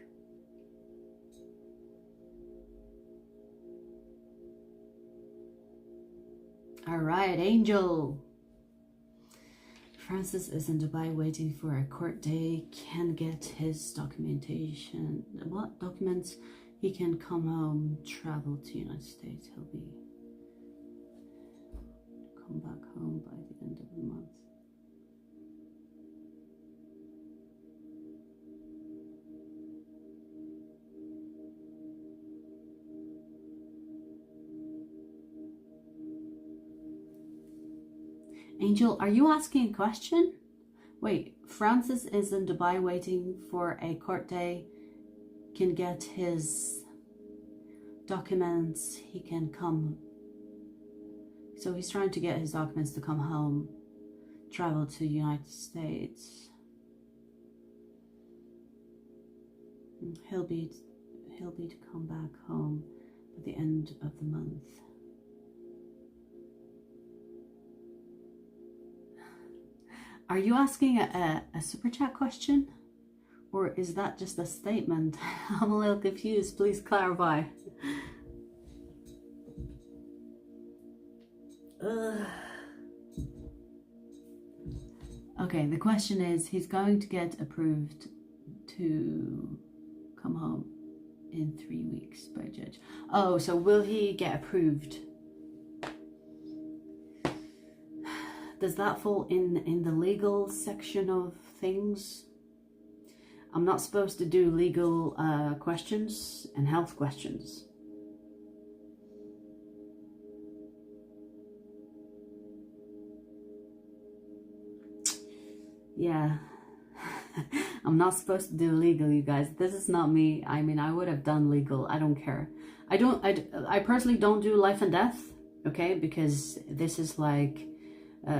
Alright, Angel. Francis is in Dubai waiting for a court day. Can get his documentation. What documents? He can come home, travel to United States. He'll be come back home by the end of the month. Angel, are you asking a question? Wait, Francis is in Dubai waiting for a court day. Can get his documents. He can come. So he's trying to get his documents to come home, travel to the United States. He'll be to come back home at the end of the month. Are you asking a super chat question? Or is that just a statement? I'm a little confused. Please clarify. Okay, the question is, he's going to get approved to come home in 3 weeks by a judge. Oh, so will he get approved? Does that fall in the legal section of things? I'm not supposed to do legal questions and health questions. Yeah, I'm not supposed to do legal, you guys. This is not me. I mean, I would have done legal. I don't care. I personally don't do life and death, okay? Because this is like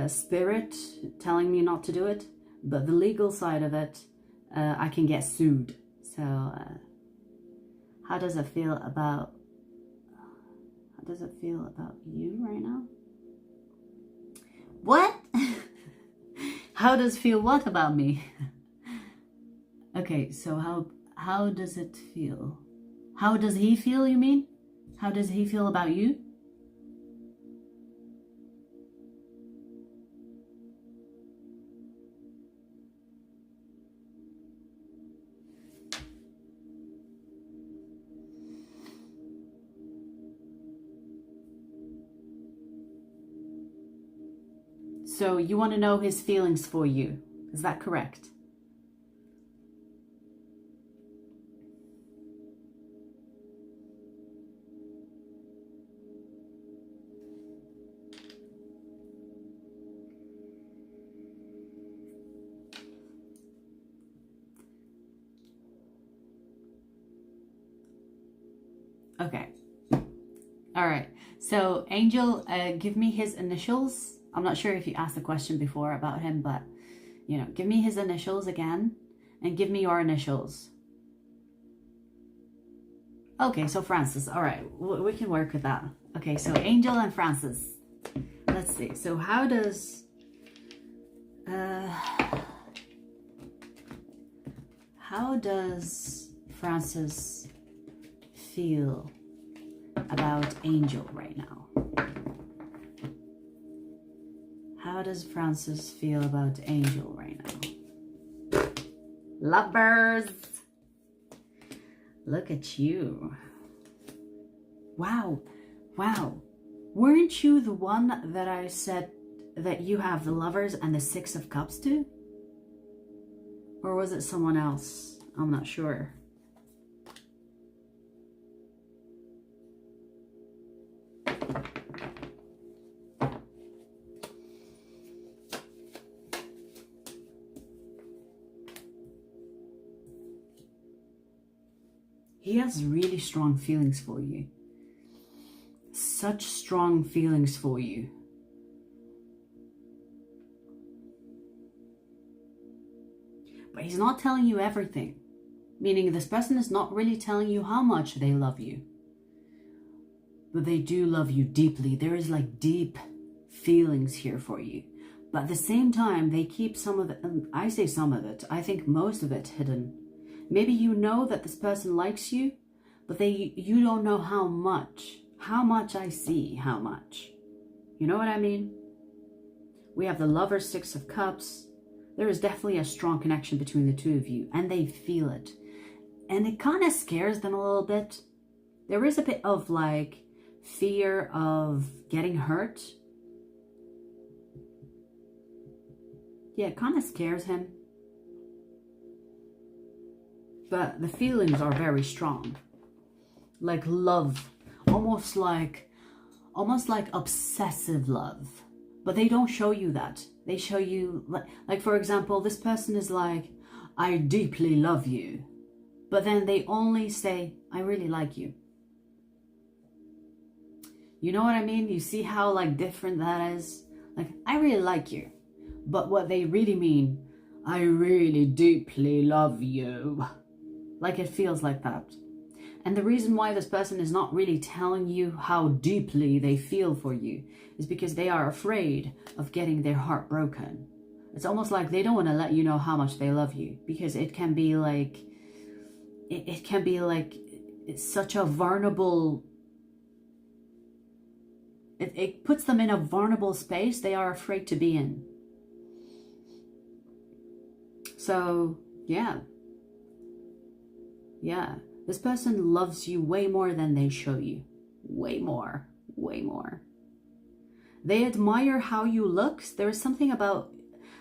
spirit telling me not to do it. But the legal side of it, I can get sued. So how does it feel about you right now? What? How does it feel what about me? Okay, so how does it feel? How does he feel, you mean? How does he feel about you? So you want to know his feelings for you. Is that correct? Okay. All right. So Angel, give me his initials. I'm not sure if you asked the question before about him, but, you know, give me his initials again and give me your initials. Okay, so Francis. All right, we can work with that. Okay, so Angel and Francis. Let's see. So how does Francis feel about Angel right now? How does Francis feel about Angel right now? Lovers! Look at you. Wow. Wow. Weren't you the one that I said that you have the Lovers and the Six of Cups to? Or was it someone else? I'm not sure. He has really strong feelings for you. Such strong feelings for you. But he's not telling you everything. Meaning this person is not really telling you how much they love you. But they do love you deeply. There is like deep feelings here for you. But at the same time, they keep some of it, and I say some of it, I think most of it hidden. Maybe you know that this person likes you, but you don't know how much. How much I see, how much. You know what I mean? We have the Lovers, Six of Cups. There is definitely a strong connection between the two of you, and they feel it. And it kind of scares them a little bit. There is a bit of like fear of getting hurt. Yeah, it kind of scares him. But the feelings are very strong. Like love. Almost like obsessive love. But they don't show you that. They show you, like for example, this person is like, I deeply love you. But then they only say, I really like you. You know what I mean? You see how like different that is? Like, I really like you. But what they really mean, I really deeply love you. Like it feels like that. And the reason why this person is not really telling you how deeply they feel for you is because they are afraid of getting their heart broken. It's almost like they don't want to let you know how much they love you, because it can be like, it can be like it's such a vulnerable, it puts them in a vulnerable space they are afraid to be in. So, yeah. Yeah. This person loves you way more than they show you. Way more. Way more. They admire how you look. There is something about,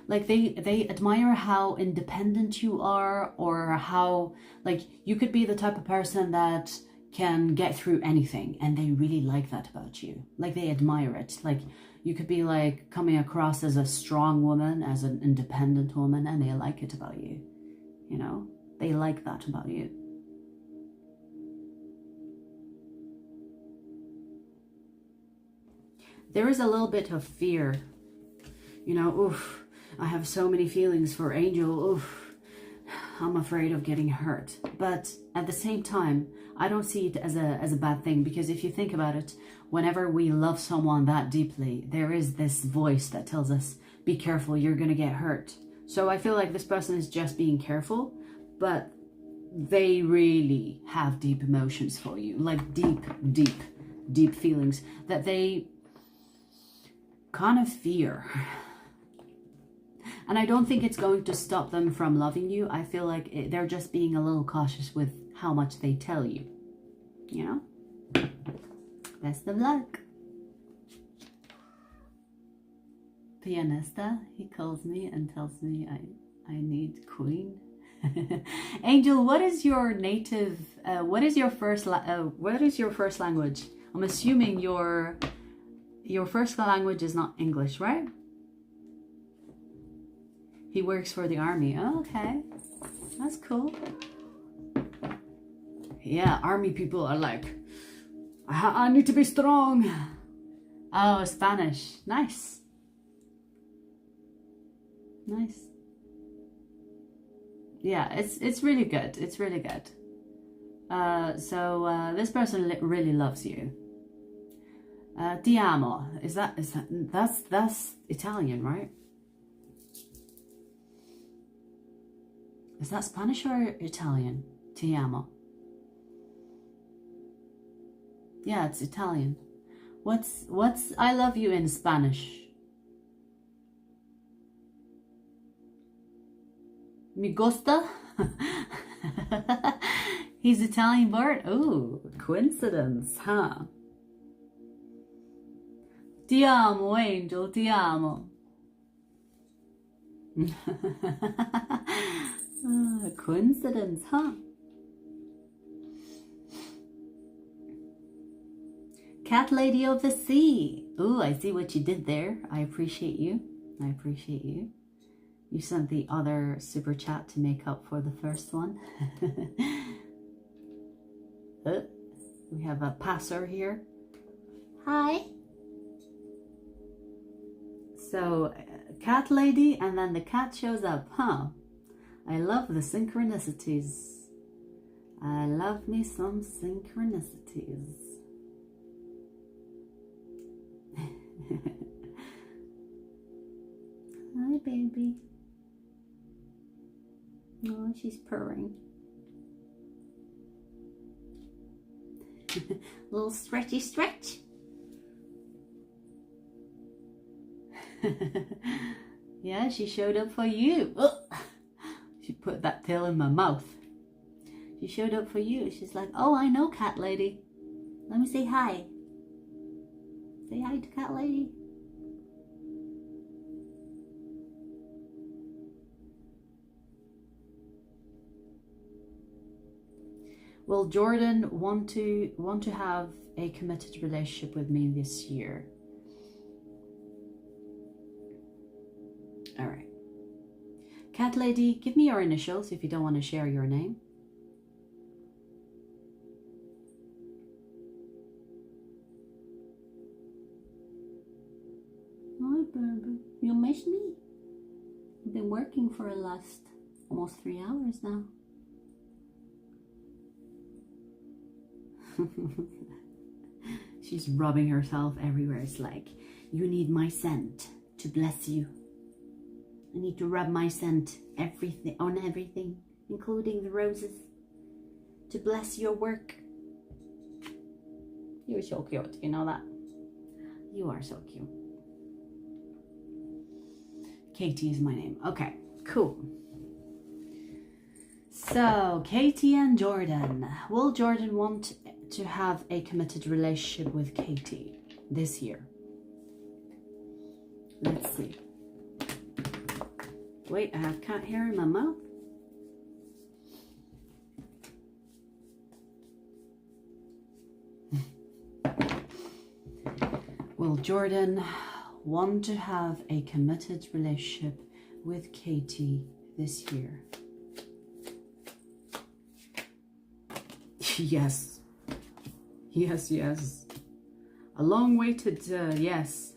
like, they admire how independent you are, or how, like, you could be the type of person that can get through anything, and they really like that about you. Like, they admire it. Like, you could be, like, coming across as a strong woman, as an independent woman, and they like it about you. You know? They like that about you. There is a little bit of fear. You know, oof, I have so many feelings for Angel. Oof, I'm afraid of getting hurt. But at the same time, I don't see it as a bad thing, because if you think about it, whenever we love someone that deeply, there is this voice that tells us, be careful, you're going to get hurt. So I feel like this person is just being careful, but they really have deep emotions for you, like deep feelings that they kind of fear. And I don't think it's going to stop them from loving you. I feel like they're just being a little cautious with how much they tell you, you know? Best of luck. Pianista, he calls me and tells me I need queen. Angel, what is your native, what is your first language? I'm assuming your first language is not English, right? He works for the army. Oh, okay, that's cool. Yeah, army people are like, I need to be strong. Oh, Spanish. Nice. Nice. Yeah, it's really good. It's really good. So this person really loves you. Ti amo. That's Italian, right? Is that Spanish or Italian? Ti amo. Yeah, it's Italian. What's I love you in Spanish? Me gusta? He's Italian born? Oh, coincidence, huh? Ti amo, Angel, ti amo. Coincidence, huh? Cat lady of the sea. Oh, I see what you did there. I appreciate you. I appreciate you. You sent the other super chat to make up for the first one. We have a passer here. Hi. So, cat lady, and then the cat shows up, huh? I love the synchronicities. I love me some synchronicities. Hi, baby. Oh, she's purring. Little stretchy stretch. Yeah, she showed up for you. Oh, she put that tail in my mouth. She showed up for you. She's like, oh, I know, cat lady. Let me say hi. Say hi to cat lady. Will Jordan want to have a committed relationship with me this year? All right. Cat lady, give me your initials if you don't want to share your name. Hi, baby. You miss me? I've been working for the last almost 3 hours now. She's rubbing herself everywhere. It's like, you need my scent to bless you. I need to rub my scent on everything, including the roses, to bless your work. You're so cute, you know that? You are so cute. Katie is my name. Okay, cool. So, Katie and Jordan. Will Jordan want to have a committed relationship with Katie this year? Let's see. Wait, I have cat hair in my mouth. Will Jordan want to have a committed relationship with Katie this year? Yes. Yes, yes. A long-awaited yes.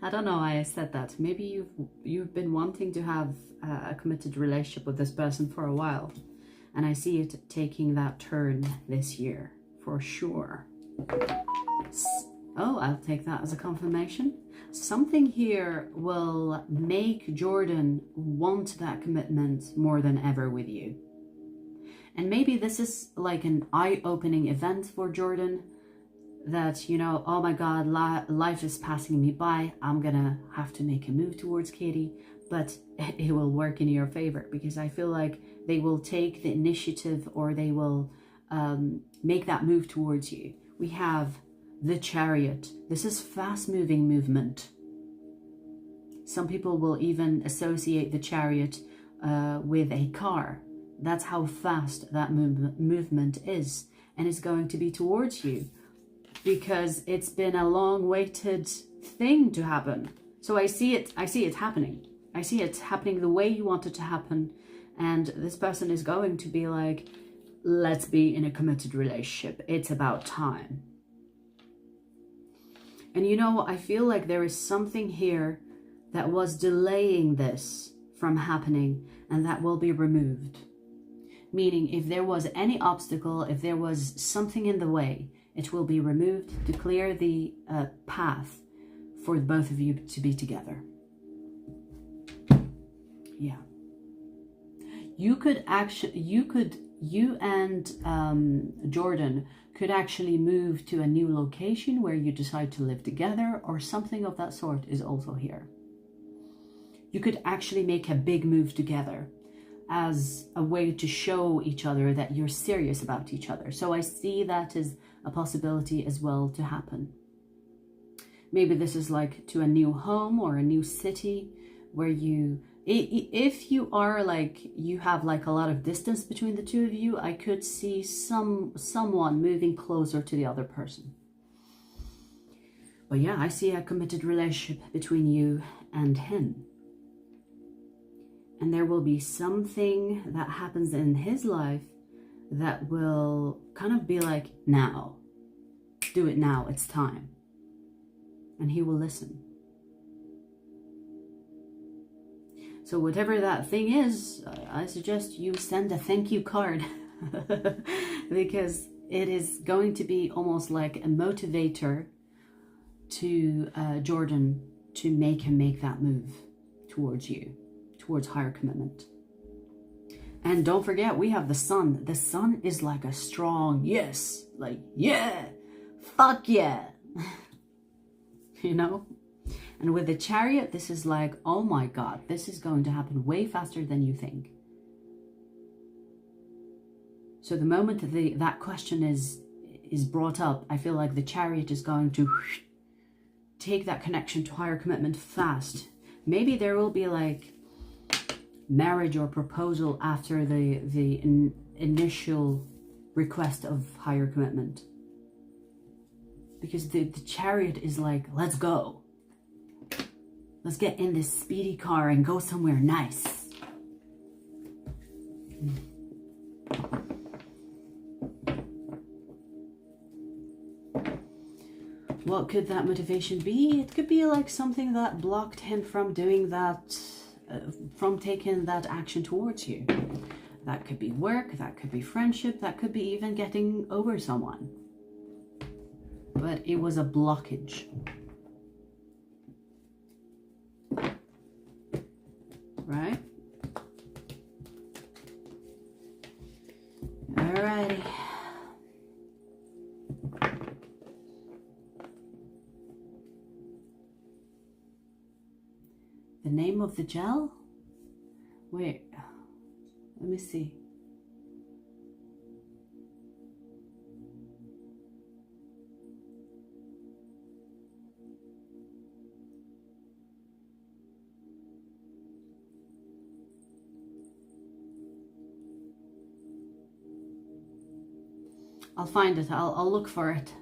I don't know why I said that. Maybe you've been wanting to have a committed relationship with this person for a while, and I see it taking that turn this year for sure. Oh, I'll take that as a confirmation. Something here will make Jordan want that commitment more than ever with you. And maybe this is like an eye-opening event for Jordan, that, you know, oh my God, life is passing me by. I'm gonna have to make a move towards Katie, but it will work in your favor, because I feel like they will take the initiative, or they will make that move towards you. We have the Chariot. This is fast-moving movement. Some people will even associate the Chariot with a car. That's how fast that movement is, and it's going to be towards you, because it's been a long-awaited thing to happen. So I see it happening. I see it happening the way you want it to happen, and this person is going to be like, let's be in a committed relationship. It's about time. And you know, I feel like there is something here that was delaying this from happening, and that will be removed. Meaning, if there was any obstacle, if there was something in the way, it will be removed to clear the path for both of you to be together. Yeah. You and Jordan could actually move to a new location where you decide to live together, or something of that sort is also here. You could actually make a big move together as a way to show each other that you're serious about each other. So I see that as a possibility as well to happen. Maybe this is like to a new home or a new city where you, if you are like, you have like a lot of distance between the two of you, I could see someone moving closer to the other person. But yeah, I see a committed relationship between you and him. And there will be something that happens in his life that will kind of be like, now, do it now, it's time. And he will listen. So whatever that thing is, I suggest you send a thank you card because it is going to be almost like a motivator to Jordan to make him make that move towards you, towards higher commitment. And don't forget, we have the sun. The sun is like a strong yes, like yeah, fuck yeah, you know? And with the Chariot, this is like, oh my God, this is going to happen way faster than you think. So the moment that question is brought up, I feel like the Chariot is going to take that connection to higher commitment fast. Maybe there will be like marriage or proposal after the initial request of higher commitment. Because the Chariot is like, let's go. Let's get in this speedy car and go somewhere nice. What could that motivation be? It could be like something that blocked him from doing that, from taking that action towards you. That could be work, that could be friendship, that could be even getting over someone. But it was a blockage. Right? Alrighty. The name of the gel? Wait, let me see. I'll find it. I'll look for it.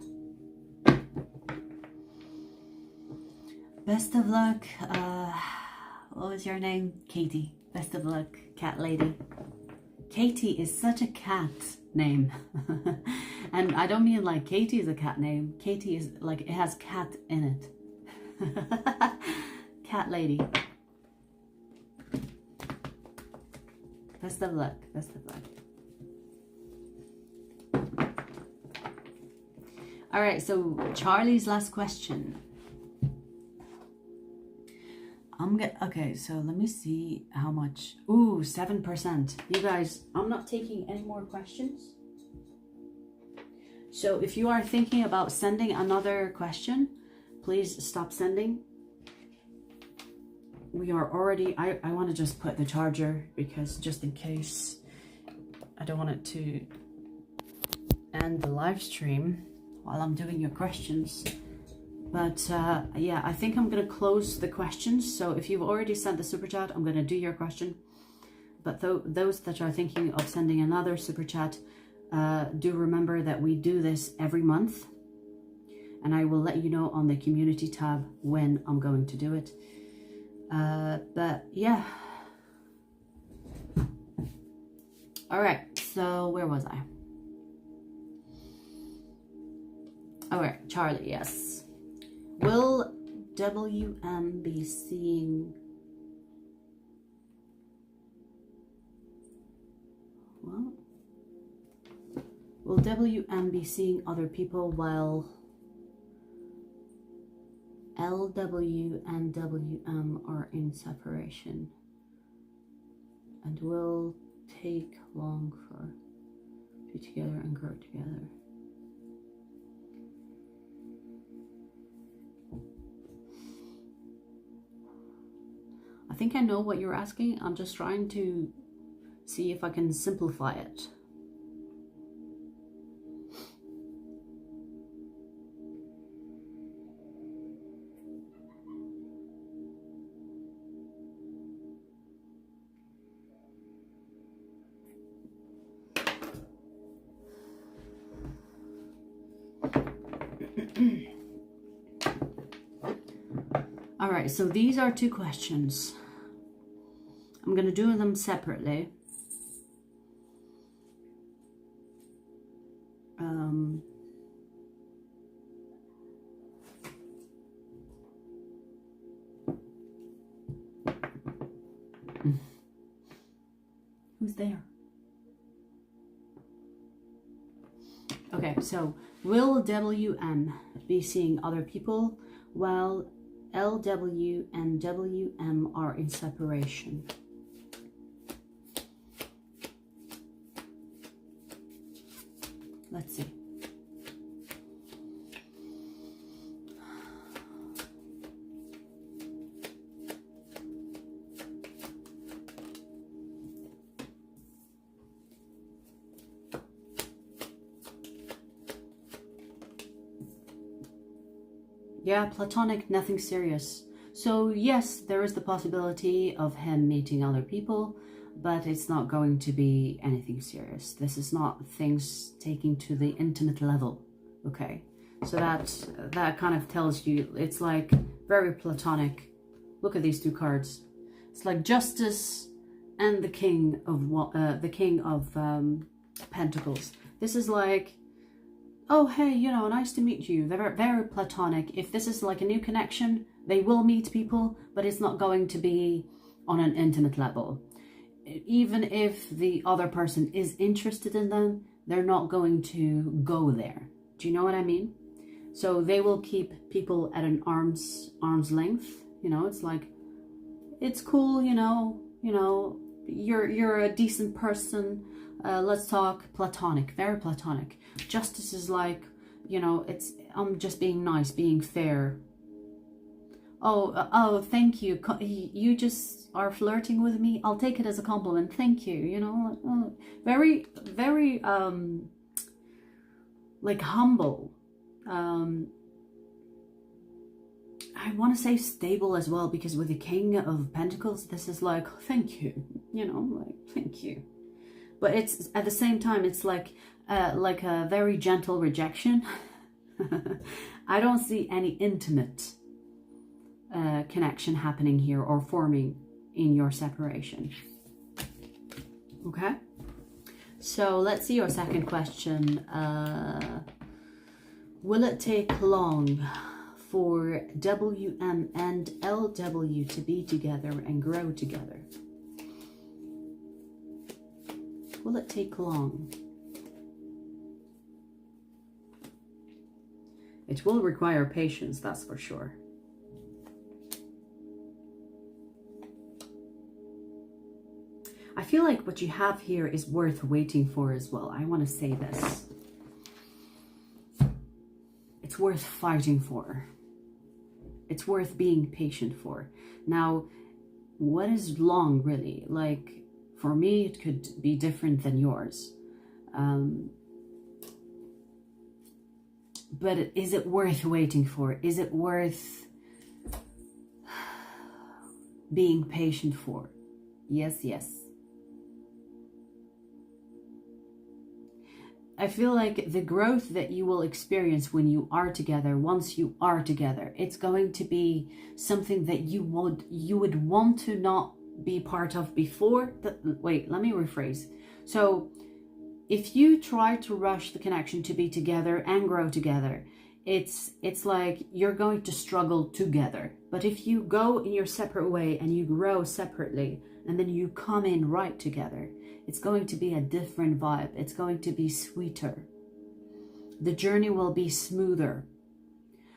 Best of luck. What was your name? Katie. Best of luck, cat lady. Katie is such a cat name. And I don't mean like Katie is a cat name. Katie is like, it has cat in it. Cat lady. Best of luck. Best of luck. All right, so Charlie's last question. I'm okay, so let me see how much. Ooh, 7%. You guys, I'm not taking any more questions. So if you are thinking about sending another question, please stop sending. We are already, I want to just put the charger because just in case, I don't want it to end the live stream while I'm doing your questions. But yeah, I think I'm going to close the questions. So if you've already sent the super chat, I'm going to do your question. But those that are thinking of sending another super chat, do remember that we do this every month. And I will let you know on the community tab when I'm going to do it. But yeah. All right, so where was I? All right, Charlie, yes. Will WM be seeing... Well, will WM be seeing other people while LW and WM are in separation? And will take long for be together and grow together? I think I know what you're asking. I'm just trying to see if I can simplify it. All right, so these are two questions. I'm going to do them separately. Who's there? Okay, so will WM be seeing other people while LW and WM are in separation? Let's see. Yeah, platonic, nothing serious. So yes, there is the possibility of him meeting other people, but it's not going to be anything serious. This is not things taking to the intimate level, okay? So that kind of tells you it's like very platonic. Look at these two cards. It's like Justice and the King of Pentacles. This is like, oh, hey, you know, nice to meet you. They're very platonic. If this is like a new connection, they will meet people, but it's not going to be on an intimate level. Even if the other person is interested in them, they're not going to go there. Do you know what I mean? So they will keep people at an arm's length. You know, it's like, it's cool, you know, you're a decent person. Let's talk. Platonic, very platonic. Justice is like, you know, I'm just being nice, being fair. Oh, thank you. You just are flirting with me. I'll take it as a compliment. Thank you. You know, very, very, like humble. I want to say stable as well, because with the King of Pentacles, this is like, thank you. You know, like, thank you. But it's at the same time, it's like a very gentle rejection. I don't see any intimate connection happening here or forming in your separation. Okay, so let's see your second question. Will it take long for WM and LW to be together and grow together? Will it take long? It will require patience, that's for sure. I feel like what you have here is worth waiting for as well. I want to say this. It's worth fighting for. It's worth being patient for. Now, what is long really? Like, for me, it could be different than yours. But is it worth waiting for? Is it worth being patient for? Yes, yes. I feel like the growth that you will experience when you are together, once you are together, it's going to be something that you would want to not be part of before. Wait, let me rephrase. So if you try to rush the connection to be together and grow together, it's like you're going to struggle together. But if you go in your separate way and you grow separately and then you come in right together, it's going to be a different vibe. It's going to be sweeter. The journey will be smoother.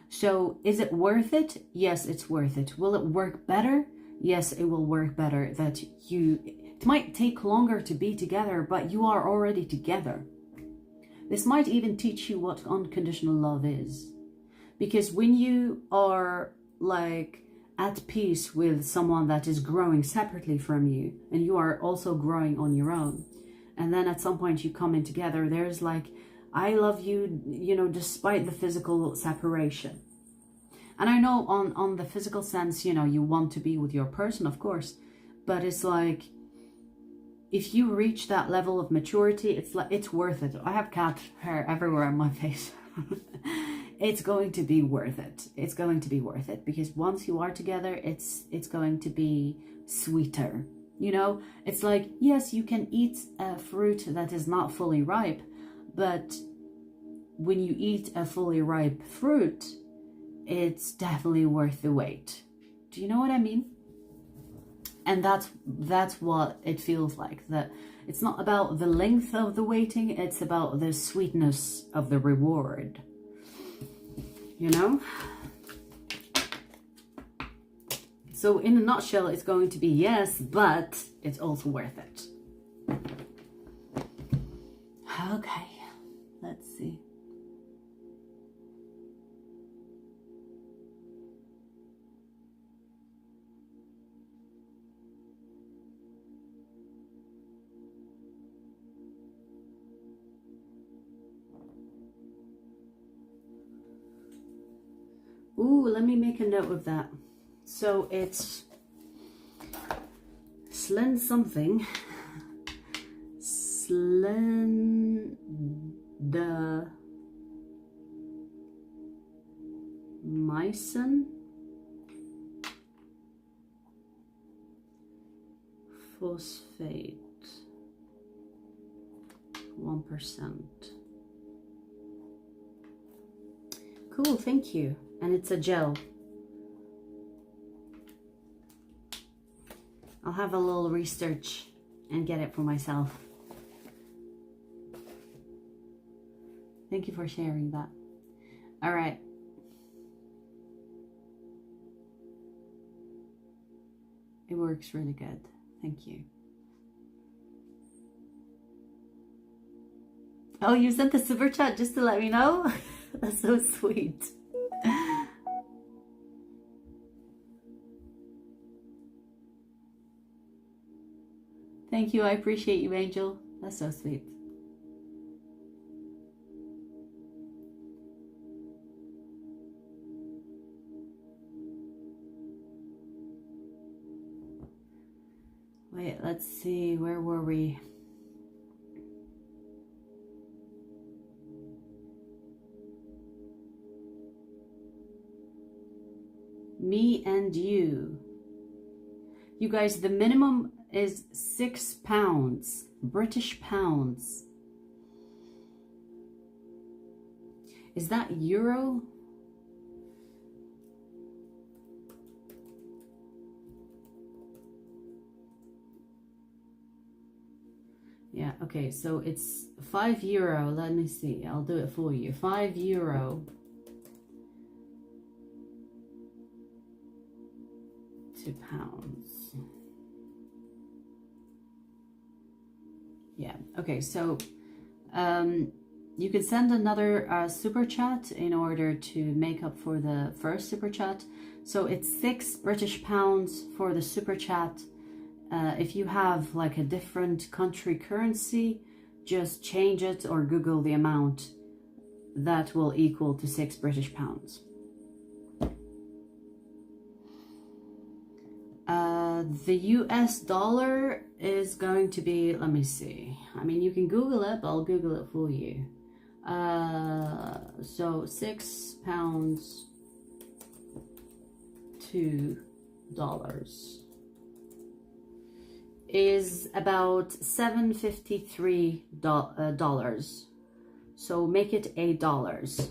So is it worth it? Yes, it's worth it. Will it work better? Yes, it will work better. It might take longer to be together, but you are already together. This might even teach you what unconditional love is. Because when you are like at peace with someone that is growing separately from you, and you are also growing on your own, and then at some point you come in together, there's like, I love you, you know, despite the physical separation. And I know on the physical sense, you know, you want to be with your person, of course, but it's like, if you reach that level of maturity, it's like, it's worth it. I have cat hair everywhere on my face. It's going to be worth it. It's going to be worth it, because once you are together, it's going to be sweeter. You know, it's like, yes, you can eat a fruit that is not fully ripe, but when you eat a fully ripe fruit, it's definitely worth the wait. Do you know what I mean? And that's what it feels like. That it's not about the length of the waiting, it's about the sweetness of the reward. You know? So in a nutshell, it's going to be yes, but it's also worth it. Okay, let's see. Ooh, let me make a note of that. So it's Slen something. Slenda Mycin phosphate 1%. Cool, thank you. And it's a gel. I'll have a little research and get it for myself. Thank you for sharing that. All right. It works really good. Thank you. Oh, you sent the super chat just to let me know? That's so sweet. Thank you. I appreciate you, Angel. That's so sweet. Wait, let's see. Where were we? Me and you. You guys, the minimum is £6, British pounds. Is that euro? Yeah, okay, so it's €5. Let me see, I'll do it for you. €5 to pounds. Yeah. Okay. So you can send another super chat in order to make up for the first super chat. So it's £6 for the super chat. If you have like a different country currency, just change it or Google the amount. That will equal to £6. The US dollar is going to be, let me see. I mean, you can Google it, but I'll Google it for you. So £6 to dollars is about $7.53. So make it $8.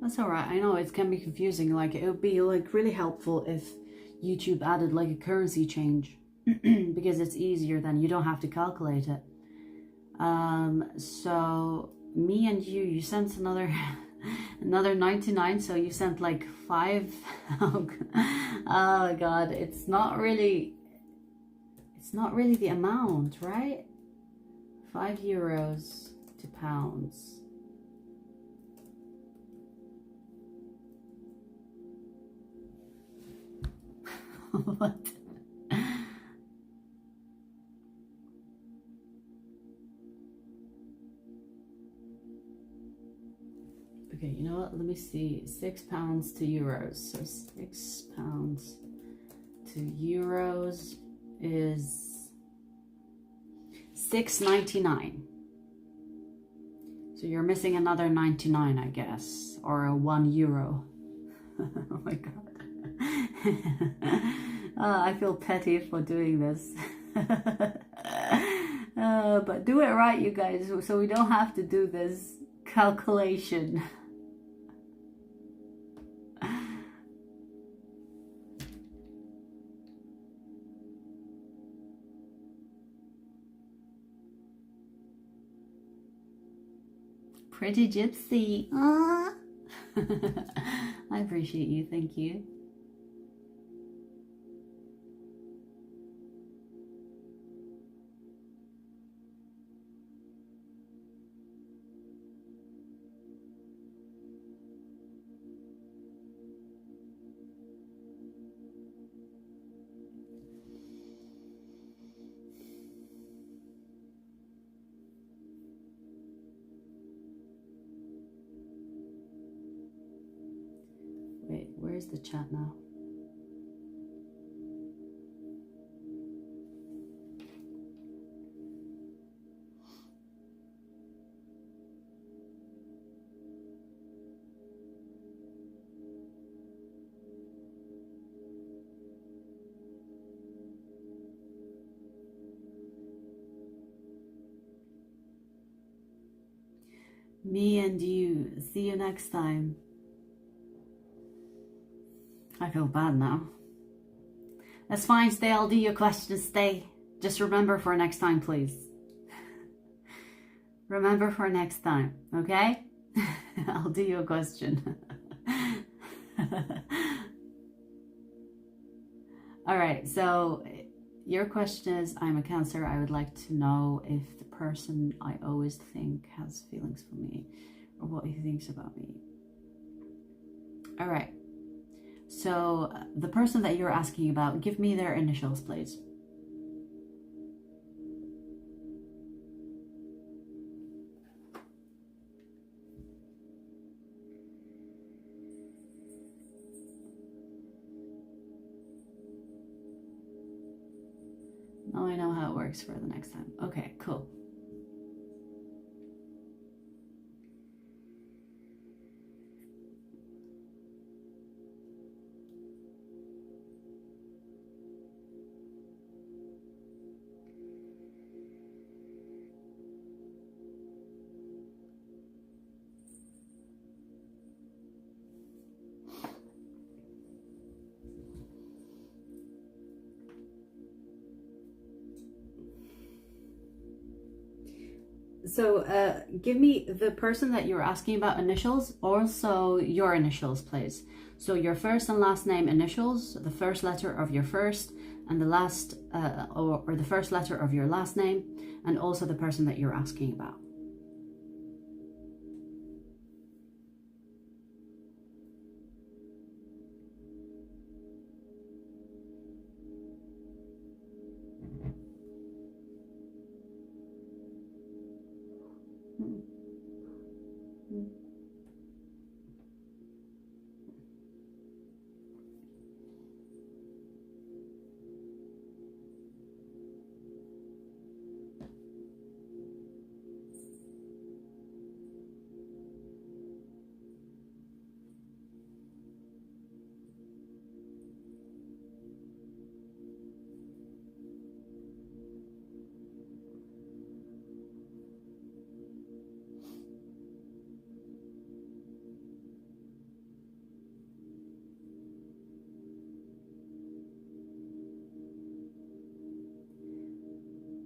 That's all right. I know it can be confusing. Like, it would be like really helpful if YouTube added like a currency change because it's easier, then you don't have to calculate it. So me and you sent another another 99, so you sent like 5. Oh god, it's not really the amount, right? €5 to pounds. What? Okay, you know what? Let me see. £6 to euros. So £6 to euros is $6.99. So you're missing another 99, I guess, or a €1. Oh my god. I feel petty for doing this. But do it right, you guys, so we don't have to do this calculation. Pretty gypsy. I appreciate you, thank you. Wait, where's the chat now? Me and you. See you next time. I feel bad now. That's fine, stay. I'll do your questions, stay. Just remember for next time, please. Remember for next time, okay? I'll do your question. All right, so your question is, I'm a Cancer. I would like to know if the person I always think has feelings for me or what he thinks about me. All right. So the person that you're asking about, give me their initials, please. Now I know how it works for the next time. Okay, cool. So give me the person that you're asking about initials, also your initials, please. So your first and last name initials, the first letter of your first and the last, or the first letter of your last name, and also the person that you're asking about.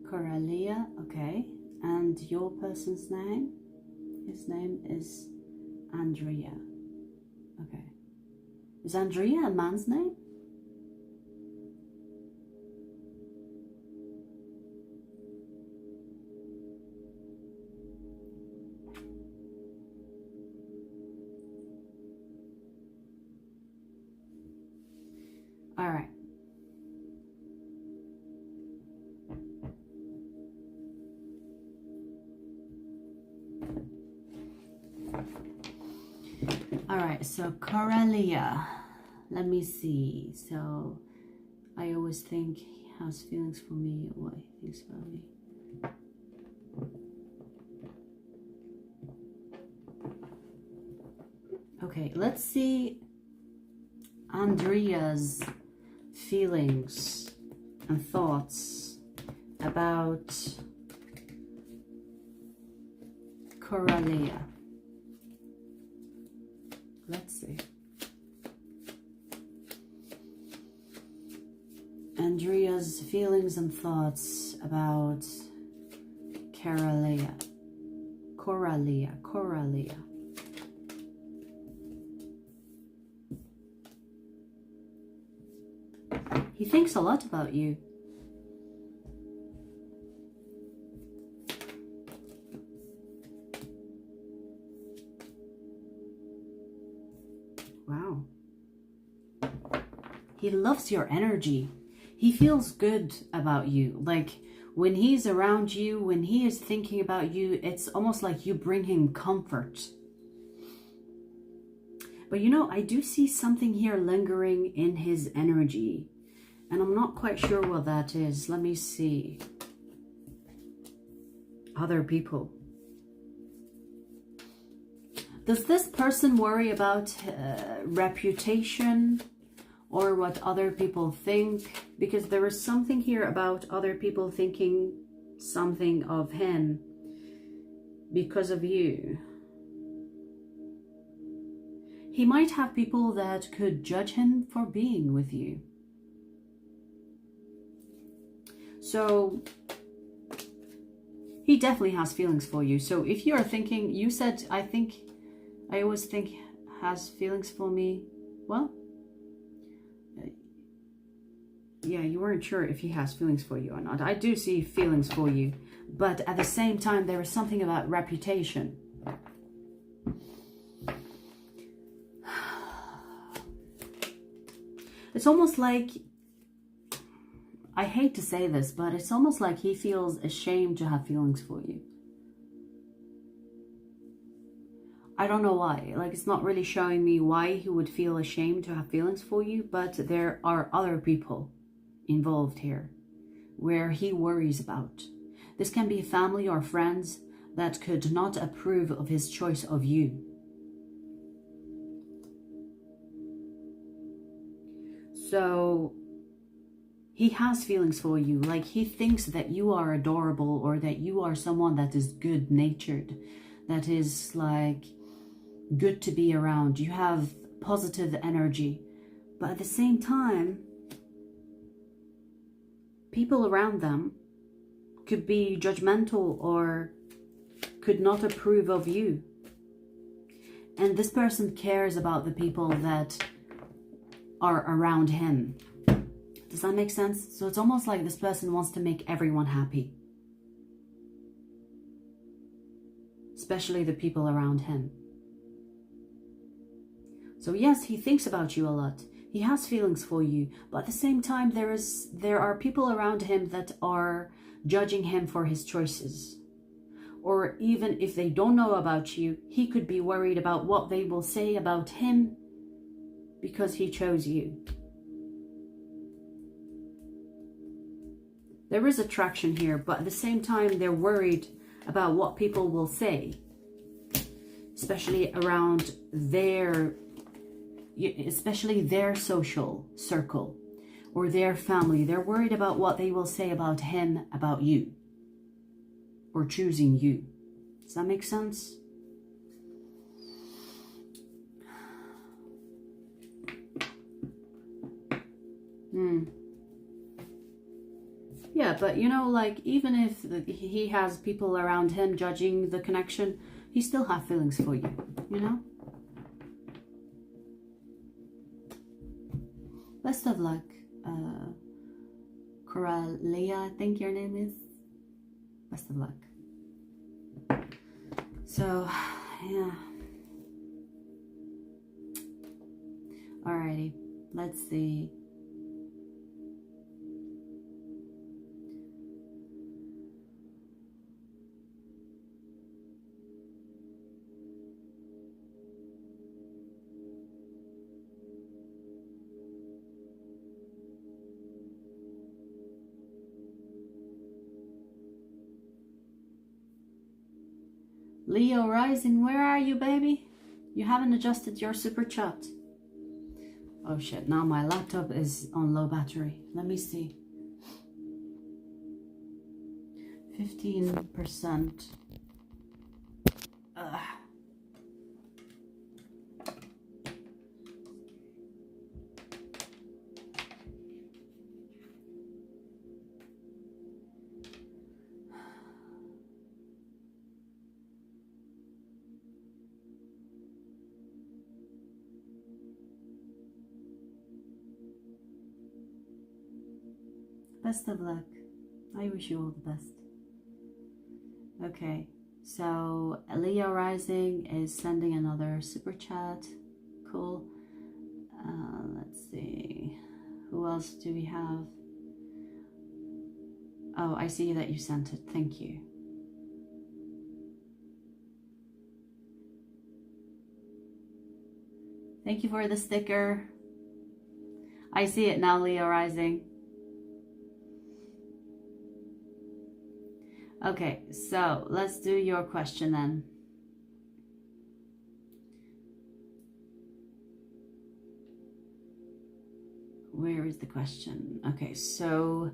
Coralia, okay. And your person's name? His name is Andrea. Okay. Is Andrea a man's name? All right. All right, so Coralia, let me see. So I always think he has feelings for me, what he thinks about me. Okay, let's see Andrea's feelings and thoughts about Coralia. Let's see. Andrea's feelings and thoughts about Coralia. Coralia. He thinks a lot about you. Wow. He loves your energy. He feels good about you. Like when he's around you, when he is thinking about you, it's almost like you bring him comfort. But you know, I do see something here lingering in his energy. And I'm not quite sure what that is. Let me see. Other people. Does this person worry about reputation or what other people think? Because there is something here about other people thinking something of him because of you. He might have people that could judge him for being with you. So he definitely has feelings for you. So if you're thinking, you said, I always think has feelings for me. Well, yeah, you weren't sure if he has feelings for you or not. I do see feelings for you. But at the same time, there is something about reputation. It's almost like, I hate to say this, but it's almost like he feels ashamed to have feelings for you. I don't know why. Like, it's not really showing me why he would feel ashamed to have feelings for you, but there are other people involved here where he worries about. This can be family or friends that could not approve of his choice of you. So he has feelings for you. Like, he thinks that you are adorable or that you are someone that is good-natured, that is like good to be around. You have positive energy. But at the same time, people around them could be judgmental or could not approve of you. And this person cares about the people that are around him. Does that make sense? So it's almost like this person wants to make everyone happy. Especially the people around him. So yes, he thinks about you a lot. He has feelings for you. But at the same time, there are people around him that are judging him for his choices. Or even if they don't know about you, he could be worried about what they will say about him because he chose you. There is attraction here, but at the same time, they're worried about what people will say, especially around their social circle or their family. They're worried about what they will say about him, about you, or choosing you. Does that make sense? Yeah, but you know, like, even if he has people around him judging the connection, he still has feelings for you, you know? Best of luck, Coralia, I think your name is. Best of luck. So, yeah. Alrighty, let's see. Leo Rising, where are you, baby? You haven't adjusted your super chat. Oh shit, now my laptop is on low battery. Let me see. 15%. Ugh. Best of luck. I wish you all the best. Okay, so Leo Rising is sending another super chat. Cool. Let's see. Who else do we have? Oh, I see that you sent it. Thank you. Thank you for the sticker. I see it now, Leo Rising. Okay, so let's do your question then. Where is the question? Okay, so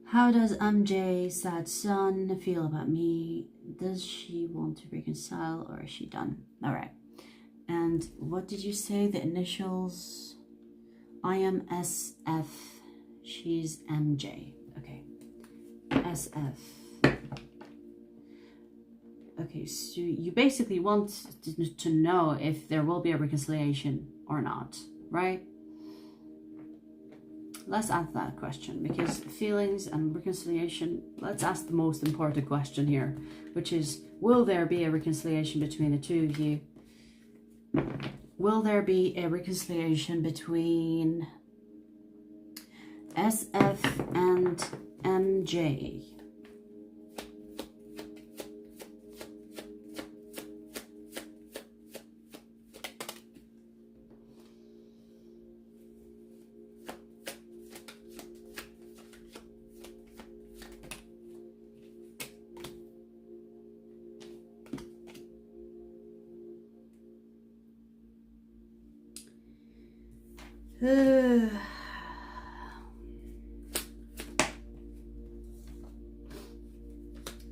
how does MJ, sad son, feel about me? Does she want to reconcile or is she done? All right. And what did you say? The initials? I am SF. She's MJ. Okay. SF. Okay, so you basically want to know if there will be a reconciliation or not, right? Let's ask that question, because feelings and reconciliation, let's ask the most important question here, which is, will there be a reconciliation between the two of you? Will there be a reconciliation between SF and MJ?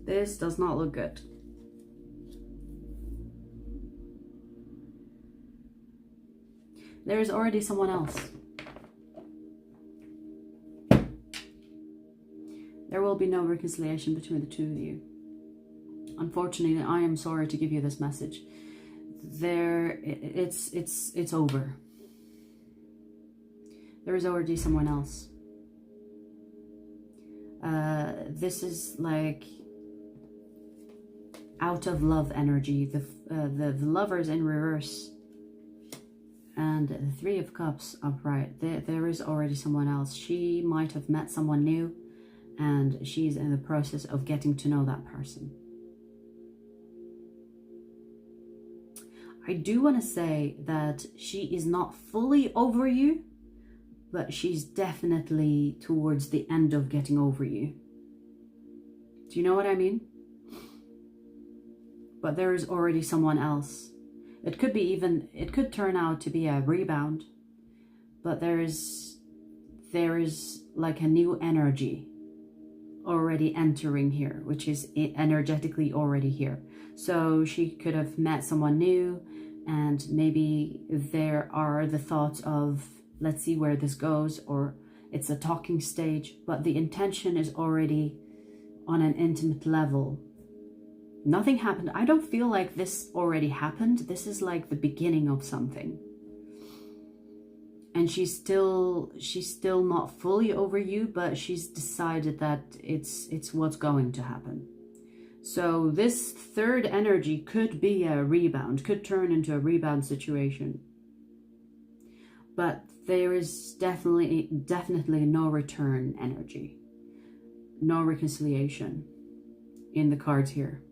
This does not look good. There is already someone else. There will be no reconciliation between the two of you. Unfortunately, I am sorry to give you this message. It's over. There is already someone else. This is like out of love energy. The lovers in reverse and the Three of Cups upright. There is already someone else. She might have met someone new and she's in the process of getting to know that person. I do want to say that she is not fully over you, but she's definitely towards the end of getting over you. Do you know what I mean? But there is already someone else. It could turn out to be a rebound, but there is like a new energy already entering here, which is energetically already here. So she could have met someone new, and maybe there are the thoughts of, let's see where this goes, or it's a talking stage, but the intention is already on an intimate level. Nothing happened. I don't feel like this already happened. This is like the beginning of something. And she's still not fully over you, but she's decided that it's what's going to happen. So this third energy could be a rebound, could turn into a rebound situation. But there is definitely no return energy. No reconciliation in the cards here.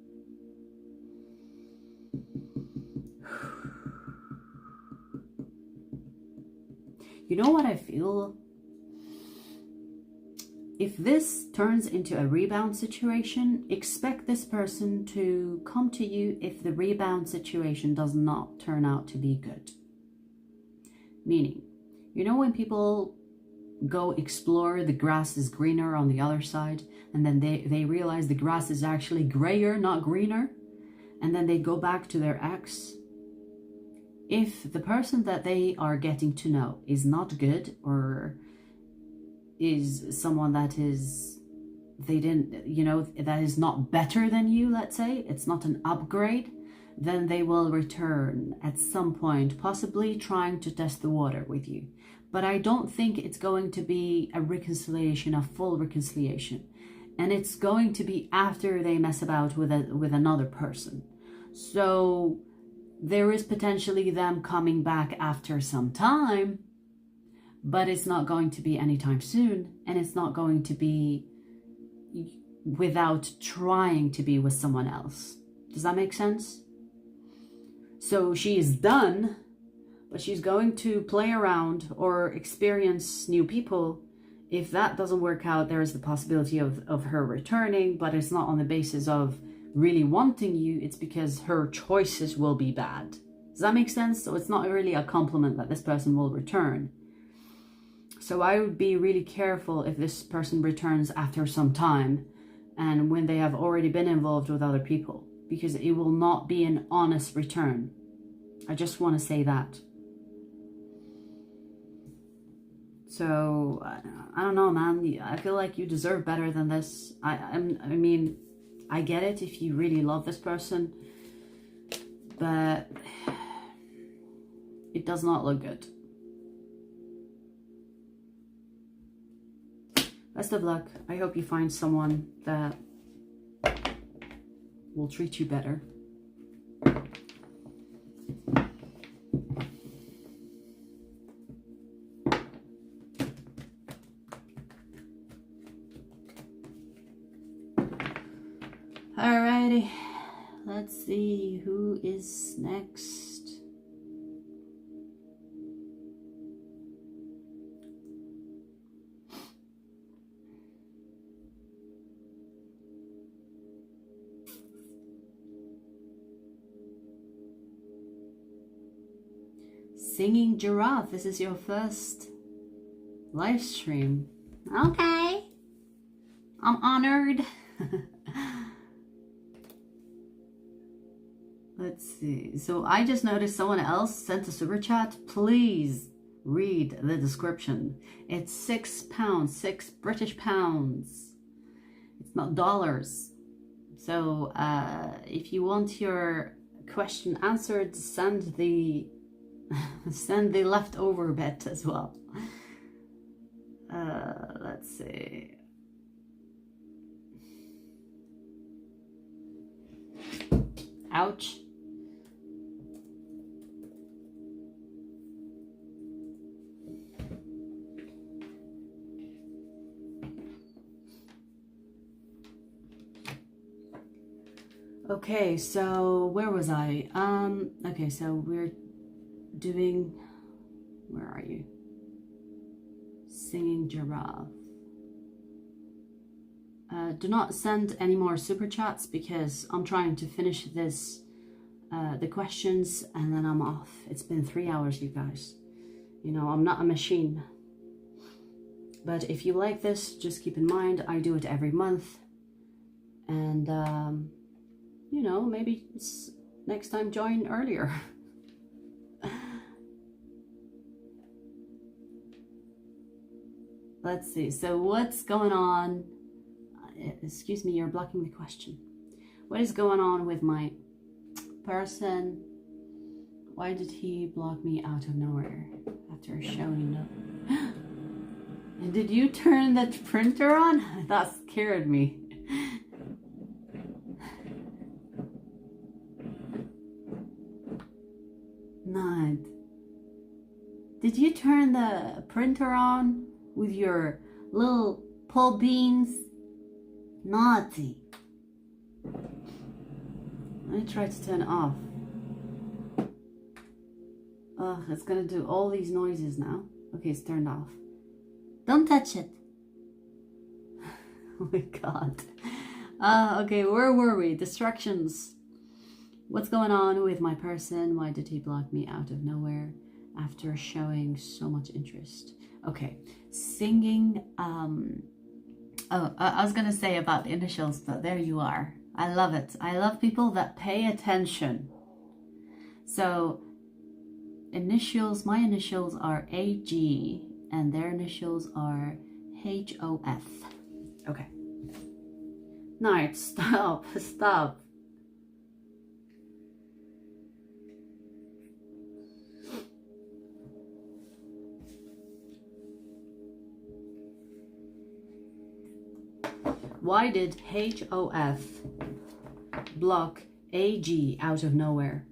You know what I feel? If this turns into a rebound situation, expect this person to come to you if the rebound situation does not turn out to be good. Meaning, you know when people go explore, the grass is greener on the other side, and then they realize the grass is actually grayer, not greener, and then they go back to their ex. If the person that they are getting to know is not good, or is someone that is, that is not better than you, let's say, it's not an upgrade, then they will return at some point, possibly trying to test the water with you. But I don't think it's going to be a reconciliation, a full reconciliation. And it's going to be after they mess about with another person. So there is potentially them coming back after some time, but it's not going to be anytime soon, and it's not going to be without trying to be with someone else. Does that make sense? So she is done, but she's going to play around or experience new people. If that doesn't work out, there is the possibility of her returning, but it's not on the basis of really wanting you. It's because her choices will be bad. Does that make sense? So it's not really a compliment that this person will return. So I would be really careful if this person returns after some time and when they have already been involved with other people, because it will not be an honest return. I just want to say that. So, I don't know, man. I feel like you deserve better than this. I mean, I get it if you really love this person, but it does not look good. Best of luck. I hope you find someone that will treat you better. Alrighty, let's see who is next. Singing Giraffe, this is your first live stream. Okay, I'm honored. Let's see. So I just noticed someone else sent a super chat. Please read the description. It's £6, 6 British pounds. It's not dollars. So if you want your question answered, send the send the leftover bit as well. Let's see. Ouch. Okay, so where was I? Okay, so we're doing, where are you? Singing giraffe. Do not send any more super chats because I'm trying to finish this, the questions, and then I'm off. It's been 3 hours, you guys. You know, I'm not a machine. But if you like this, just keep in mind, I do it every month. And, you know, maybe next time join earlier. Let's see. So what's going on? Excuse me, you're blocking the question. What is going on with my person? Why did he block me out of nowhere after showing up? And did you turn the printer on? That scared me. Not. Did you turn the printer on with your little pole beans? Naughty. Let me try to turn it off. Ugh, it's gonna do all these noises now. Okay, it's turned off. Don't touch it. Oh my god. Okay, where were we? Distractions. What's going on with my person? Why did he block me out of nowhere after showing so much interest? Okay, singing. Oh, I was gonna say about initials, but there you are. I love it. I love people that pay attention. So, initials, my initials are AG, and their initials are HOF. Okay. No, stop, stop. Why did HOF block AG out of nowhere?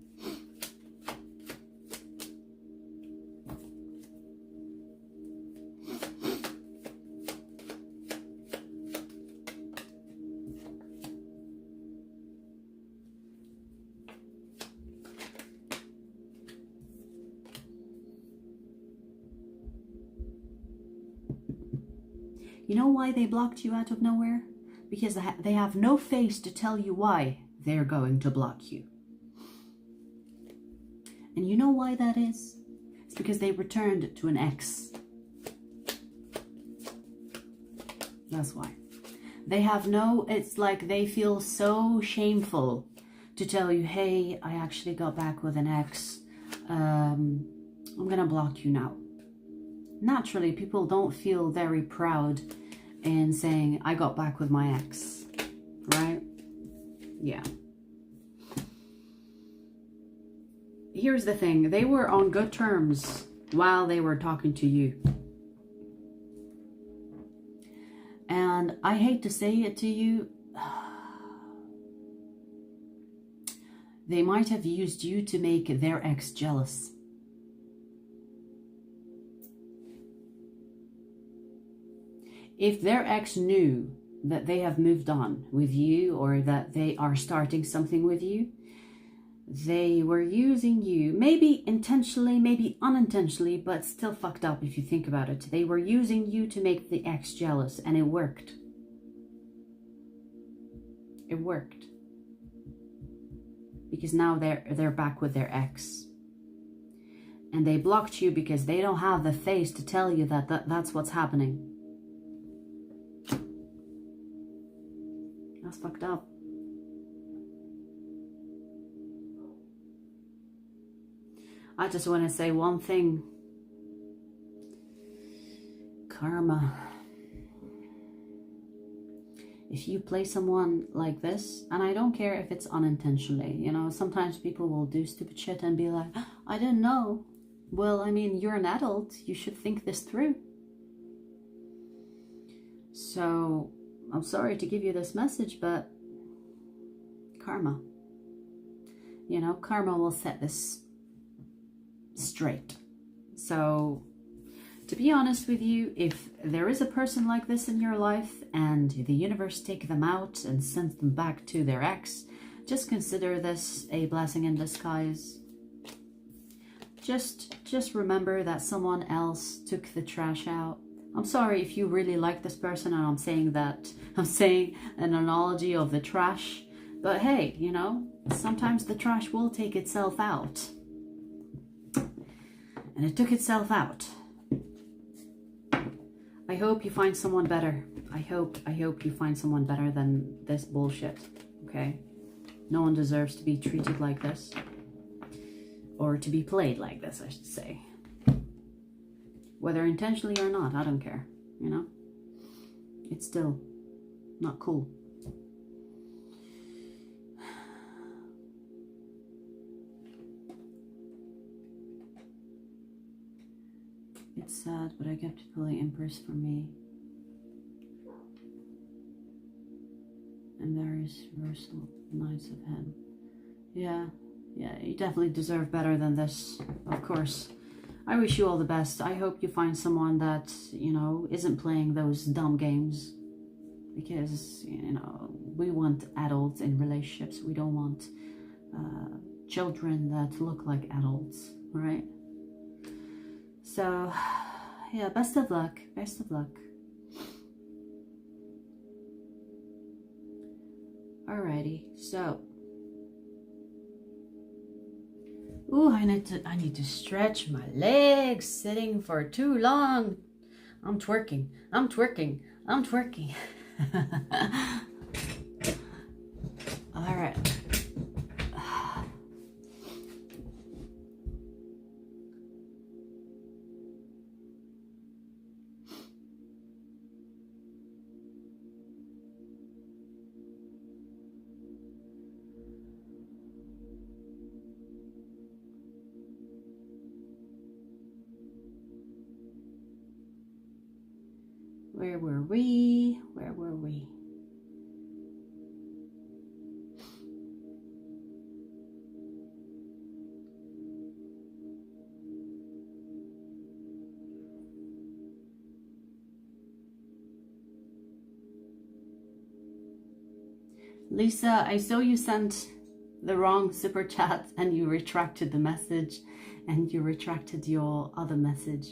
You know why they blocked you out of nowhere? Because they have no face to tell you why they're going to block you. And you know why that is? It's because they returned to an ex. That's why. They have no, it's like they feel so shameful to tell you, hey, I actually got back with an ex. I'm gonna block you now. Naturally, people don't feel very proud in saying, I got back with my ex, right? Yeah. Here's the thing. They were on good terms while they were talking to you. And I hate to say it to you, they might have used you to make their ex jealous. If their ex knew that they have moved on with you or that they are starting something with you, they were using you, maybe intentionally, maybe unintentionally, but still fucked up if you think about it. They were using you to make the ex jealous, and it worked. It worked. Because now they're back with their ex. And they blocked you because they don't have the face to tell you that that's what's happening. That's fucked up. I just want to say one thing. Karma. if you play someone like this, and I don't care if it's unintentionally, you know, sometimes people will do stupid shit and be like, I didn't know. Well, I mean, you're an adult, you should think this through. So, I'm sorry to give you this message, but karma. You know, karma will set this straight. So, to be honest with you, if there is a person like this in your life and the universe take them out and sends them back to their ex, just consider this a blessing in disguise. Just remember that someone else took the trash out. I'm sorry if you really like this person and I'm saying an analogy of the trash, but hey, you know, sometimes the trash will take itself out. And it took itself out. I hope you find someone better. I hope you find someone better than this bullshit, okay? No one deserves to be treated like this. Or to be played like this, I should say. Whether intentionally or not, I don't care, you know? It's still not cool. It's sad, but I kept pulling Empress for me. And there is reversal, Knights of Head. Yeah, you definitely deserve better than this, of course. I wish you all the best. I hope you find someone that, you know, isn't playing those dumb games. Because, you know, we want adults in relationships. We don't want children that look like adults, right? So, yeah, best of luck. Best of luck. Alrighty, so. Ooh, I need to stretch my legs sitting for too long. I'm twerking. All right. Where were we? Where were we? Lisa, I saw you sent the wrong super chat and you retracted the message and you retracted your other message.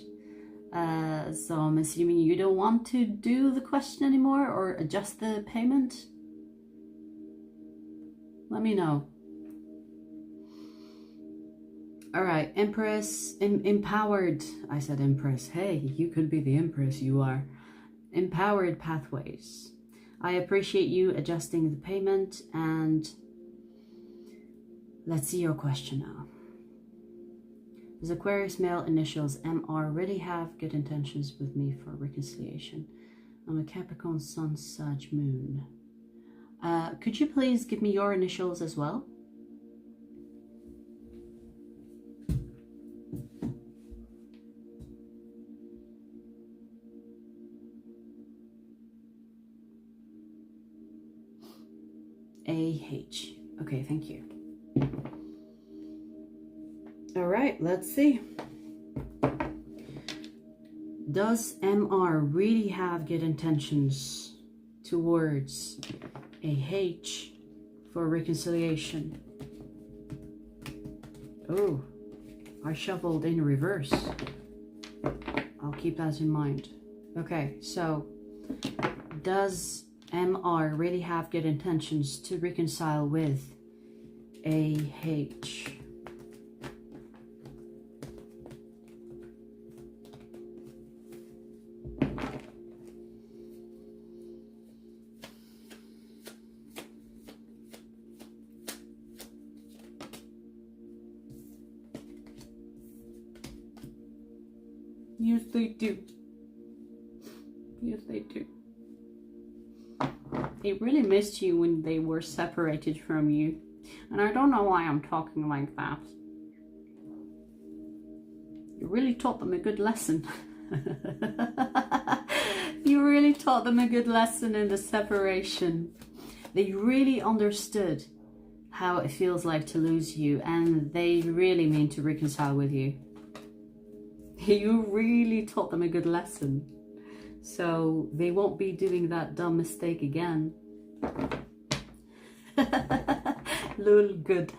So I'm assuming you don't want to do the question anymore or adjust the payment? Let me know. All right, Empress, empowered. I said Empress. Hey, you could be the Empress, you are. Empowered Pathways. I appreciate you adjusting the payment, and let's see your question now. Does Aquarius male initials MR really have good intentions with me for reconciliation? I'm a Capricorn Sun, Sag, Moon. Could you please give me your initials as well? AH. Okay, thank you. All right, let's see. Does MR really have good intentions towards AH for reconciliation? Oh, I shuffled in reverse. I'll keep that in mind. Okay, so does MR really have good intentions to reconcile with AH? Yes, they do. Yes, they do. They really missed you when they were separated from you. And I don't know why I'm talking like that. You really taught them a good lesson. You really taught them a good lesson in the separation. They really understood how it feels like to lose you, and they really mean to reconcile with you. You really taught them a good lesson. So they won't be doing that dumb mistake again. Lol, good.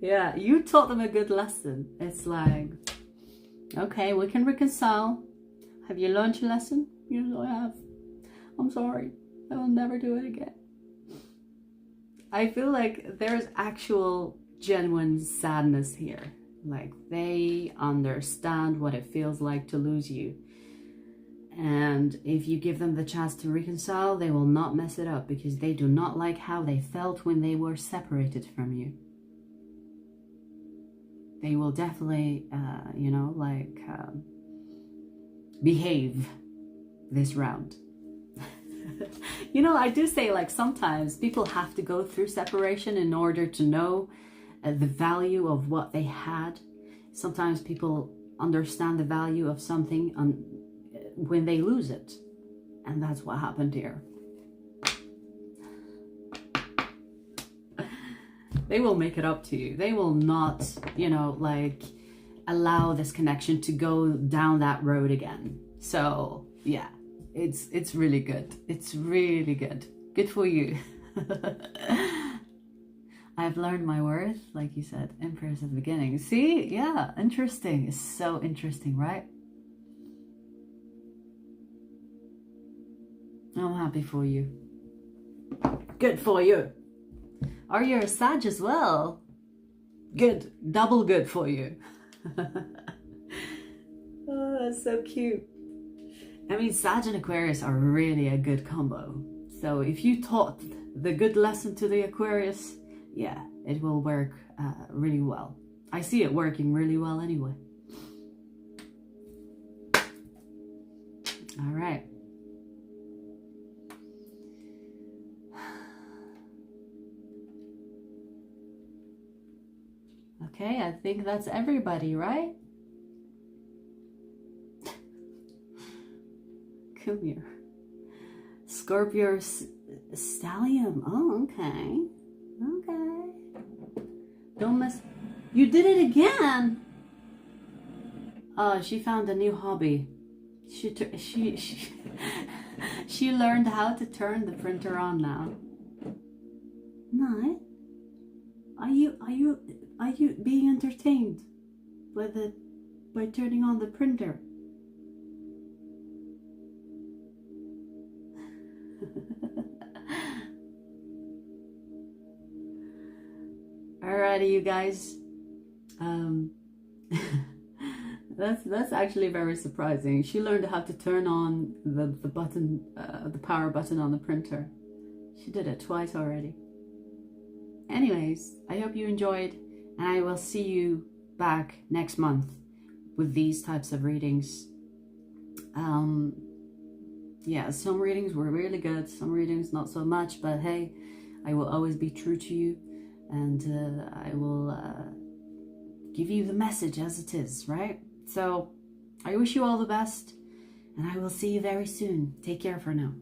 Yeah, you taught them a good lesson. It's like, okay, we can reconcile. Have you learned your lesson? Yes, I have. I'm sorry. I will never do it again. I feel like there's actual genuine sadness here. Like, they understand what it feels like to lose you. And if you give them the chance to reconcile, they will not mess it up, because they do not like how they felt when they were separated from you. They will definitely, you know, like, behave this round. You know, I do say, like, sometimes people have to go through separation in order to know the value of what they had. Sometimes people understand the value of something when they lose it. And that's what happened here. They will make it up to you. They will not, you know, like, allow this connection to go down that road again. So yeah, it's really good. It's really good. Good for you. I've learned my worth, like you said, Empress at the beginning. See? Yeah, interesting. It's so interesting, right? I'm happy for you. Good for you. Are you a Sag as well? Good. Double good for you. Oh, that's so cute. I mean, Sag and Aquarius are really a good combo. So if you taught the good lesson to the Aquarius, yeah, it will work really well. I see it working really well anyway. All right. Okay, I think that's everybody, right? Come here. Scorpio Stallion. Oh, okay. Okay. Don't mess. You did it again. Oh, she found a new hobby. She learned how to turn the printer on now. No. Are you being entertained by turning on the printer? Alrighty, you guys. That's actually very surprising. She learned how to turn on the button, the power button on the printer. She did it twice already. Anyways, I hope you enjoyed, and I will see you back next month with these types of readings. Yeah, some readings were really good, some readings not so much, but hey, I will always be true to you, and I will give you the message as it is, right? So I wish you all the best, and I will see you very soon. Take care for now.